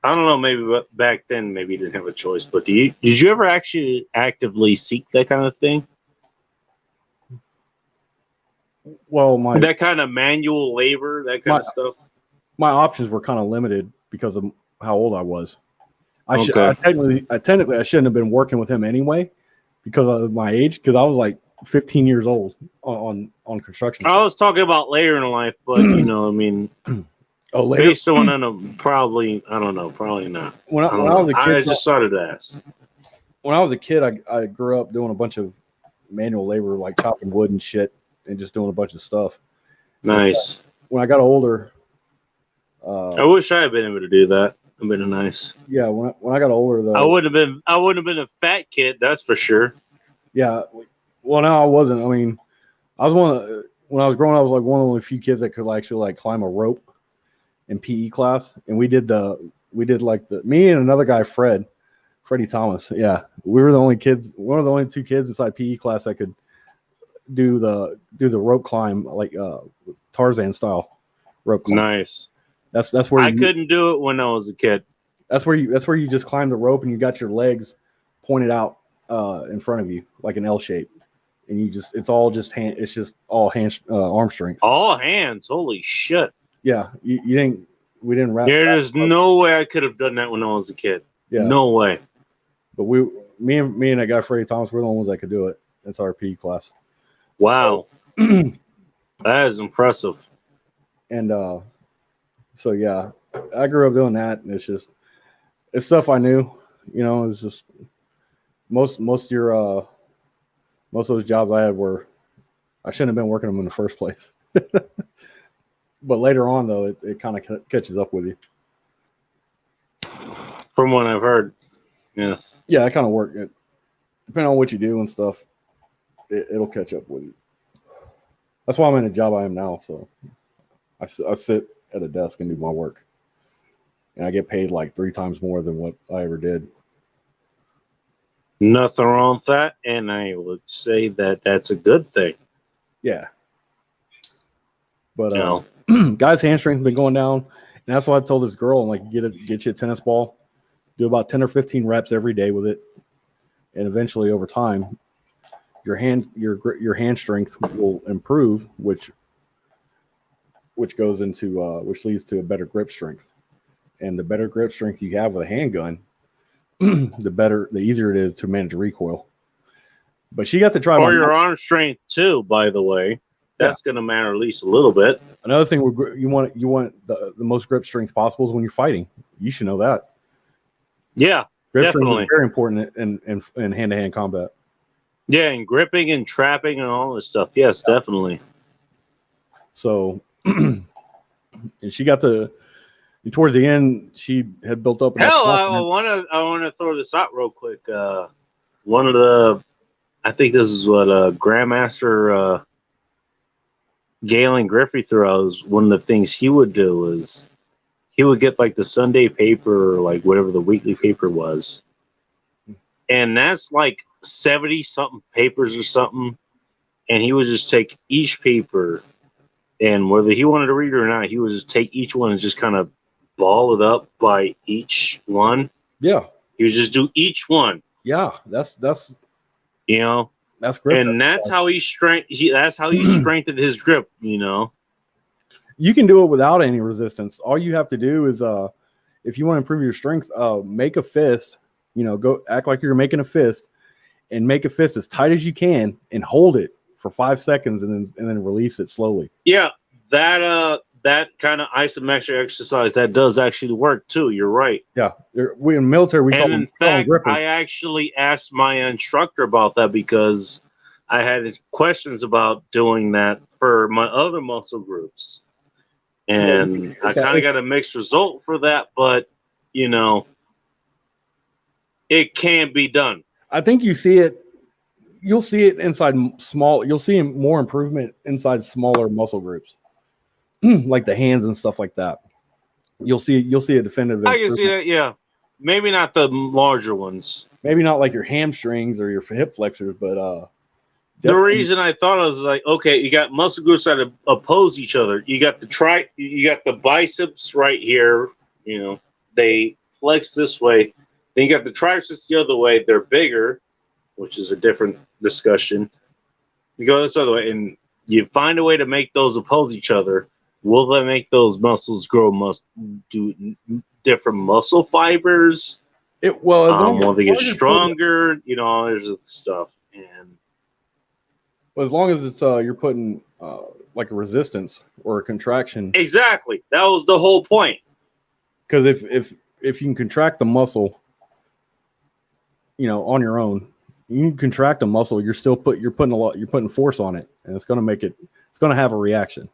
I don't know. Maybe back then, maybe you didn't have a choice. But did you ever actually actively seek that kind of thing? well, That kind of manual labor, that kind my of stuff. my options were kind of limited because of how old I was. Okay. I technically I shouldn't have been working with him anyway because of my age because I was like 15 years old on construction. I was talking about later in life, but I mean, Oh, later based on probably, I don't know, probably not. when I don't I was know. a kid, I just started to ask. when I was a kid, I grew up doing a bunch of manual labor like chopping wood and shit and just doing a bunch of stuff. Nice. When I got older, I wish I had been able to do that. It'd been nice. yeah, when I got older though, I wouldn't have been a fat kid, that's for sure. yeah, well, no, I wasn't. I mean, I was when I was growing up, I was like one of the only few kids that could actually like climb a rope in PE class, and we did like me and another guy, Freddie Thomas. Yeah, we were the only kids, one of the only two kids inside PE class that could do the rope climb like Tarzan style rope climb. Nice. That's where I couldn't do it when I was a kid. that's where you just climb the rope and you got your legs pointed out in front of you like an L shape, and it's all arm strength. All hands. Holy shit. Yeah, we didn't wrap. There's no way I could have done that when I was a kid. Yeah, No way. but me and that guy Freddie Thomas, we're the only ones that could do it. It's our PE class. Wow. That is impressive. And so yeah, I grew up doing that, and it's stuff I knew. It's just most of those jobs I had I shouldn't have been working them in the first place. But later on, though, it kind of catches up with you. From what I've heard. Yes. Yeah, that kind of work. Depending on what you do and stuff, it'll catch up with you. That's why I'm in the job I am now. So I sit at a desk and do my work, and I get paid like 3 times more than what I ever did. Nothing wrong with that, and I would say that that's a good thing. Yeah. But guys' hamstrings have been going down, and that's why I told this girl, I'm like, get you a tennis ball, do about 10 or 15 reps every day with it, and eventually over time, your hand strength will improve, which goes into which leads to a better grip strength, and the better grip strength you have with a handgun, the easier it is to manage recoil. But she got to try or your arm strength too, by the way. That's going to matter at least a little bit. Another thing, you want the most grip strength possible is when you're fighting. You should know that. Yeah, Grip strength definitely. is very important in hand-to-hand combat. Yeah, and gripping and trapping and all this stuff. Yes, definitely. So, and she got towards the end, she had built up enough Hell, confidence. I want to throw this out real quick. One of the, I think this is what Grandmaster Galen Griffey throws. One of the things he would do is he would get like the Sunday paper or like whatever the weekly paper was, and that's like 70 something papers or something, and he would just take each paper, and whether he wanted to read it or not, he would just take each one and just kind of ball it up by each one. Yeah, he would just do each one. Yeah, that's you know, that's grip, and that's how he strengthened his grip. You know, you can do it without any resistance. All you have to do is if you want to improve your strength, make a fist. Go act like you're making a fist, and make a fist as tight as you can, and hold it for 5 seconds, and then release it slowly. Yeah, that kind of isometric exercise that does actually work too. You're right. Yeah, we in military we call them grippers. I actually asked my instructor about that because I had questions about doing that for my other muscle groups, and I kind of got a mixed result for that. But it can be done. I think you'll see it inside small. You'll see more improvement inside smaller muscle groups, like the hands and stuff like that. You'll see a definitive. I can see that. Yeah, maybe not the larger ones. Maybe not like your hamstrings or your hip flexors, but the reason I thought I was like, okay, you got muscle groups that oppose each other. You got the biceps right here. They flex this way. Then you got the triceps the other way. They're bigger, which is a different discussion. You go this other way, and you find a way to make those oppose each other. Will that make those muscles grow? Do different muscle fibers? Will they get stronger? There's stuff. And as long as it's you're putting like a resistance or a contraction. Exactly. That was the whole point. Because if you can contract the muscle, on your own, you can contract a muscle. You're putting force on it, and it's going to have a reaction.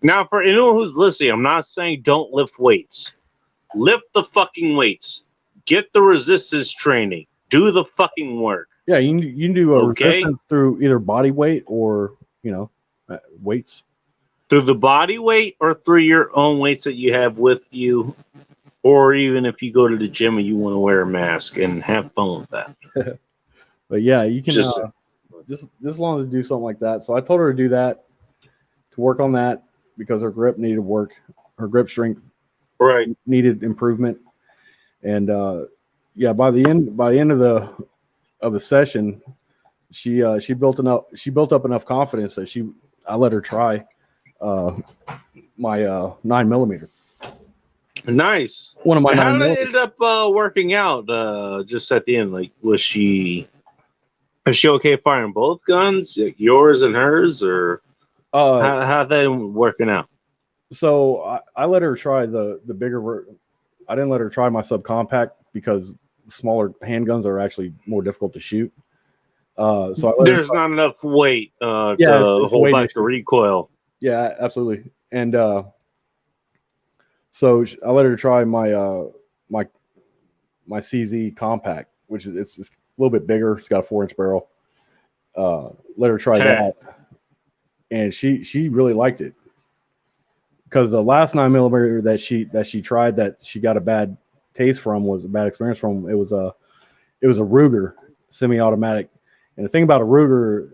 Now, for anyone who's listening, I'm not saying don't lift weights. Lift the fucking weights. Get the resistance training. Do the fucking work. Yeah, you can do a resistance through either body weight or weights. Through the body weight or through your own weights that you have with you. Or even if you go to the gym and you want to wear a mask and have fun with that. But yeah, you can just as long as do something like that. So I told her to do that, to work on that, because her grip needed work. Her grip strength needed improvement. And by the end of the session, she built up enough confidence that I let her try my 9mm. Nice. One of my. How did it end up working out? Just at the end, like, is she okay firing both guns, yours and hers, or how that working out? So I let her try the bigger. I didn't let her try my subcompact because smaller handguns are actually more difficult to shoot. So there's not enough weight to hold back the recoil. Yeah, absolutely. And so I let her try my my CZ compact, which is it's a little bit bigger. It's got a 4-inch barrel. Let her try that, and she really liked it, because the last 9mm that she tried that she got a bad taste from, was a bad experience from. It was a Ruger semi-automatic, and the thing about a Ruger,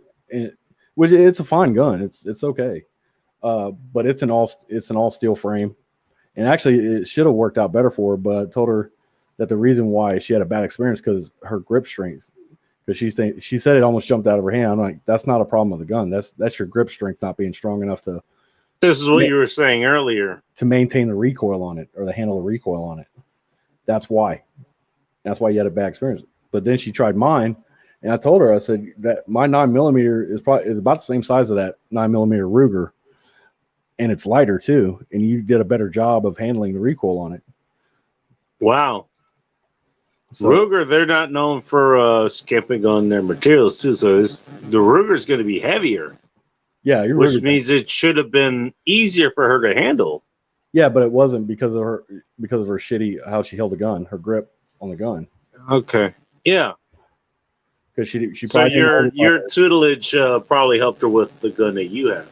which it's a fine gun, it's okay, but it's an all steel frame. And actually, it should have worked out better for her, but I told her that the reason why she had a bad experience because her grip strength. Because she said it almost jumped out of her hand. I'm like, that's not a problem with the gun. That's your grip strength not being strong enough to. This is what you were saying earlier. To maintain the recoil on it, or the handle the recoil on it. That's why. That's why you had a bad experience. But then she tried mine, And I told her, I said that my 9mm is about the same size of that 9mm Ruger, and it's lighter too. And you did a better job of handling the recoil on it. Wow. So Ruger, they're not known for skimping on their materials too. So the Ruger's going to be heavier, yeah, your which Ruger. means it should have been easier for her to handle. Yeah, but it wasn't because of her shitty how she held the gun, her grip on the gun. Okay. Yeah. Because she So probably didn't hold it like your tutelage probably helped her with the gun that you have,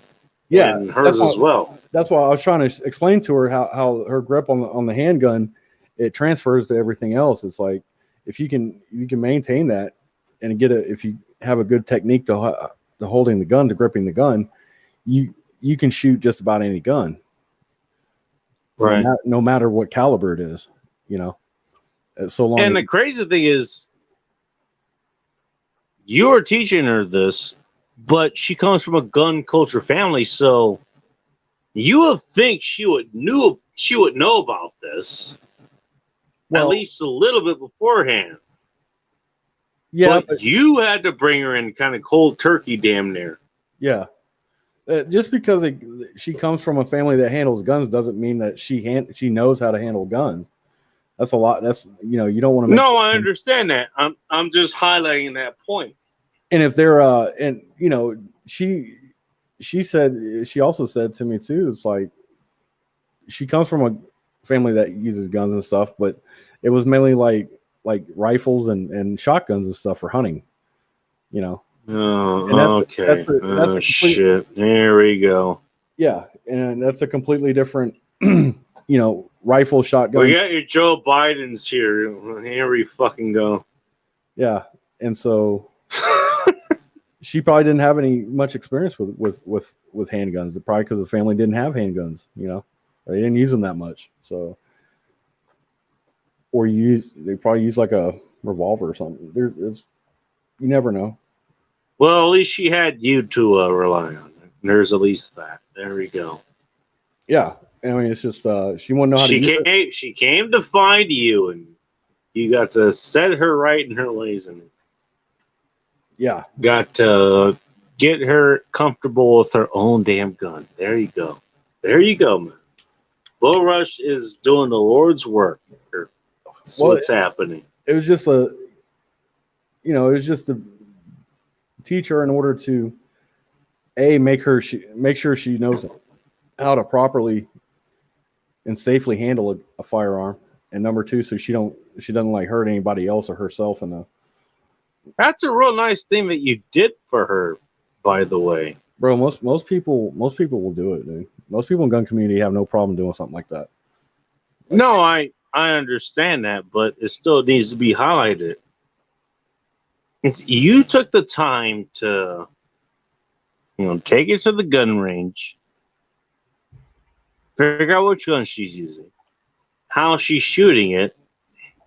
yeah. and hers as well. That's why I was trying to explain to her how her grip on the handgun it transfers to everything else. It's like if you can maintain that and if you have a good technique to holding the gun, to gripping the gun, you can shoot just about any gun, Right. no matter what caliber it is, you know. So long. And the crazy thing is, you're teaching her this, but she comes from a gun culture family, so you would think she would know about this at least a little bit beforehand. Yeah, but you had to bring her in kind of cold turkey, damn near. Yeah. Just because she comes from a family that handles guns doesn't mean that she knows how to handle guns. That's a lot. That's you don't want to make. No, I understand that. I'm just highlighting that point. And if they're and she also said to me too, it's like she comes from a family that uses guns and stuff, but it was mainly like rifles and shotguns and stuff for hunting, you know. Oh, okay. That's shit. There we go. Yeah, and that's a completely different, rifle, shotgun. We got your Joe Bidens here. Here we fucking go. Yeah, and so she probably didn't have much experience with handguns. Probably because the family didn't have handguns, they didn't use them that much. So, or they probably use like a revolver or something. You never know. Well, at least she had you to rely on. There's at least that. There we go. Yeah, I mean, it's just she wouldn't know how to use it. She came to find you, and you got to set her right in her ways, and got to get her comfortable with her own damn gun. There you go. There you go, man. Bull Rush is doing the Lord's work. That's what's happening. It was just a teach her in order to make sure she knows how to properly and safely handle a firearm, and number two, so she doesn't like hurt anybody else or herself. That's a real nice thing that you did for her, by the way. Bro, most people will do it, dude. Most people in gun community have no problem doing something like that. No, I understand that, but it still needs to be highlighted. You took the time to, take it to the gun range, figure out which gun she's using, how she's shooting it,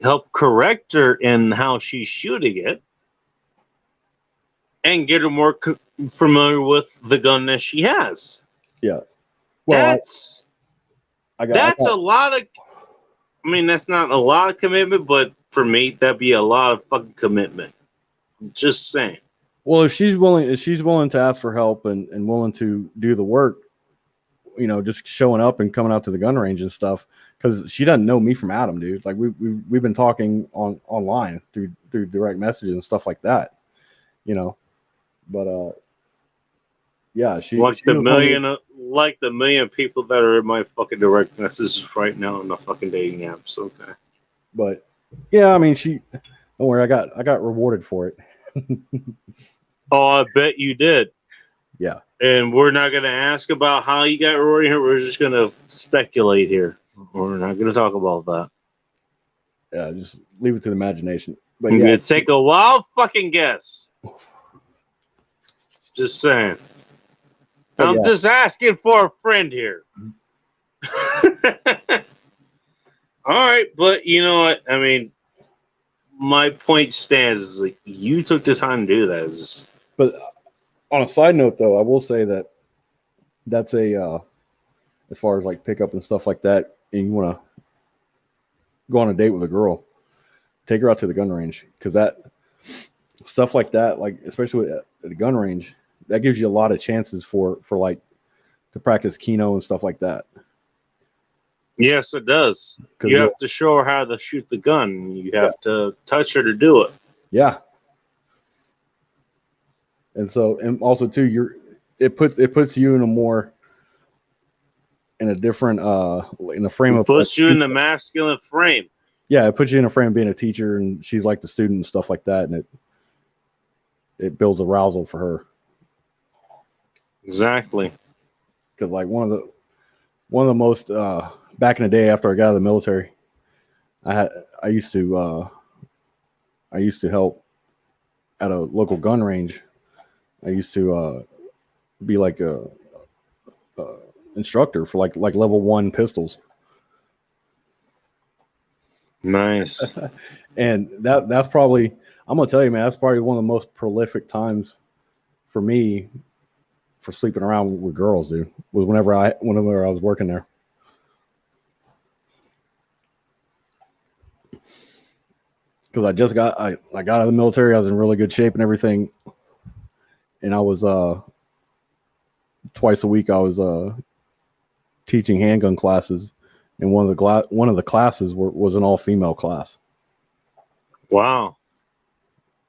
help correct her in how she's shooting it, and get her more familiar with the gun that she has. Yeah. Well, that's a lot of. I mean, that's not a lot of commitment, but for me, that'd be a lot of fucking commitment. Just saying. Well, if she's willing to ask for help and willing to do the work, just showing up and coming out to the gun range and stuff, because she doesn't know me from Adam, dude. Like we've been talking online through direct messages and stuff like that, But yeah, like the million people that are in my fucking direct messages right now on the fucking dating apps. Okay. But yeah, I mean, don't worry, I got rewarded for it. Oh, I bet you did. Yeah. And we're not going to ask about how you got rewarded here. We're just going to speculate here. We're not going to talk about that. Yeah, just leave it to the imagination. But yeah, take a wild fucking guess. Just saying. I'm just asking for a friend here. All right, but you know what? I mean, my point stands is like you took the time to do that. But on a side note, though, I will say that's a as far as like pickup and stuff like that, and you want to go on a date with a girl, take her out to the gun range, because stuff like that, like especially at the gun range, that gives you a lot of chances for like to practice keno and stuff like that. Yes, it does. Because You have to show her how to shoot the gun. You yeah, have to touch her to do it. yeah, and so and also too, it puts you in a more in a different in a frame It of puts you in the masculine frame. yeah, it puts you in a frame of being a teacher, and she's like the student and stuff like that, and it builds arousal for her. Exactly. Because like one of the most back in the day after I got out of the military, I used to help at a local gun range. I used to be like a instructor for like level 1 pistols, Nice. and that's probably, I'm gonna tell you, man, that's probably one of the most prolific times for me for sleeping around with girls, dude. Was whenever I was working there. Because I got out of the military, I was in really good shape and everything, and I was twice a week I was teaching handgun classes, and one of the classes was an all female class. Wow.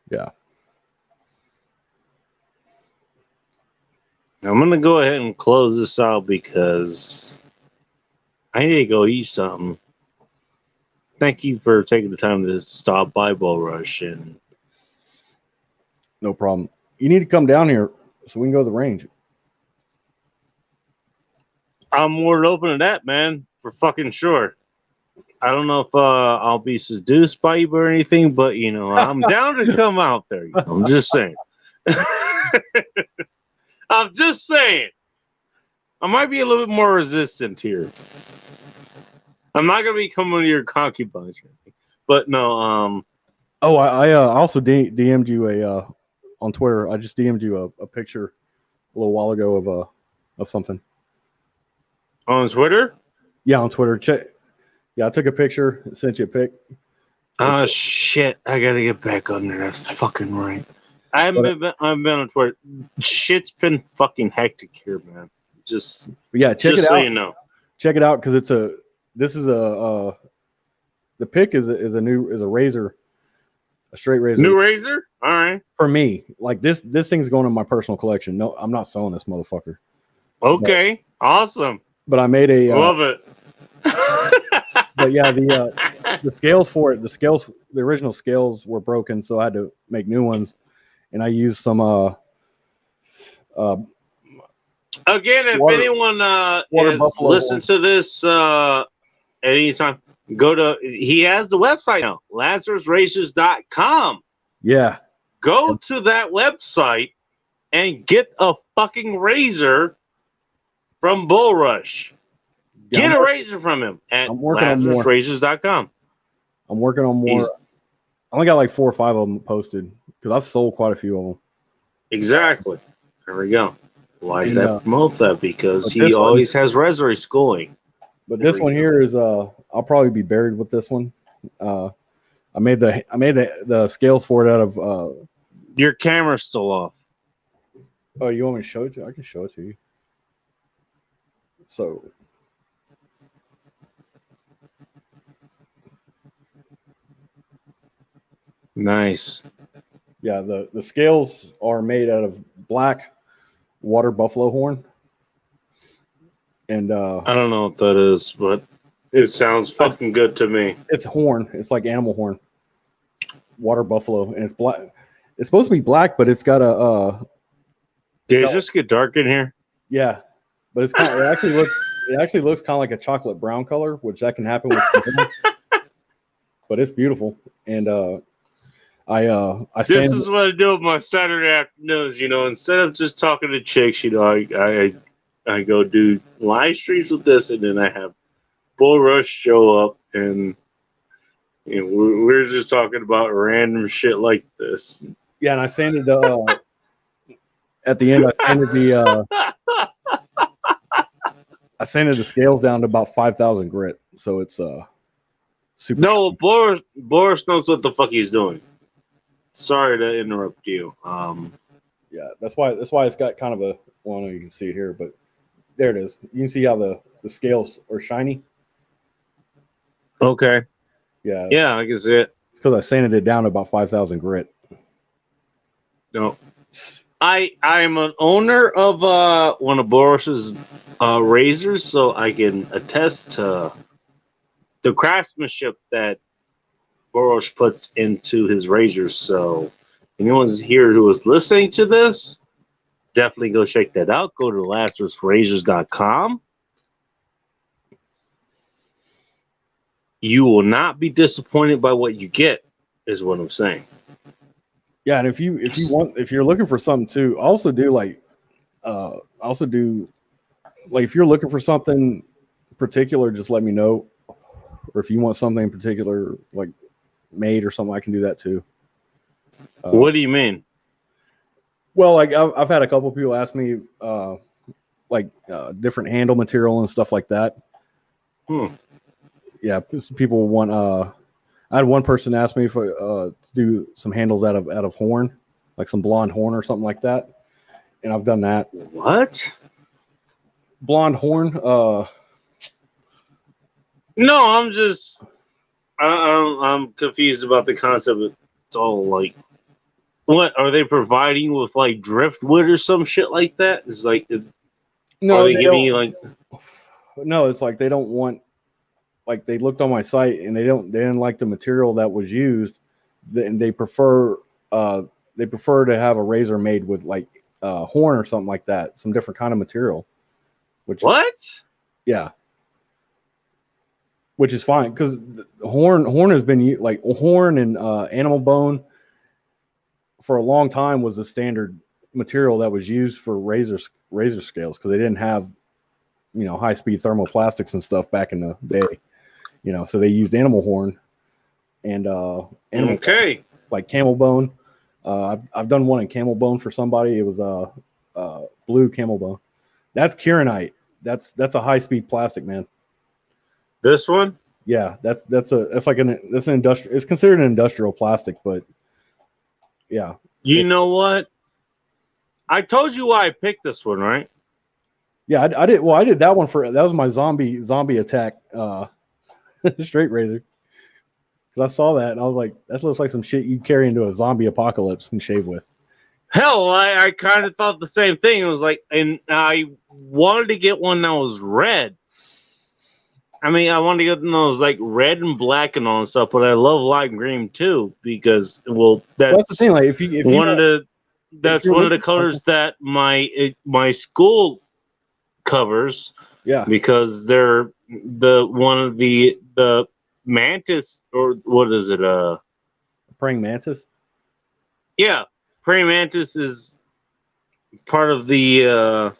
Yeah. I'm going to go ahead and close this out because I need to go eat something. Thank you for taking the time to stop by Bull Rush. And No problem. You need to come down here so we can go to the range. I'm more open to that, man, for fucking sure. I don't know if I'll be seduced by you or anything, but, you know, I'm down to come out there. You know, I'm just saying. I'm just saying. I might be a little bit more resistant here. I'm not going to be coming to your concubines or anything. But no, Oh, I also DM'd you on Twitter. I just DM'd you a picture a little while ago of something. on Twitter? Yeah, on Twitter. Yeah, I took a picture, sent you a pic. Oh, shit. I got to get back on there. That's fucking right. I've been on Twitter. Shit's been fucking hectic here, man. Just Yeah, check just it so out. you know. Check it out because the pick is a razor, a straight razor. New razor? All right. For me, like this thing's going in my personal collection. No, I'm not selling this motherfucker. Okay. Awesome. But I made a Love it. but yeah, the scales for it, the original scales were broken, so I had to make new ones, and I used some Again, if anyone has listened to this anytime, he has the website now, LazarusRazors.com. Yeah. Go to that website and get a fucking razor from Bull Rush. Yeah, get a razor from him at LazarusRazors.com. I'm working on more. I only got like 4 or 5 of them posted because I've sold quite a few of them. Exactly. There we go. Why did I promote that? Because he always has resume schooling. But this one here is I'll probably be buried with this one. I made the scales for it out of your camera's still off. Oh, you want me to show it to you? I can show it to you. So nice. Yeah, the scales are made out of black water buffalo horn. And I don't know what that is, but it sounds fucking good to me. It's horn. It's like animal horn. Water buffalo, and it's black. It's supposed to be black, but it's got a. Did it just get dark in here? Yeah, but it's kind of, it actually looks kind of like a chocolate brown color, which that can happen with. But it's beautiful, and this is what I do with my Saturday afternoons. You know, instead of just talking to chicks, you know, I go do live streams with this, and then I have Bull Rush show up, and you know, we're just talking about random shit like this. Yeah, and I sanded the at the end. I sanded the scales down to about 5,000 grit, so it's super. No, Boris knows what the fuck he's doing. Sorry to interrupt you. Yeah, that's why it's got kind of a. Well, I don't know if you can see it here, but there it is. You can see how the scales are shiny. Okay. Yeah, it's Yeah, I can see it. because I sanded it down to about 5,000 grit. No. I'm an owner of one of Boris's razors, so I can attest to the craftsmanship that Boros puts into his razors. So anyone's here who is listening to this, definitely go check that out. Go to lazarusrazors.com. You will not be disappointed by what you get, is what I'm saying. Yeah, and if you're looking for something too, also do also do like if you're looking for something particular, just let me know. Or if you want something in particular, like made or something, I can do that too. What do you mean? Well, like I've had a couple people ask me, different handle material and stuff like that. Hmm. Yeah, people want. I had one person ask me if to do some handles out of horn, like some blonde horn or something like that, and I've done that. What? Blonde horn. No, I'm just I'm confused about the concept. It's all like, what are they providing with like driftwood or some shit like that? It's like, are No, they they giving don't. you like? No, it's like they don't want. Like they looked on my site and they didn't like the material that was used, and they prefer to have a razor made with like horn or something like that, some different kind of material. Which What? yeah, which is fine because horn has been like horn and animal bone for a long time was the standard material that was used for razor scales because they didn't have high speed thermoplastics and stuff back in the day. So they used animal horn and animal Okay. like camel bone. I've done one in camel bone for somebody. It was blue camel bone. That's kieranite. That's a high speed plastic, man. This one? Yeah, that's like that's an industrial. It's considered an industrial plastic, but yeah, You know what? I told you why I picked this one, right? yeah. I did. Well, I did that one that was my zombie attack straight razor. Because I saw that and I was like, that looks like some shit you carry into a zombie apocalypse and shave with. Hell, I kind of thought the same thing. It was like, and I wanted to get one that was red. I mean, I wanted to get one that was like red and black and all and stuff, but I love lime green too because, well, That's the thing. Like, if you one of the if that's you're one of the looking for colors that my school covers yeah, because they're the one of the mantis, or what is it? praying mantis. Yeah, praying mantis is part of the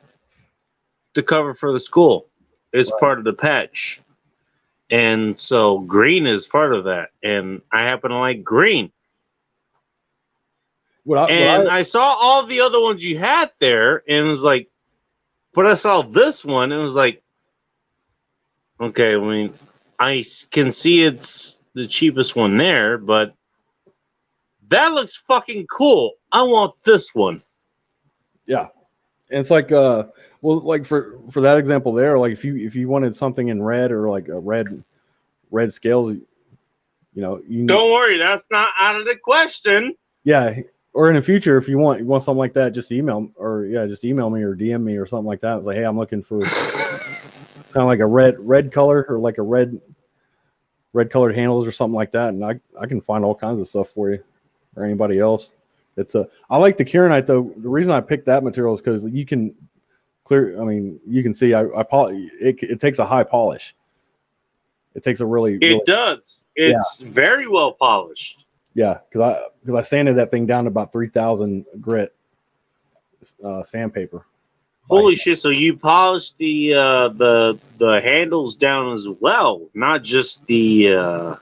cover for the school. It's Right. part of the patch. And so green is part of that. And I happen to like green. What I And I saw all the other ones you had there and it was like, but I saw this one and it was like, okay, I mean, I can see it's the cheapest one there, but that looks fucking cool. I want this one. yeah, and it's like well, like for that example there, like if you wanted something in red or like a red scales, you Don't worry, that's not out of the question. yeah. Or in the future, if you want something like that, just email me or DM me or something like that. It's like, hey, I'm looking for it's kind of like a red color or like a red colored handles or something like that, and I can find all kinds of stuff for you or anybody else. I like the kieranite though. The reason I picked that material is because you can clear. I mean, you can see it takes a high polish. It takes a really It does. yeah, It's very well polished. yeah, because I sanded that thing down to about 3,000 grit sandpaper. Holy shit! So you polished the handles down as well, not just the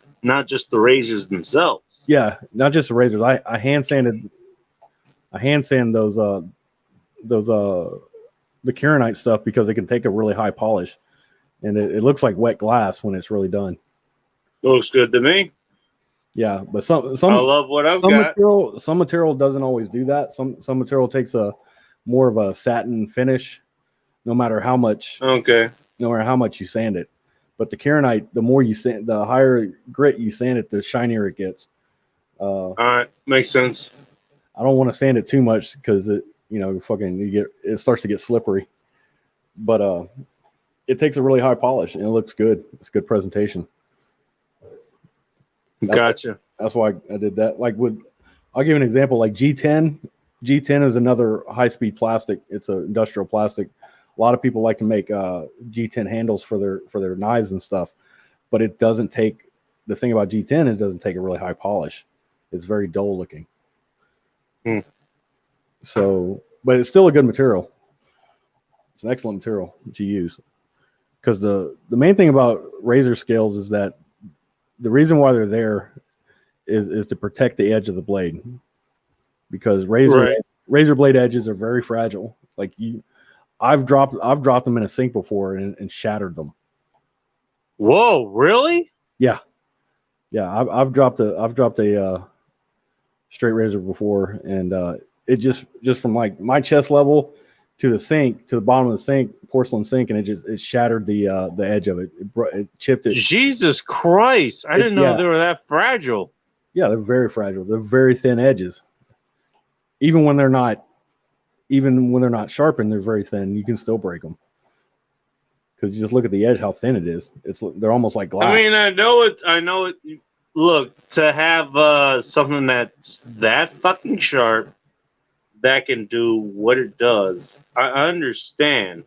razors themselves. Yeah, not just the razors. I hand sand those the kieranite stuff because it can take a really high polish, and it looks like wet glass when it's really done. Looks good to me. Yeah, but I love what I've got. some material doesn't always do that. Some material takes a more of a satin finish, no matter how much Okay. no matter how much you sand it. But the Kieranite, the more you sand, the higher grit you sand it, the shinier it gets. All right, makes sense. I don't want to sand it too much because it starts to get slippery. But it takes a really high polish and it looks good. It's good presentation. Gotcha. That's why I did that. I'll give you an example. Like G10, G10 is another high speed plastic. It's an industrial plastic. A lot of people like to make G10 handles for their knives and stuff, but it doesn't take. The thing about G10, it doesn't take a really high polish. It's very dull looking. Hmm. So, but it's still a good material. It's an excellent material to use. Because the main thing about razor scales is that the reason why they're there is to protect the edge of the blade. Because razor blade edges are very fragile. I've dropped them in a sink before and shattered them. Whoa, really? Yeah. I've dropped a straight razor before, and it just from like my chest level to the sink, to the bottom of the sink, porcelain sink, and it shattered the edge of it. It chipped it. Jesus Christ! I didn't know Yeah. they were that fragile. Yeah, they're very fragile. They're very thin edges. Even when they're not sharpened, they're very thin. You can still break them because you just look at the edge, how thin it is. They're almost like glass. I mean, I know it. Look, to have something that's that fucking sharp that can do what it does, I understand.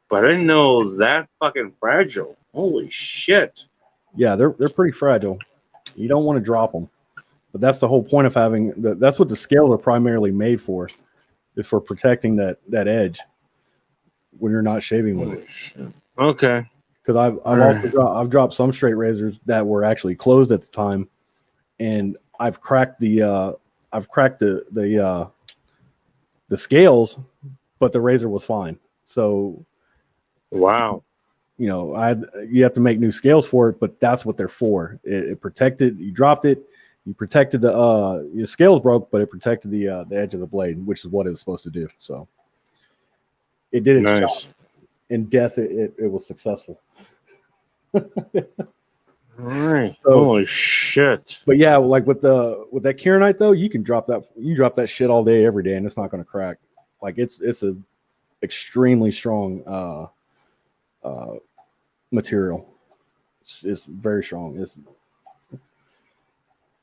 But I didn't know it was that fucking fragile. Holy shit! Yeah, they're pretty fragile. You don't want to drop them. But that's the whole point of having that's what the scales are primarily made for, is for protecting that edge when you're not shaving with it. Shit. Okay. Because I've dropped some straight razors that were actually closed at the time, and I've cracked the scales, but the razor was fine. So, wow. You have to make new scales for it, but that's what they're for. It protected. You dropped it. You protected your scales broke, but it protected the edge of the blade, which is what it's supposed to do. So it did its job. In death, it was successful. All right. So, holy shit! But yeah, like with that Kieranite though, you can drop that shit all day, every day, and it's not going to crack. Like it's a extremely strong material. It's very strong.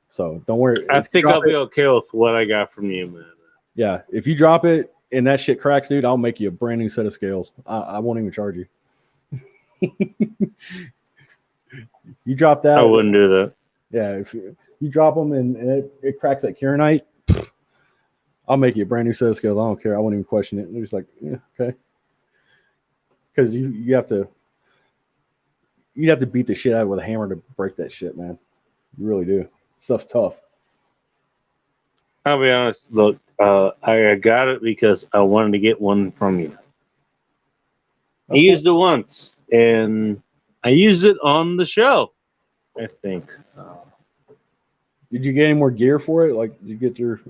So don't worry. I think I'll be okay with what I got from you, man. Yeah, if you drop it and that shit cracks, dude, I'll make you a brand new set of scales. I won't even charge you. You drop that, I wouldn't do that. Yeah, if you drop them and it cracks that Kieranite, I'll make you a brand new set of scales. I don't care. I won't even question it. They're just like, yeah, okay. Because you have to beat the shit out of it with a hammer to break that shit, man. You really do. Stuff's tough. I'll be honest. Look, I got it because I wanted to get one from you. I used it once, and I used it on the show, I think. Did you get any more gear for it? Like, did you get your...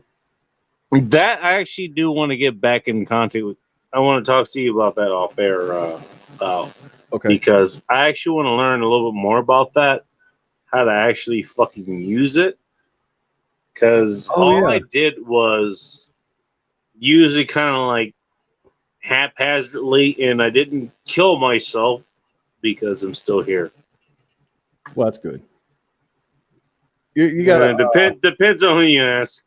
That I actually do want to get back in contact with. I want to talk to you about that off air. Okay. Because I actually want to learn a little bit more about that, how to actually fucking use it. Because I did was use it kind of like haphazardly, and I didn't kill myself because I'm still here. Well, that's good. You got depends on who you ask.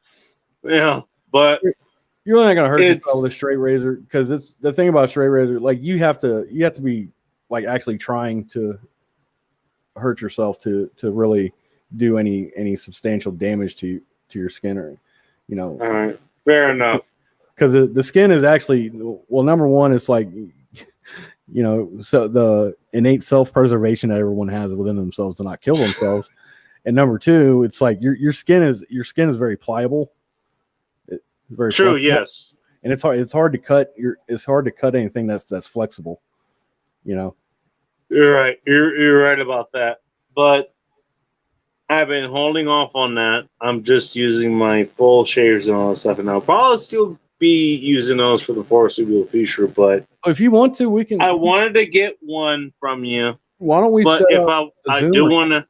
Yeah, but you're really not gonna hurt yourself with a straight razor, because it's the thing about straight razor. Like you have to be like actually trying to hurt yourself to really do any substantial damage to your skin, or All right, fair enough. Because the skin is actually, well, number one, it's like, so the innate self-preservation that everyone has within themselves to not kill themselves, and number two, it's like your skin is very pliable. It's very true, flexible. yes, and it's hard to cut anything that's flexible. You're right. You're right about that. But I've been holding off on that. I'm just using my full shaders and all that stuff, and I'll probably still be using those for the foreseeable future. But If you want to, we can. I wanted to get one from you. Why don't we But set if up a I Zoom do or want to,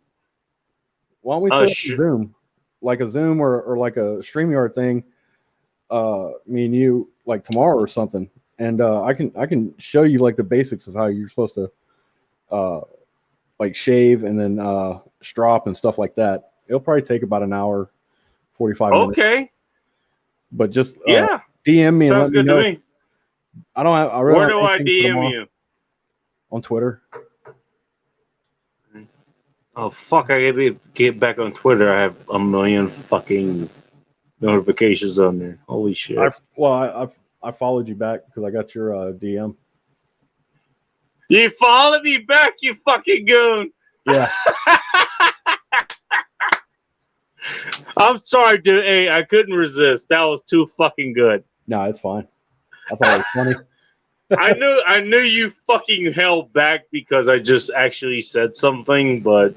why don't we set up a Zoom, like a Zoom or like a StreamYard thing? Me and you, like tomorrow or something, and I can show you like the basics of how you're supposed to uh like shave and then strop and stuff like that. It'll probably take about an hour, 45 minutes. okay, But just yeah, DM me and sounds let me good to know. me. I really Where don't do have I anything for DM tomorrow you? on Twitter. Oh fuck! I gotta get back on Twitter. I have a million fucking notifications on there. Holy shit! I followed you back because I got your DM. You followed me back, you fucking goon. Yeah, I'm sorry, dude. Hey, I couldn't resist. That was too fucking good. no, it's fine. I thought it was funny. I knew you fucking held back because I just actually said something, but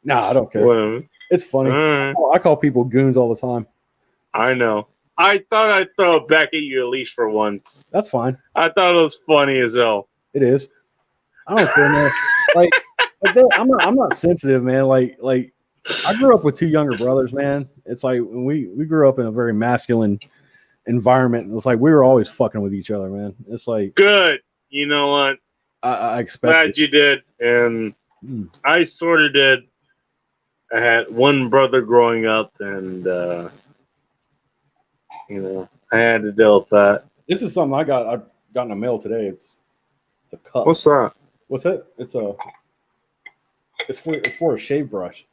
No, I don't care. whatever. It's funny. Alright. I call people goons all the time. I know. I thought I'd throw it back at you at least for once. That's fine. I thought it was funny as hell. It is. I don't care, man. I'm not sensitive, man. Like I grew up with two younger brothers, man. It's like when we grew up in a very masculine environment. And it's like we were always fucking with each other, man. It's like Good. You know what? I expect Glad it. you did. And I sort of did. I had one brother growing up, and, I had to deal with that. This is something I got in the mail today. It's a cup. What's that? What's it? It's for a shave brush.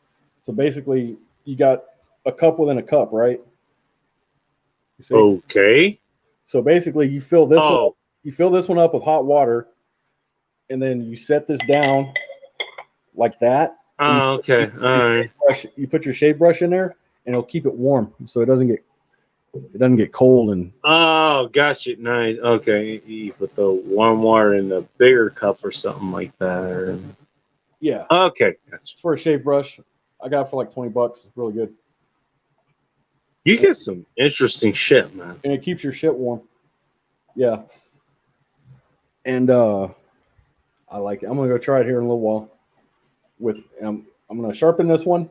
So basically, you got a cup within a cup, right? You see? Okay. So basically, you fill this one. Oh. You fill this one up with hot water, and then you set this down like that. Oh, okay. All right. You put your shave brush in there, and it'll keep it warm, so it doesn't get cold. And Oh, gotcha. Nice. Okay. You put the warm water in the bigger cup or something like that. yeah, Okay. Gotcha. it's for a shave brush. I got it for like $20. It's really good, You get some interesting shit, man. and it keeps your shit warm. Yeah, and I like it. I'm gonna go try it here in a little while. I'm gonna sharpen this one. I'm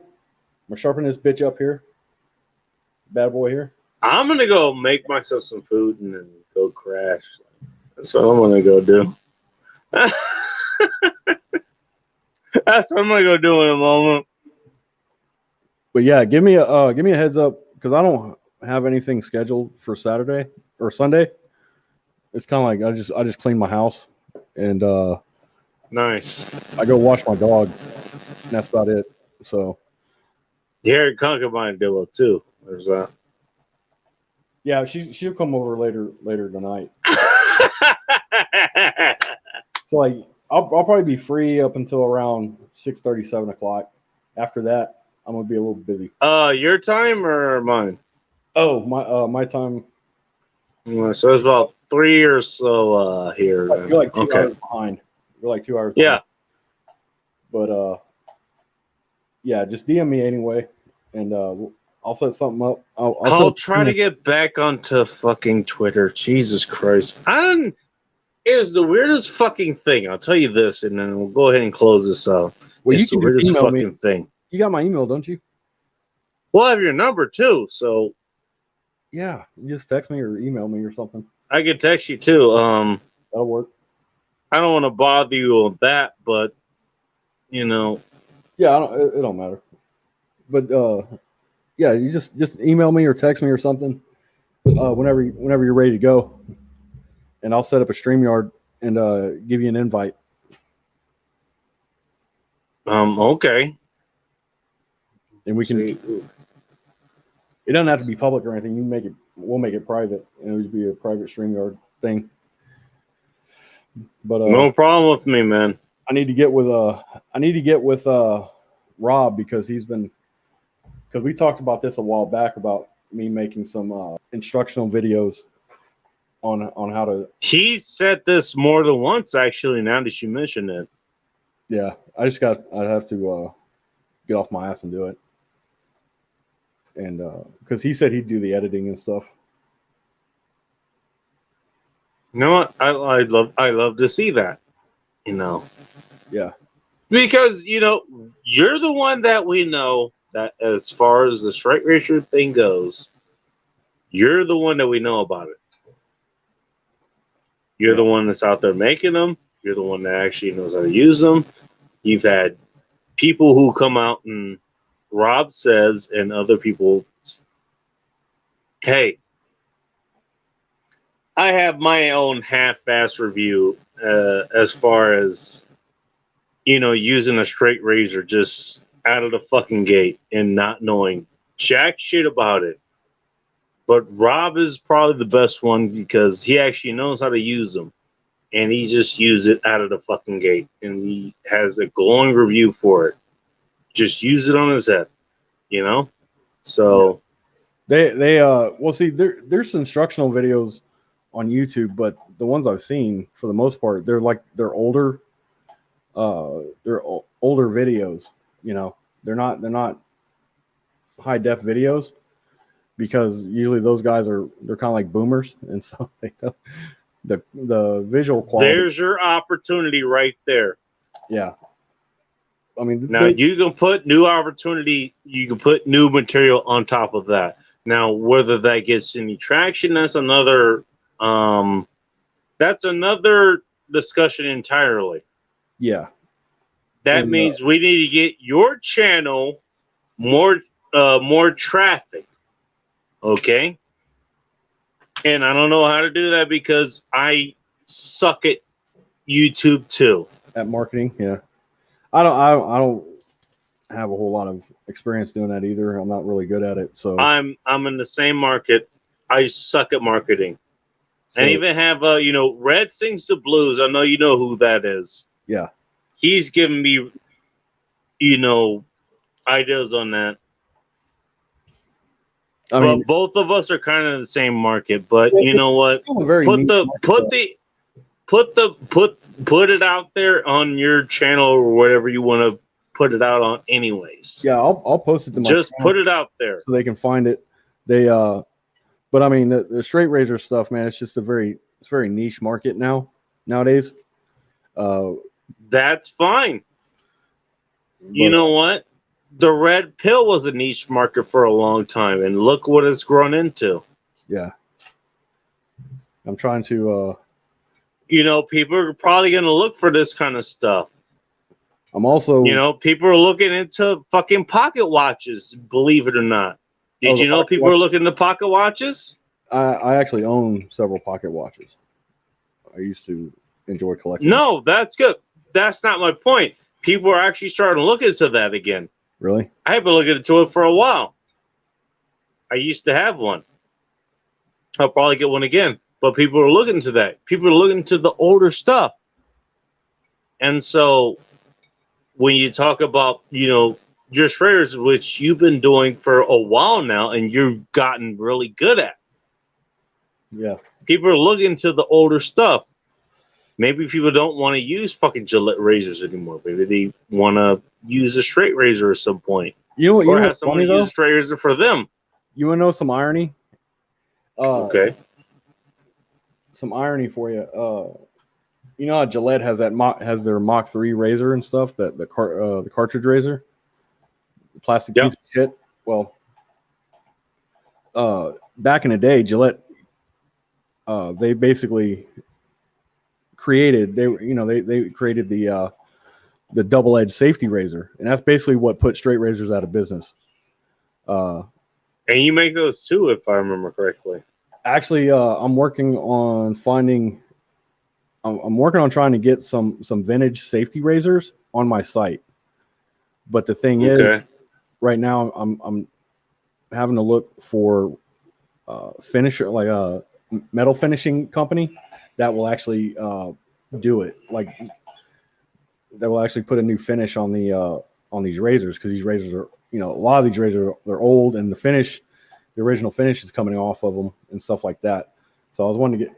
gonna sharpen this bitch up here. Bad boy here. I'm going to go make myself some food and then go crash. That's what I'm going to go do. That's what I'm going to go do in a moment. But yeah, give me a heads up because I don't have anything scheduled for Saturday or Sunday. It's kind of like I just clean my house and Nice. I go wash my dog. And that's about it. So You hear concubine do it too. There's that. yeah, she'll come over later tonight. So like I'll probably be free up until around 6:30, 7 o'clock. After that, I'm gonna be a little busy. Your time or mine? Oh, my time. So it's about 3 or so here. You're like 2 hours behind. You're like 2 hours. Yeah. Behind. But yeah, just DM me anyway, and I'll set something up. I'll try to get back onto fucking Twitter. Jesus Christ. It was the weirdest fucking thing. I'll tell you this, and then we'll go ahead and close this out. Well, it's the weirdest fucking thing. You got my email, don't you? We'll have your number too, so yeah, you just text me or email me or something. I can text you too. That'll work. I don't want to bother you on that, but Yeah, it don't matter. But yeah, you just email me or text me or something whenever you're ready to go, and I'll set up a StreamYard and give you an invite. Okay. And we can. It doesn't have to be public or anything. You can make it. We'll make it private, and it'll just be a private StreamYard thing. But no problem with me, man. I need to get with Rob because we talked about this a while back about me making some instructional videos on how to. He said this more than once, actually. Now that you mention it. Yeah, I have to get off my ass and do it. And because he said he'd do the editing and stuff. You know what? I love to see that. You know, Yeah. because you're the one that we know that as far as the straight racer thing goes, you're the one that we know about it. You're Yeah. the one that's out there making them. You're the one that actually knows how to use them. You've had people who come out and Rob says, and other people, hey, I have my own half-ass review as far as using a straight razor just out of the fucking gate and not knowing jack shit about it. But Rob is probably the best one because he actually knows how to use them. And he just used it out of the fucking gate. And he has a glowing review for it. Just use it on his head, you know? So They well, see, there's instructional videos on YouTube, but the ones I've seen for the most part, they're older older videos. They're not high def videos, because usually those guys they're kind of like boomers, and so they don't, the visual quality. there's your opportunity right there. Yeah. I mean, Now you can put new opportunity, you can put new material on top of that. Now, whether that gets any traction, that's another discussion entirely. yeah. That And means we need to get your channel more traffic. Okay? And I don't know how to do that because I suck at YouTube too. at marketing, yeah. I don't have a whole lot of experience doing that either. I'm not really good at it. So I'm in the same market. I suck at marketing. And even have Red Sings the Blues. I know you know who that is. Yeah. He's giving me ideas on that. I mean, But both of us are kind of in the same market. But you it's know what? still a very Put niche the market, put it out there on your channel or whatever you want to put it out on. Anyways, yeah, I'll post it to my just channel put it out there. so they can find it. They but I mean the straight razor stuff, man. It's just it's very niche market nowadays. That's fine. You know what? The red pill was a niche market for a long time, and look what it's grown into. Yeah. I'm trying to People are probably going to look for this kind of stuff. I'm also people are looking into fucking pocket watches, believe it or not. Did you know people are looking into pocket watches? I actually own several pocket watches. I used to enjoy collecting. No, that's good. That's not my point. People are actually starting to look into that again. Really? I have been looking into it for a while. I used to have one. I'll probably get one again. But people are looking into that. People are looking into the older stuff. And so when you talk about, your traders, which you've been doing for a while now and you've gotten really good at. Yeah. People are looking to the older stuff. Maybe people don't want to use fucking Gillette razors anymore. Maybe they want to use a straight razor at some point. Or have someone use a straight razor for them. You want to know some irony? Okay. Some irony for you. You know how Gillette has has their Mach 3 razor and stuff, the cartridge razor, the plastic piece of shit. Well, back in the day, Gillette, they basically created they created the double-edged safety razor, and that's basically what put straight razors out of business. And you make those too, if I remember correctly. Actually, I'm working on trying to get some vintage safety razors on my site. But the thing is, right now I'm having to look for finisher, like a metal finishing company that will actually do it. Like that will actually put a new finish on these razors, because these razors are, a lot of these razors they're old, and the original finish is coming off of them and stuff like that. So I was wanting to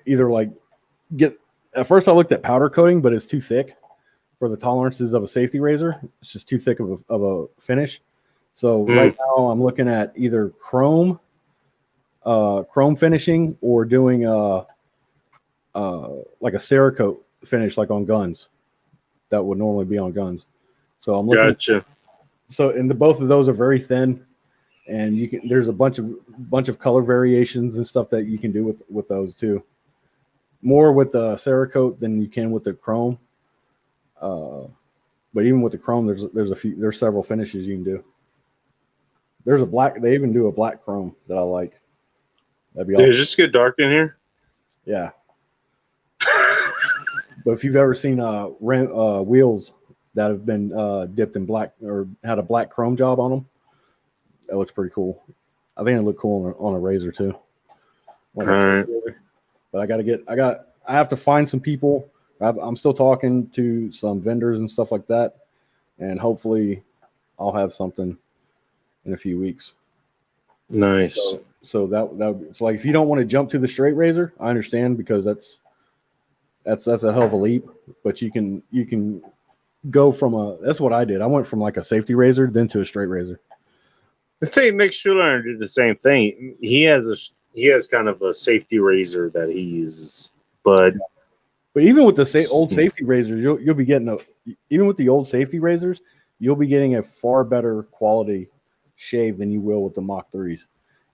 get at first I looked at powder coating, but it's too thick for the tolerances of a safety razor. It's just too thick of a finish. So right now I'm looking at either chrome finishing or doing like a Cerakote finish like on guns that would normally be on guns. So I'm looking Gotcha. and both of those are very thin, and there's a bunch of color variations and stuff that you can do with those too. More with the Cerakote than you can with the chrome. But even with the chrome, there's several finishes you can do. There's a black. They even do a black chrome that I like. That'd be Dude, awesome. just get dark in here. Yeah. But if you've ever seen wheels that have been dipped in black or had a black chrome job on them, that looks pretty cool. I think it looked cool on a razor too. All right. But I have to find some people. I'm still talking to some vendors and stuff like that, and hopefully I'll have something in a few weeks. Nice. So it's like if you don't want to jump to the straight razor, I understand because that's a hell of a leap. But you can go from that's what I did. I went from like a safety razor then to a straight razor. I think Nick Schuler did the same thing. He has kind of a safety razor that he uses, but even with the old safety razors, you'll be getting even with the old safety razors, you'll be getting a far better quality shave than you will with the Mach 3s.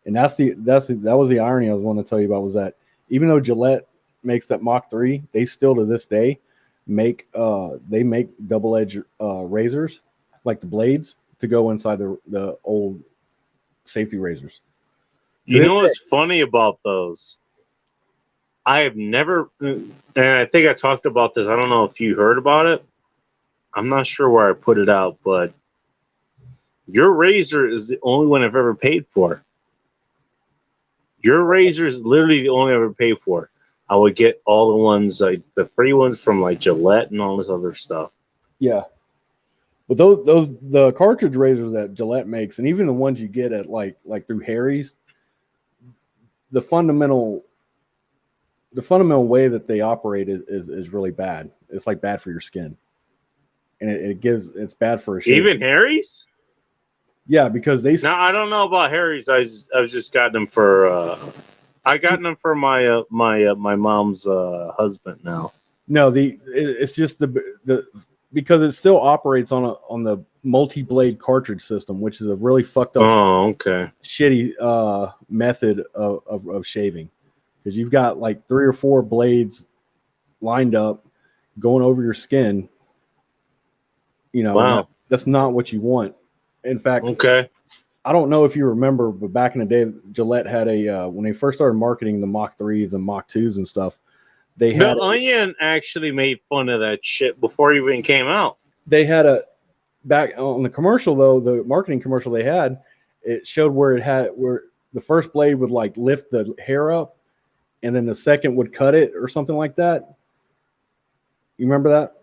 And that was the irony I was wanting to tell you about, was that even though Gillette makes that Mach 3, they still to this day make double-edged razors, like the blades, to go inside the old safety razors. You know what's funny about those? I have never, and I think I talked about this. I don't know if you heard about it. I'm not sure where I put it out, but your razor is the only one I've ever paid for. Your razor is literally the only I've ever paid for. I would get all the ones, like the free ones from like Gillette and all this other stuff. Yeah. But the cartridge razors that Gillette makes, and even the ones you get at like through Harry's, the fundamental way that they operate is really bad. It's like bad for your skin, and it's bad for a shave. Even Harry's? Yeah, because Now I don't know about Harry's. I've just gotten them for I gotten them for my my mom's husband now. No, it's just the because it still operates on the multi-blade cartridge system, which is a really fucked up, shitty method of shaving, because you've got like 3 or 4 blades lined up going over your skin. You know, wow. That's not what you want. In fact, I don't know if you remember, but back in the day, Gillette had when they first started marketing the Mach 3s and Mach 2s and stuff, The Onion actually made fun of that shit before it even came out. They had back on the commercial, though, the marketing commercial they had, it showed where the first blade would like lift the hair up, and then the second would cut it or something like that. You remember that?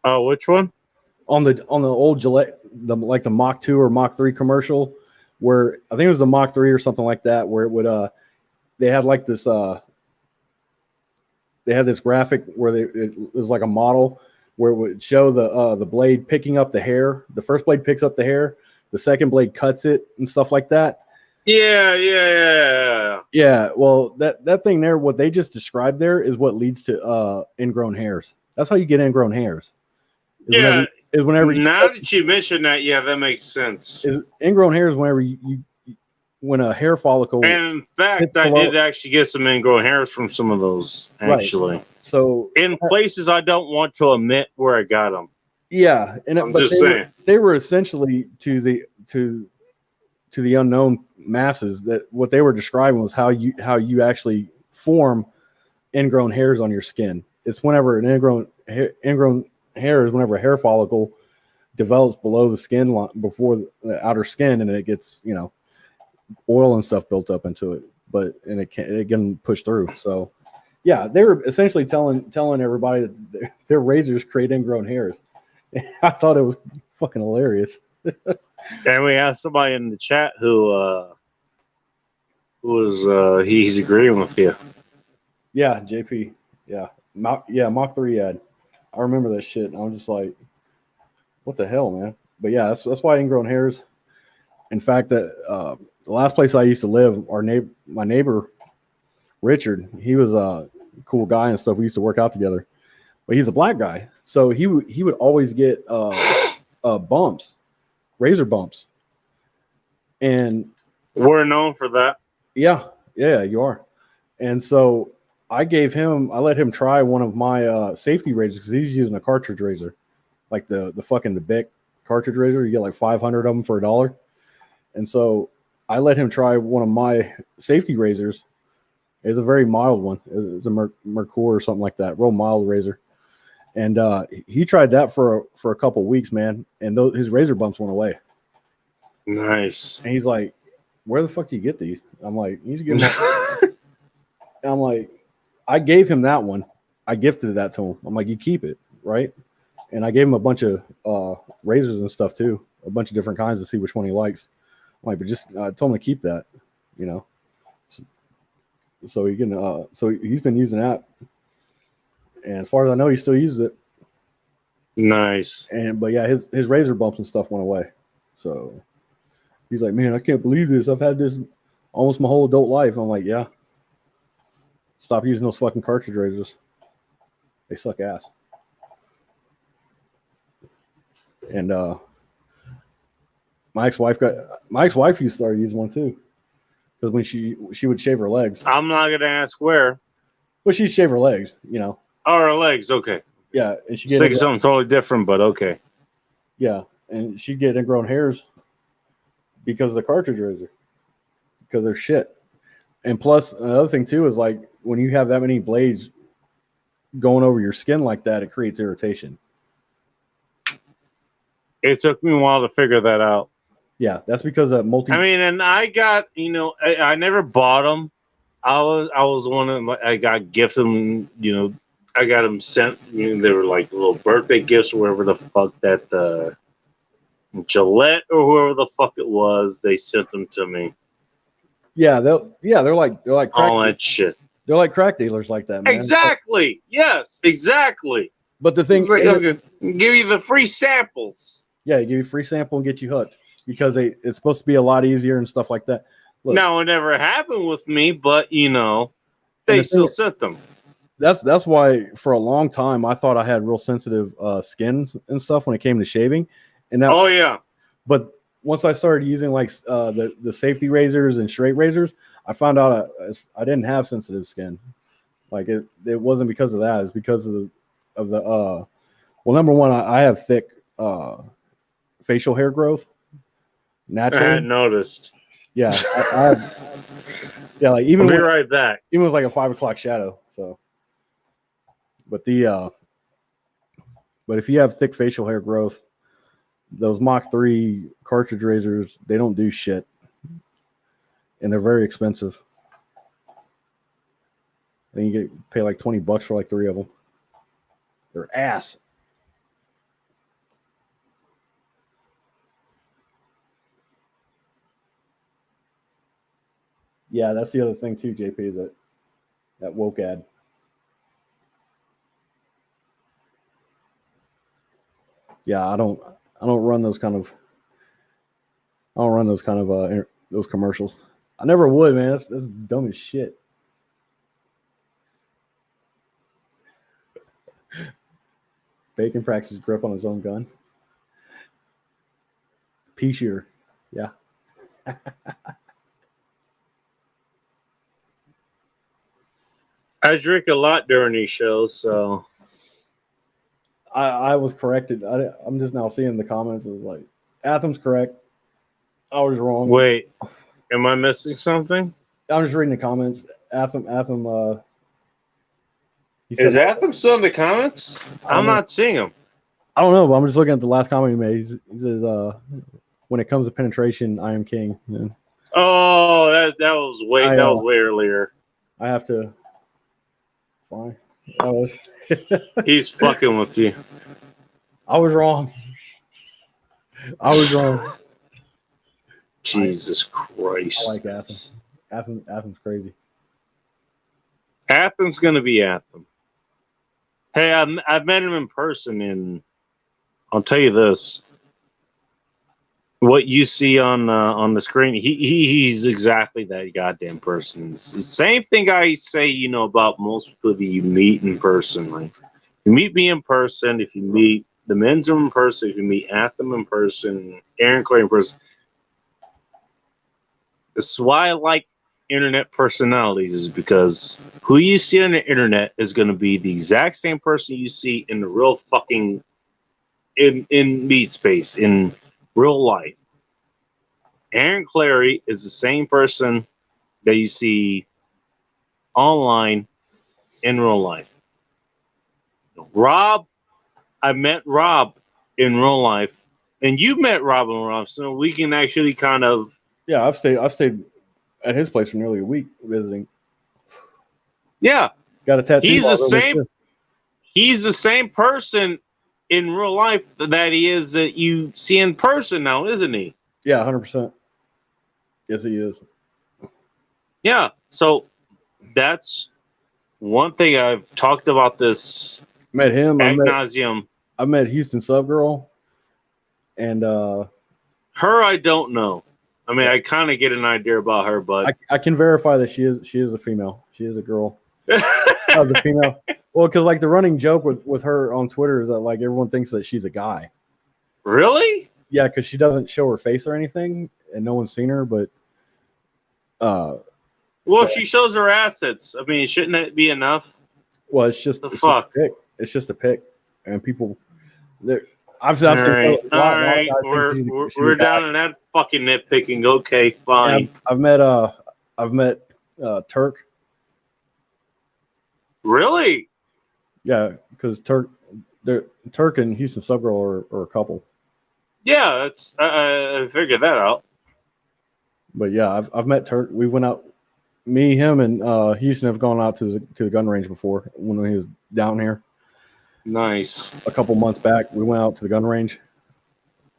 Oh, which one? On the old Gillette, the Mach 2 or Mach 3 commercial, where I think it was the Mach 3 or something like that, where it would they had like this they had this graphic where it was like a model where it would show the blade picking up the hair. The first blade picks up the hair, the second blade cuts it and stuff like that. Yeah. Well, that thing there, what they just described there, is what leads to ingrown hairs. That's how you get ingrown hairs. Whenever now that you mention that, yeah, that makes sense. Ingrown hairs whenever when a hair follicle. And in fact, I did actually get some ingrown hairs from some of those, actually. Right. So in places I don't want to admit where I got them. Yeah, and I'm just saying they were essentially to the unknown masses, that what they were describing was how you actually form ingrown hairs on your skin. It's whenever an ingrown hair is whenever a hair follicle develops below the skin line, before the outer skin, and it gets oil and stuff built up into it, and it can push through. So yeah, they were essentially telling everybody that their razors create ingrown hairs. I thought it was fucking hilarious. And we have somebody in the chat who was he's agreeing with you. Yeah, JP. Yeah, Mach 3 ad. I remember that shit. And I'm just like, what the hell, man? But yeah, that's why ingrown hairs. In fact, the last place I used to live, my neighbor Richard, he was a cool guy and stuff. We used to work out together, but he's a black guy, so he would always get bumps, razor bumps, and We're known for that. yeah, yeah, you are. And so I let him try one of my safety razors because he's using a cartridge razor, like the fucking the Bic cartridge razor. You get like 500 of them for $1. And so I let him try one of my safety razors. It's a very mild one. It's a Mercur or something like that, real mild razor. And he tried that for a couple of weeks, man. And his razor bumps went away. Nice. And he's like, "Where the fuck do you get these?" I'm like, "You need to get them." I'm like, I gave him that one. I gifted that to him. I'm like, "You keep it, right?" And I gave him a bunch of razors and stuff too, a bunch of different kinds to see which one he likes. I'm like, but just I told him to keep that, you know. So he can. So he's been using that, and as far as I know, he still uses it. Nice. But yeah, his razor bumps and stuff went away. So he's like, "Man, I can't believe this. I've had this almost my whole adult life." I'm like, "Yeah, stop using those fucking cartridge razors. They suck ass." And my ex-wife used to start using one too, because when she would shave her legs. I'm not gonna ask where. Well, she'd shave her legs, you know. Oh, her legs. Okay. Yeah, and she Think of something totally different, but okay. yeah, and she'd get ingrown hairs because of the cartridge razor, because they're shit. And plus, another thing too is like when you have that many blades going over your skin like that, it creates irritation. It took me a while to figure that out. Yeah, that's because of I mean, and I got, I never bought them. I was one of them. I got gifted them. I got them sent. They were like little birthday gifts or whatever the fuck that Gillette or whoever the fuck it was. They sent them to me. Yeah, they're like crack all that shit. They're like crack dealers like that, man. Exactly. Yes, exactly. But the thing, like, okay, give you the free samples. Yeah, you give you a free sample and get you hooked because it's supposed to be a lot easier and stuff like that. Look, now it never happened with me, but they still sent them. That's why for a long time I thought I had real sensitive skins and stuff when it came to shaving. And that, oh yeah. But once I started using like the safety razors and straight razors, I found out I didn't have sensitive skin. Like it wasn't because of that. It's because of the well, number one, I have thick facial hair growth. Naturally. I had noticed. Yeah, I have, yeah, like even I'll be right back. Even with like a 5 o'clock shadow. So, but if you have thick facial hair growth, those Mach 3 cartridge razors, they don't do shit, and they're very expensive. And you pay like $20 for like 3 of them. They're ass. Yeah, that's the other thing too, JP, that woke ad. Yeah, I don't run those kind of those commercials. I never would, man. That's dumb as shit. Bacon practices grip on his own gun. Pea shooter. Yeah. I drink a lot during these shows, so I was corrected. I'm just now seeing the comments. It was like, Athem's correct. I was wrong. Wait, am I missing something? I'm just reading the comments. Athem. Is Athem still in the comments? I'm not seeing him. I don't know, but I'm just looking at the last comment he made. He says, "When it comes to penetration, I am king." Yeah. Oh, that was way earlier. I have to. Fine. He's fucking with you. I was wrong. Jesus Christ. I like Athem. Athem's crazy. Athem's gonna be Athem. Hey, I've met him in person, and I'll tell you this: what you see on the screen, he's exactly that goddamn person. It's the same thing I say, about most people that you meet in person. Like, you meet me in person, if you meet the men's in person, if you meet Anthem in person, Aaron Clay in person. This is why I like internet personalities, is because who you see on the internet is going to be the exact same person you see in the real fucking in meat space in real life. Aaron Clary is the same person that you see online in real life. Rob, I met Rob in real life, and you met Rob in real life, so we can actually kind of. Yeah, I've stayed at his place for nearly a week visiting. Yeah, Got a tattoo. he's the same. He's the same person in real life that he is that you see in person now, isn't he? Yeah, 100%. Yes, he is. Yeah. So that's one thing I've talked about this Met him. ad nauseum. I met Houston Sub Girl, and her I don't know. I mean, I kind of get an idea about her, but I can verify that she is a female. She is a girl. The female. Well, because like the running joke with her on Twitter is that like everyone thinks that she's a guy. Really? Yeah, because she doesn't show her face or anything, and no one's seen her. But well, if she shows her assets, I mean, shouldn't that be enough? Well, it's just the it's fuck. Just a pic. It's just a pic, and people. I've seen. All right. We're down in that fucking nitpicking. Okay, fine. Yeah, I've met Turk. Really? Yeah, because Turk and Houston Subgirl are a couple. Yeah, that's I figured that out. But yeah, I've met Turk. We went out. Me, him, and Houston have gone out to the gun range before when he was down here. Nice. A couple months back, we went out to the gun range.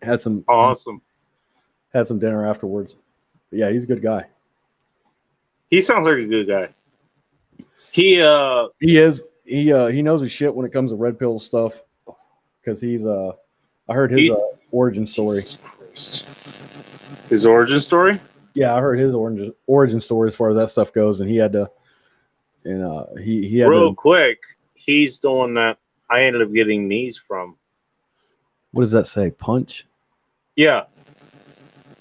Had some awesome. Had some dinner afterwards. But yeah, he's a good guy. He sounds like a good guy. He is. He knows his shit when it comes to red pill stuff. Because he's I heard his origin story. His origin story? Yeah, I heard his origin story as far as that stuff goes, and he had to, and he had real quick. He's the one that I ended up getting these from. What does that say? Punch? Yeah,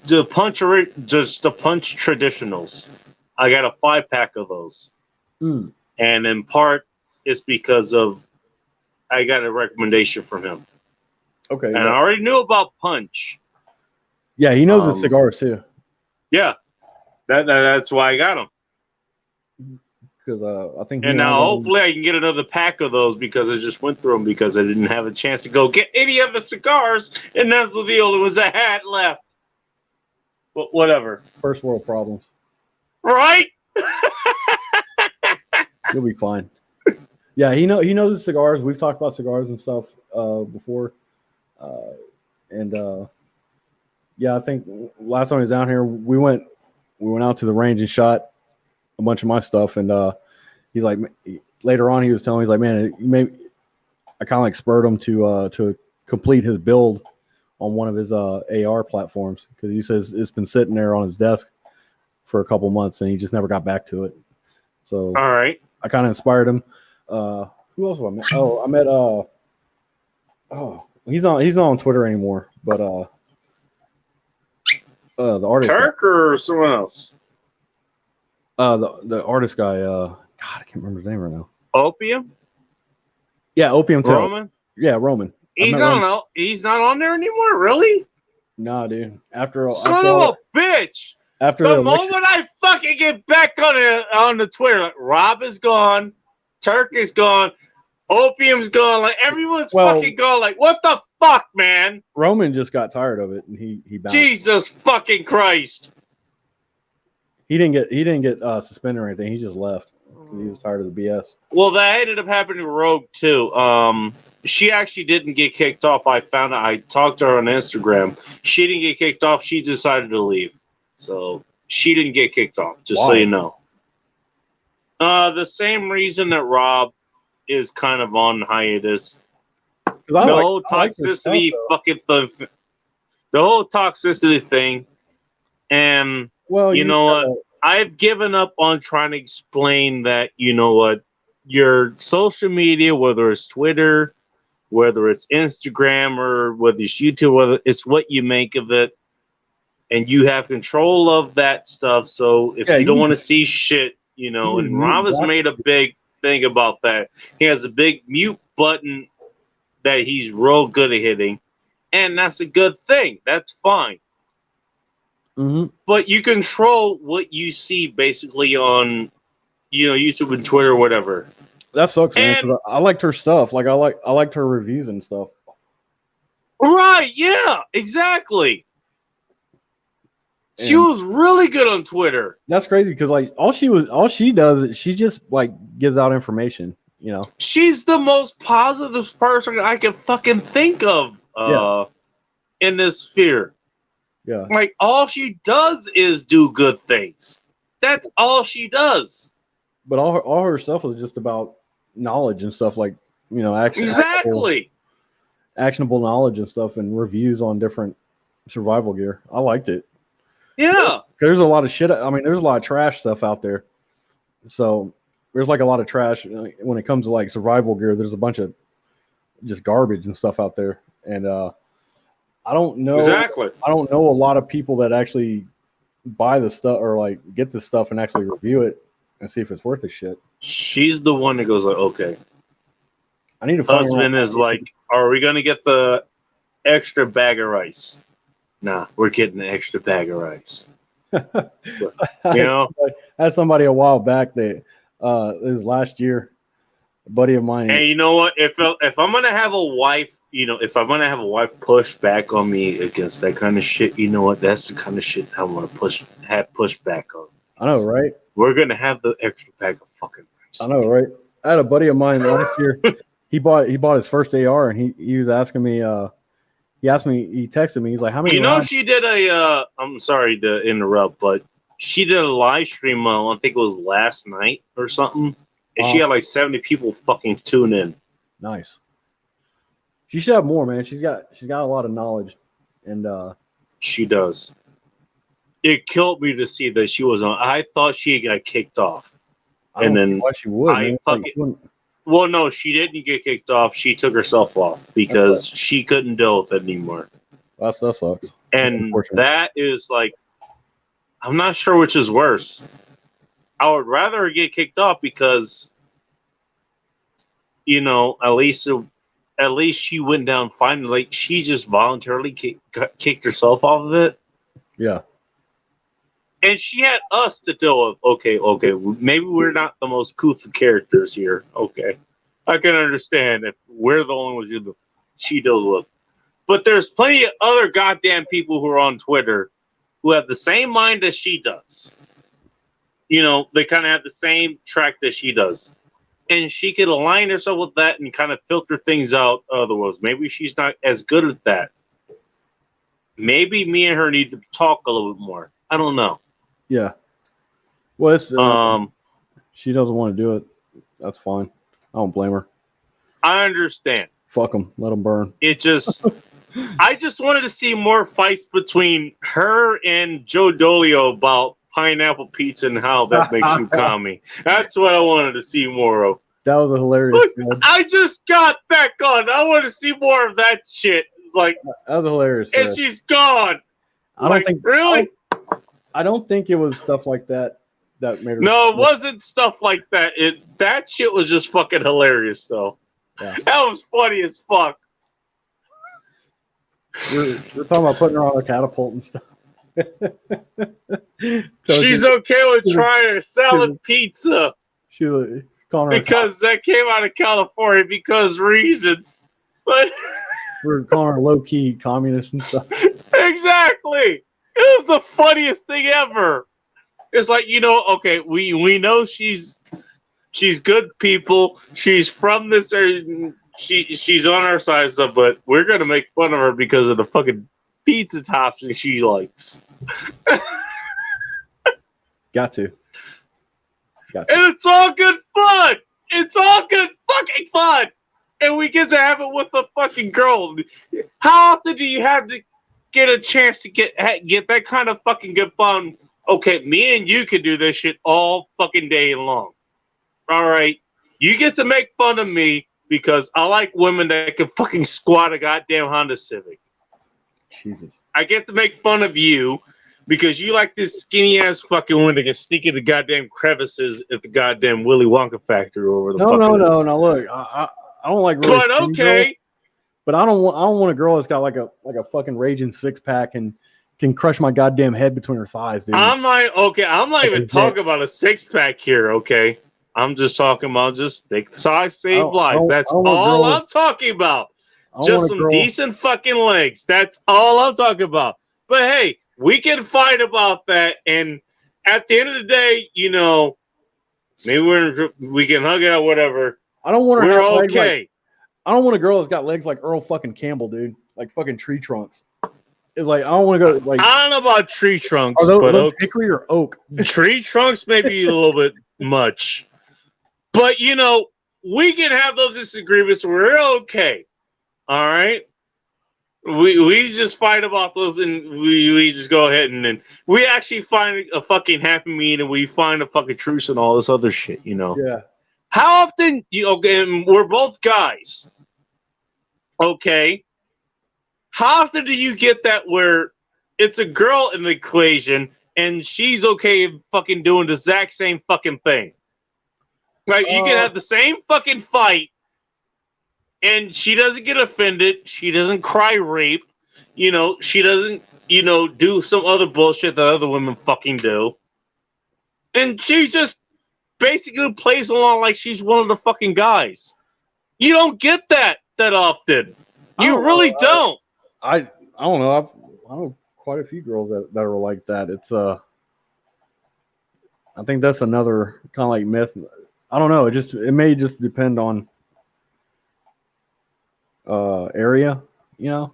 the punch traditionals. I got a 5-pack of those, and in part it's because of I got a recommendation from him. Okay, and I already knew about Punch. Yeah, he knows his cigars too. Yeah, that's why I got them. Because I think. And now hopefully I can get another pack of those because I just went through them because I didn't have a chance to go get any other cigars, and that's the deal. It was a hat left. But whatever. First world problems. Right? You'll be fine. Yeah, he knows his cigars. We've talked about cigars and stuff before, yeah, I think last time he was down here, we went out to the range and shot a bunch of my stuff, and he's like, later on he was telling me, he's like, man, I kind of like spurred him to complete his build on one of his AR platforms because he says it's been sitting there on his desk for a couple months and he just never got back to it. So all right, I kind of inspired him. Who else have I met? Oh, I met he's not on Twitter anymore, but the artist Turk guy. Or someone else. The artist guy. God, I can't remember his name right now. Opium. Yeah, Opium Tales. Roman. Yeah, Roman. He's not. He's not on there anymore. Really? Nah, dude. Son of a bitch. After the moment I fucking get back on the Twitter, like, Rob is gone, Turk is gone, Opium's gone, like everyone's fucking gone. Like, what the fuck, man? Roman just got tired of it and he bounced. Jesus fucking Christ. He didn't get suspended or anything. He just left. He was tired of the BS. Well, that ended up happening to Rogue too. She actually didn't get kicked off. I found out. I talked to her on Instagram. She didn't get kicked off. She decided to leave. So she didn't get kicked off. Just so you know. The same reason that Rob is kind of on hiatus. 'Cause The whole I like their stuff, toxicity, though. fucking the whole toxicity thing, and Well, you you know what? gotta, I've given up on trying to explain that. You know what? Your social media, whether it's Twitter, whether it's Instagram, or whether it's YouTube, whether it's what you make of it, and you have control of that stuff. So if yeah, you you don't can want to just, see shit, you can just and mute Rob and has block made a it. big thing about that. He has a big mute button that he's real good at hitting, and that's a good thing. That's fine. Mhm. But you control what you see basically on, YouTube and Twitter or whatever. That sucks, man. And 'Cause I liked her stuff. Like I liked her reviews and stuff. right, yeah, exactly. She And was really good on Twitter. that's crazy because like all she does is she just like gives out information. You know. She's the most positive person I can fucking think of Yeah. in this sphere. Yeah. Like all she does is do good things. That's all she does. But all her stuff was just about knowledge and stuff like Exactly. actionable knowledge and stuff and reviews on different survival gear. I liked it. Yeah. There's a lot of shit. I mean, there's a lot of trash stuff out there. So there's like a lot of trash when it comes to like survival gear. There's a bunch of just garbage and stuff out there, and I don't know. Exactly. I don't know a lot of people that actually buy the stuff or like get the stuff and actually review it and see if it's worth a shit. She's the one that goes like, okay. I need to find Husband is like, are we gonna get the extra bag of rice? Nah, we're getting the extra bag of rice. So, I had somebody a while back that it was last year, a buddy of mine. And you know what? If I'm gonna have a wife, if I'm gonna have a wife push back on me against that kind of shit, you know what? That's the kind of shit I want to have push back on. I know, right? We're gonna have the extra bag of fucking rice. I know, right? I had a buddy of mine last year. He bought his first AR, and he was asking me. He texted me. He's like, "How many?" She did a. I'm sorry to interrupt, but she did a live stream. I think it was last night or something, and she had like 70 people fucking tune in. Nice. She should have more, man. She's got a lot of knowledge, and she does. It killed me to see that she was on. I thought she got kicked off, and then why she would. Well, no, she didn't get kicked off. She took herself off because she couldn't deal with it anymore. That sucks. And that is like, I'm not sure which is worse. I would rather her get kicked off because, at least she went down fine. Like she just voluntarily kicked herself off of it. Yeah. And she had us to deal with. Okay, maybe we're not the most couth characters here. Okay, I can understand if we're the only ones she deals with. But there's plenty of other goddamn people who are on Twitter who have the same mind as she does. They kind of have the same track that she does. And she could align herself with that and kind of filter things out otherwise. Maybe she's not as good at that. Maybe me and her need to talk a little bit more. I don't know. Yeah. Well, it's, she doesn't want to do it. That's fine. I don't blame her. I understand. Fuck them. Let them burn. It just, I just wanted to see more fights between her and Joe Dolio about pineapple pizza and how that makes you commie. That's what I wanted to see more of. That was a hilarious. Look, I just got back on. I want to see more of that shit. It's like that was hilarious. And she's gone. I don't think really. I don't think it was stuff like that that made her. No, it wasn't stuff like that. That shit was just fucking hilarious, though. Yeah. That was funny as fuck. We're talking about putting her on a catapult and stuff. She's okay with trying a salad pizza. Because that came out of California because reasons. But we're calling her low key communist and stuff. Exactly. It was the funniest thing ever. It's like, okay, we know she's good people. She's from this area. She's on our side stuff, but we're gonna make fun of her because of the fucking pizza toppings she likes. Got to. And it's all good fun. It's all good fucking fun, and we get to have it with a fucking girl. How often do you have to get a chance to get that kind of fucking good fun? Okay, me and you could do this shit all fucking day long. All right, you get to make fun of me because I like women that can fucking squat a goddamn Honda Civic. Jesus. I get to make fun of you because you like this skinny ass fucking woman that can sneak into goddamn crevices at the goddamn Willy Wonka factory or whatever the fuck it is. No. Look, I don't like really But skinny girls, okay, but I don't want a girl that's got like a fucking raging 6-pack and can crush my goddamn head between her thighs, dude. I'm not even talking about a 6-pack here. Okay, I'm just talking about just the size save life. That's all I'm talking about. Just some decent fucking legs. That's all I'm talking about. But hey, we can fight about that, and at the end of the day, you know, maybe we can hug it out, whatever. I don't want her. We're okay. I don't want a girl that's got legs like Earl fucking Campbell, dude. Like fucking tree trunks. It's like I don't want to go like. I don't know about tree trunks, are but those hickory or oak? Tree trunks may be a little bit much, but you know, we can have those disagreements. We're okay. All right. We just fight about those, and we just go ahead and we actually find a fucking happy medium. We find a fucking truce and all this other shit, you know. Yeah. How often, and we're both guys. Okay. How often do you get that where it's a girl in the equation and she's okay fucking doing the exact same fucking thing? Like you can have the same fucking fight. And she doesn't get offended. She doesn't cry rape. You know, she doesn't, do some other bullshit that other women fucking do. And she just basically plays along like she's one of the fucking guys. You don't get that often. You really don't. I don't know. I know quite a few girls that are like that. It's I think that's another kind of like myth. I don't know. It may just depend on area, you know.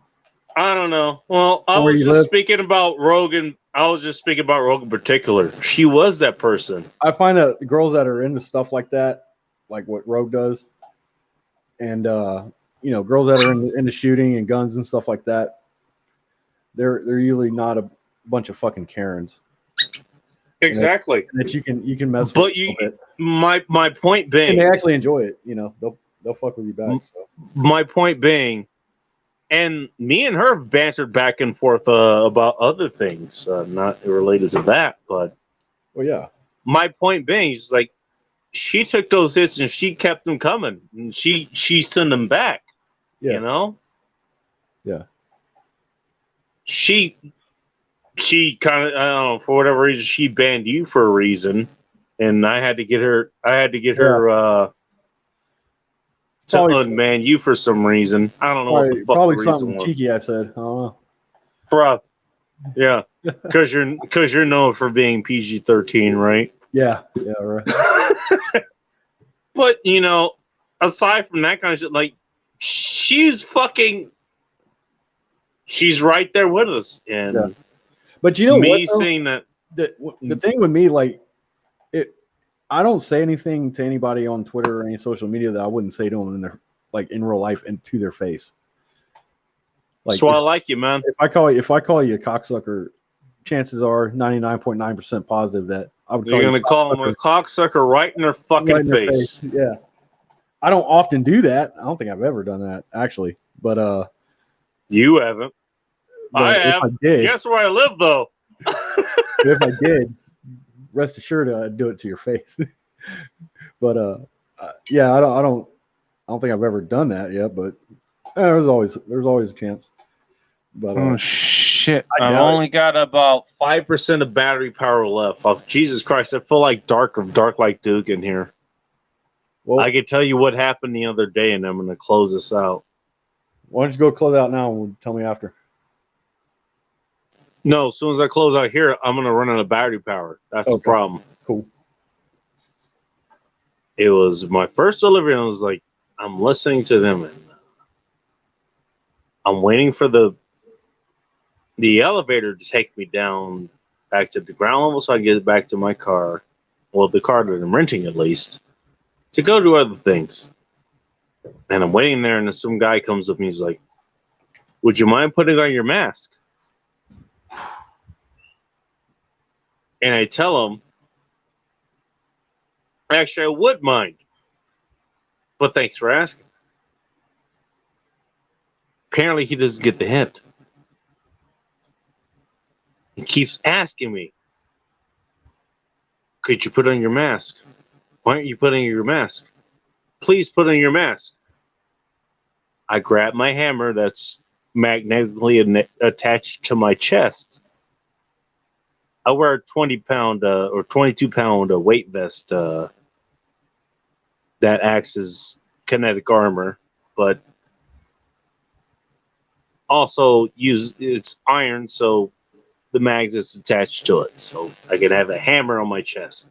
I don't know. Well, I was just speaking about Rogan. I was just speaking about Rogan in particular. She was that person. I find that girls that are into stuff like that, like what Rogue does, and girls that are into shooting and guns and stuff like that, they're usually not a bunch of fucking Karens. Exactly. And that you can mess with. But my point being, and they actually enjoy it. You know, they'll fuck with you back. So. My point being, and me and her bantered back and forth about other things, not related to that, but well, yeah. My point being is like she took those hits and she kept them coming, and she sent them back. Yeah. You know. Yeah. She kind of, I don't know, for whatever reason she banned you for a reason, and I had to get her. To unman you for some reason. I don't know what the fuck probably the reason something was. cheeky I said. I don't know. Yeah, because you're known for being PG-13, right? Yeah, right. But aside from that kind of shit, like she's right there with us, and yeah. But me saying that the thing with me, like I don't say anything to anybody on Twitter or any social media that I wouldn't say to them in their in real life and to their face. Like, that's why I like you, man. If I call you a cocksucker, chances are 99.9% positive that I would. You're gonna call them a cocksucker right in their fucking face. Yeah. I don't often do that. I don't think I've ever done that actually, but you haven't. I have. I did, guess where I live though. If I did, rest assured I'd do it to your face. But yeah, I don't think I've ever done that yet, but there's always a chance. But oh shit, I've only got about 5% of battery power left. Oh, Jesus Christ, I feel like dark like Duke in here. Well, I can tell you what happened the other day, and I'm going to close this out. Why don't you go close out now and tell me after? No, as soon as I close out here, I'm going to run out of battery power. That's the problem. Cool. It was my first delivery, and I was like, I'm listening to them, and I'm waiting for the elevator to take me down back to the ground level so I can get back to my car. Well, the car that I'm renting, at least, to go do other things. And I'm waiting there, and then some guy comes up and he's like, "Would you mind putting on your mask?" And I tell him, "Actually, I would mind, but thanks for asking." Apparently, he doesn't get the hint. He keeps asking me, "Could you put on your mask? Why aren't you putting on your mask? Please put on your mask." I grab my hammer that's magnetically attached to my chest. I wear a 20-pound or 22-pound weight vest that acts as kinetic armor, but also use it's iron, so the magnet's attached to it, so I can have a hammer on my chest.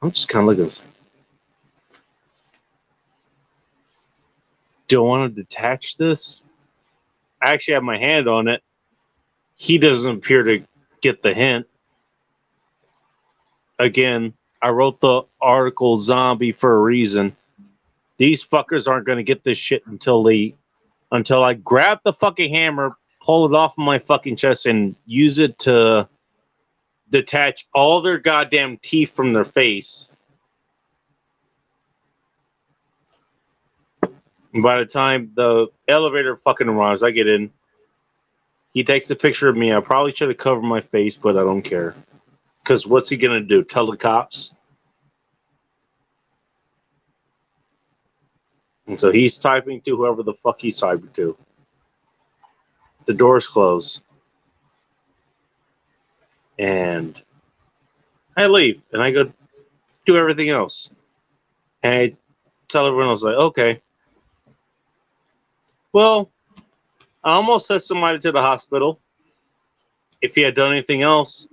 I'm just kind of looking. Do I want to detach this? I actually have my hand on it. He doesn't appear to get the hint. Again, I wrote the article "Zombie" for a reason. These fuckers aren't going to get this shit until I grab the fucking hammer, pull it off of my fucking chest, and use it to detach all their goddamn teeth from their face. And by the time the elevator fucking arrives, I get in. He takes a picture of me. I probably should have covered my face, but I don't care. Because what's he going to do? Tell the cops? And so he's typing to whoever the fuck he's typing to. The doors close. And I leave. And I go do everything else. And I tell everyone else, like, okay. Well, I almost sent somebody to the hospital. If he had done anything else,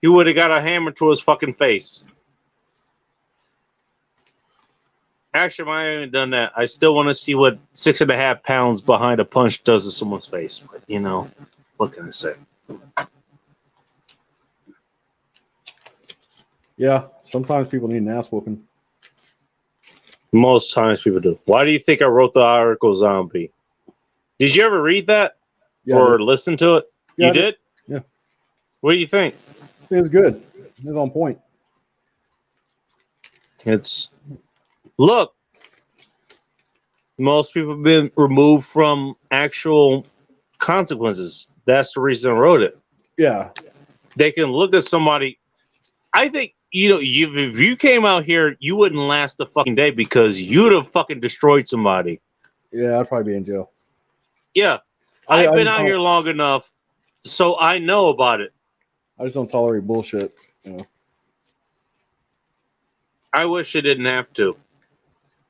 he would have got a hammer to his fucking face. Actually, I haven't done that. I still want to see what 6.5 pounds behind a punch does to someone's face. But, you know, what can I say? Yeah, sometimes people need an ass whooping. Most times people do. Why do you think I wrote the article "Zombie"? Did you ever read that Yeah, or listen to it? Yeah, You did? Yeah. What do you think? It was good. It was on point. It's look. Most people have been removed from actual consequences. That's the reason I wrote it. Yeah. They can look at somebody. I think if you came out here, you wouldn't last a fucking day because you'd have fucking destroyed somebody. Yeah, I'd probably be in jail. Yeah, I've been out here long enough, so I know about it. I just don't tolerate bullshit. You know. I wish I didn't have to,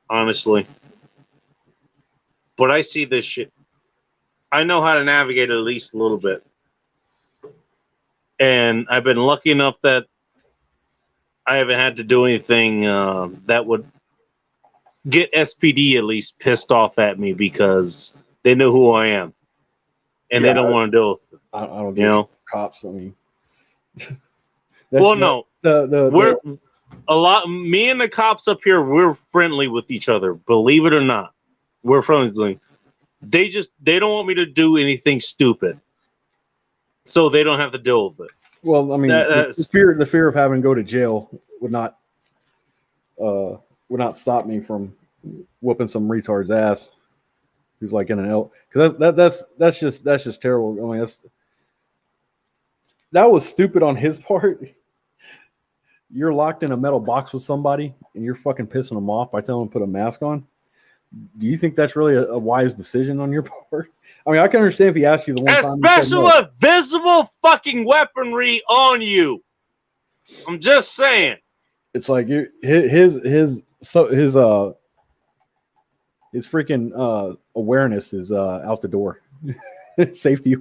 honestly. But I see this shit. I know how to navigate it at least a little bit. And I've been lucky enough that I haven't had to do anything that would get SPD at least pissed off at me because they know who I am. And they don't want to deal with it. I don't do cops. I mean, well, no. We're a lot. Me and the cops up here, we're friendly with each other. Believe it or not, we're friendly. They don't want me to do anything stupid, so they don't have to deal with it. Well, I mean, the fear of having to go to jail would not stop me from whooping some retard's ass who's like in an L. Because that's just terrible. I mean, that was stupid on his part. You're locked in a metal box with somebody and you're fucking pissing them off by telling them to put a mask on. Do you think that's really a wise decision on your part? I mean, I can understand if he asked you the one time. Especially with visible fucking weaponry on you. I'm just saying. It's like his freaking awareness is out the door. Safety,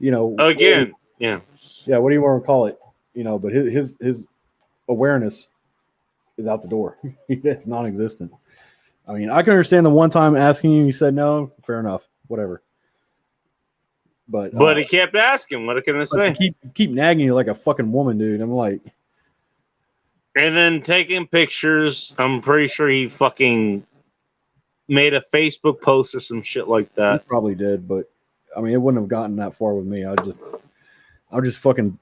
Again, yeah. What do you want to call it? But his awareness is out the door. It's non-existent. I mean, I can understand the one time asking you said no. Fair enough. Whatever. But he kept asking. What can I say? Keep nagging you like a fucking woman, dude. I'm like, And then taking pictures. I'm pretty sure he fucking made a Facebook post or some shit like He that. probably did, but I mean, it wouldn't have gotten that far with me. I would just fucking.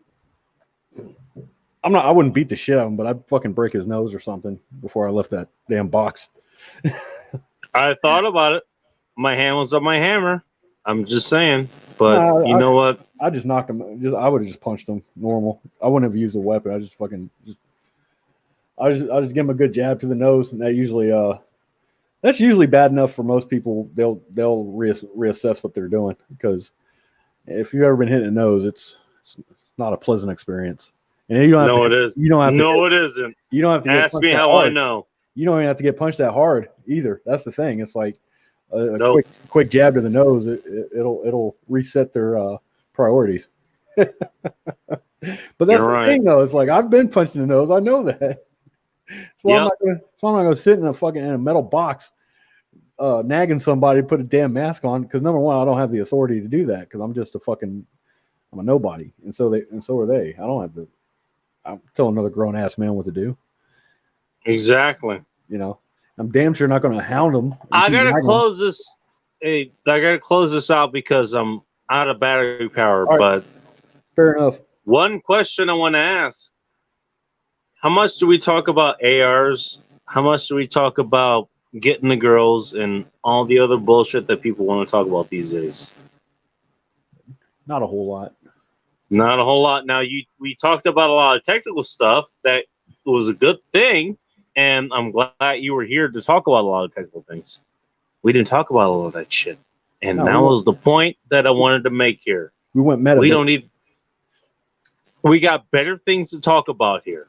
I wouldn't beat the shit out of him, but I'd fucking break his nose or something before I left that damn box. I thought about it. My hand was on my hammer. I'm just saying. But Nah, you know what? I just knocked him. I would have just punched him normal. I wouldn't have used a weapon. I just fucking I just give him a good jab to the nose, and that's usually bad enough for most people. They'll reassess what they're doing, because if you've ever been hit in the nose, it's not a pleasant experience. And you don't have No, it to is. you don't have to No, it isn't. you don't have to get Ask punched me that how I hard. know. You don't even have to get punched that hard either. That's the thing. It's like a Nope. quick jab to the nose. It'll reset their priorities. But that's You're the right. thing, though. It's like I've been punched in the nose. I know that. That's why Yep. I'm not going to sit in a metal box nagging somebody to put a damn mask on, because number one, I don't have the authority to do that, because I'm just I'm a nobody, and so are they. I don't have to. I'm telling another grown ass man what to do. Exactly. You know, I'm damn sure not going to hound them. I gotta close this. Hey, I gotta close this out because I'm out of battery power. All right, But fair enough. one question I want to ask: how much do we talk about ARs? How much do we talk about getting the girls and all the other bullshit that people want to talk about these days? Not a whole lot. Not a whole lot. Now, we talked about a lot of technical stuff that was a good thing, and I'm glad you were here to talk about a lot of technical things. We didn't talk about a lot of that shit, and No, that was the point that I wanted to make here. we went meta. We don't need. We got better things to talk about here,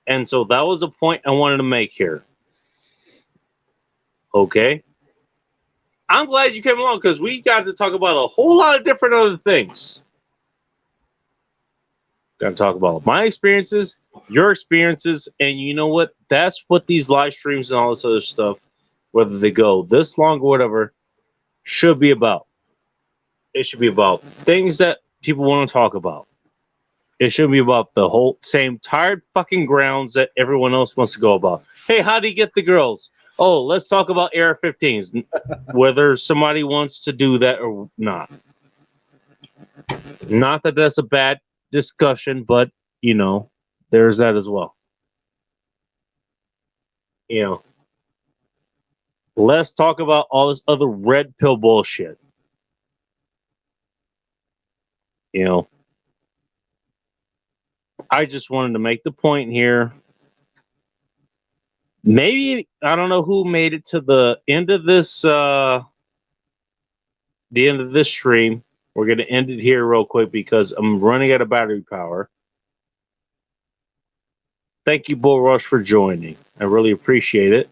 and so that was the point I wanted to make here. Okay. I'm glad you came along because we got to talk about a whole lot of different other things. Got to talk about my experiences, your experiences, and you know what? That's what these live streams and all this other stuff, whether they go this long or whatever, should be about. It should be about things that people want to talk about. It should be about the whole same tired fucking grounds that everyone else wants to go about. Hey, how do you get the girls? Oh, let's talk about AR-15s, whether somebody wants to do that or not. Not that that's a bad discussion, but you know, there's that as well. You know, let's talk about all this other red pill bullshit. You know, I just wanted to make the point here. Maybe I don't know who made it to the end of this stream. We're gonna end it here real quick because I'm running out of battery power. Thank you, Bull Rush, for joining. I really appreciate it.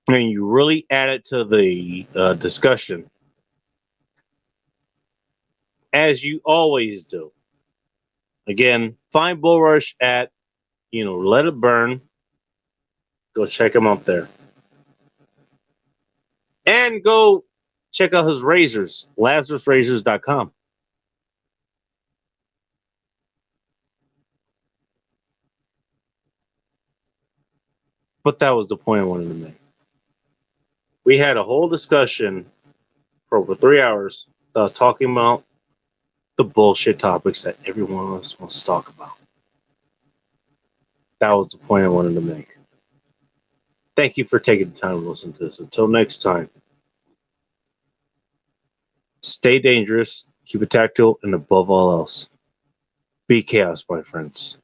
And you really added to the discussion, as you always do. Again, find Bull Rush at, Let It Burn. Go check him out there. And go check out his razors, LazarusRazors.com. But that was the point I wanted to make. We had a whole discussion for over 3 hours without talking about the bullshit topics that everyone else wants to talk about. That was the point I wanted to make. Thank you for taking the time to listen to this. Until next time, stay dangerous, keep it tactile, and above all else, be chaos, my friends.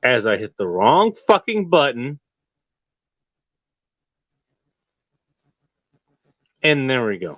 As I hit the wrong fucking button, and there we go.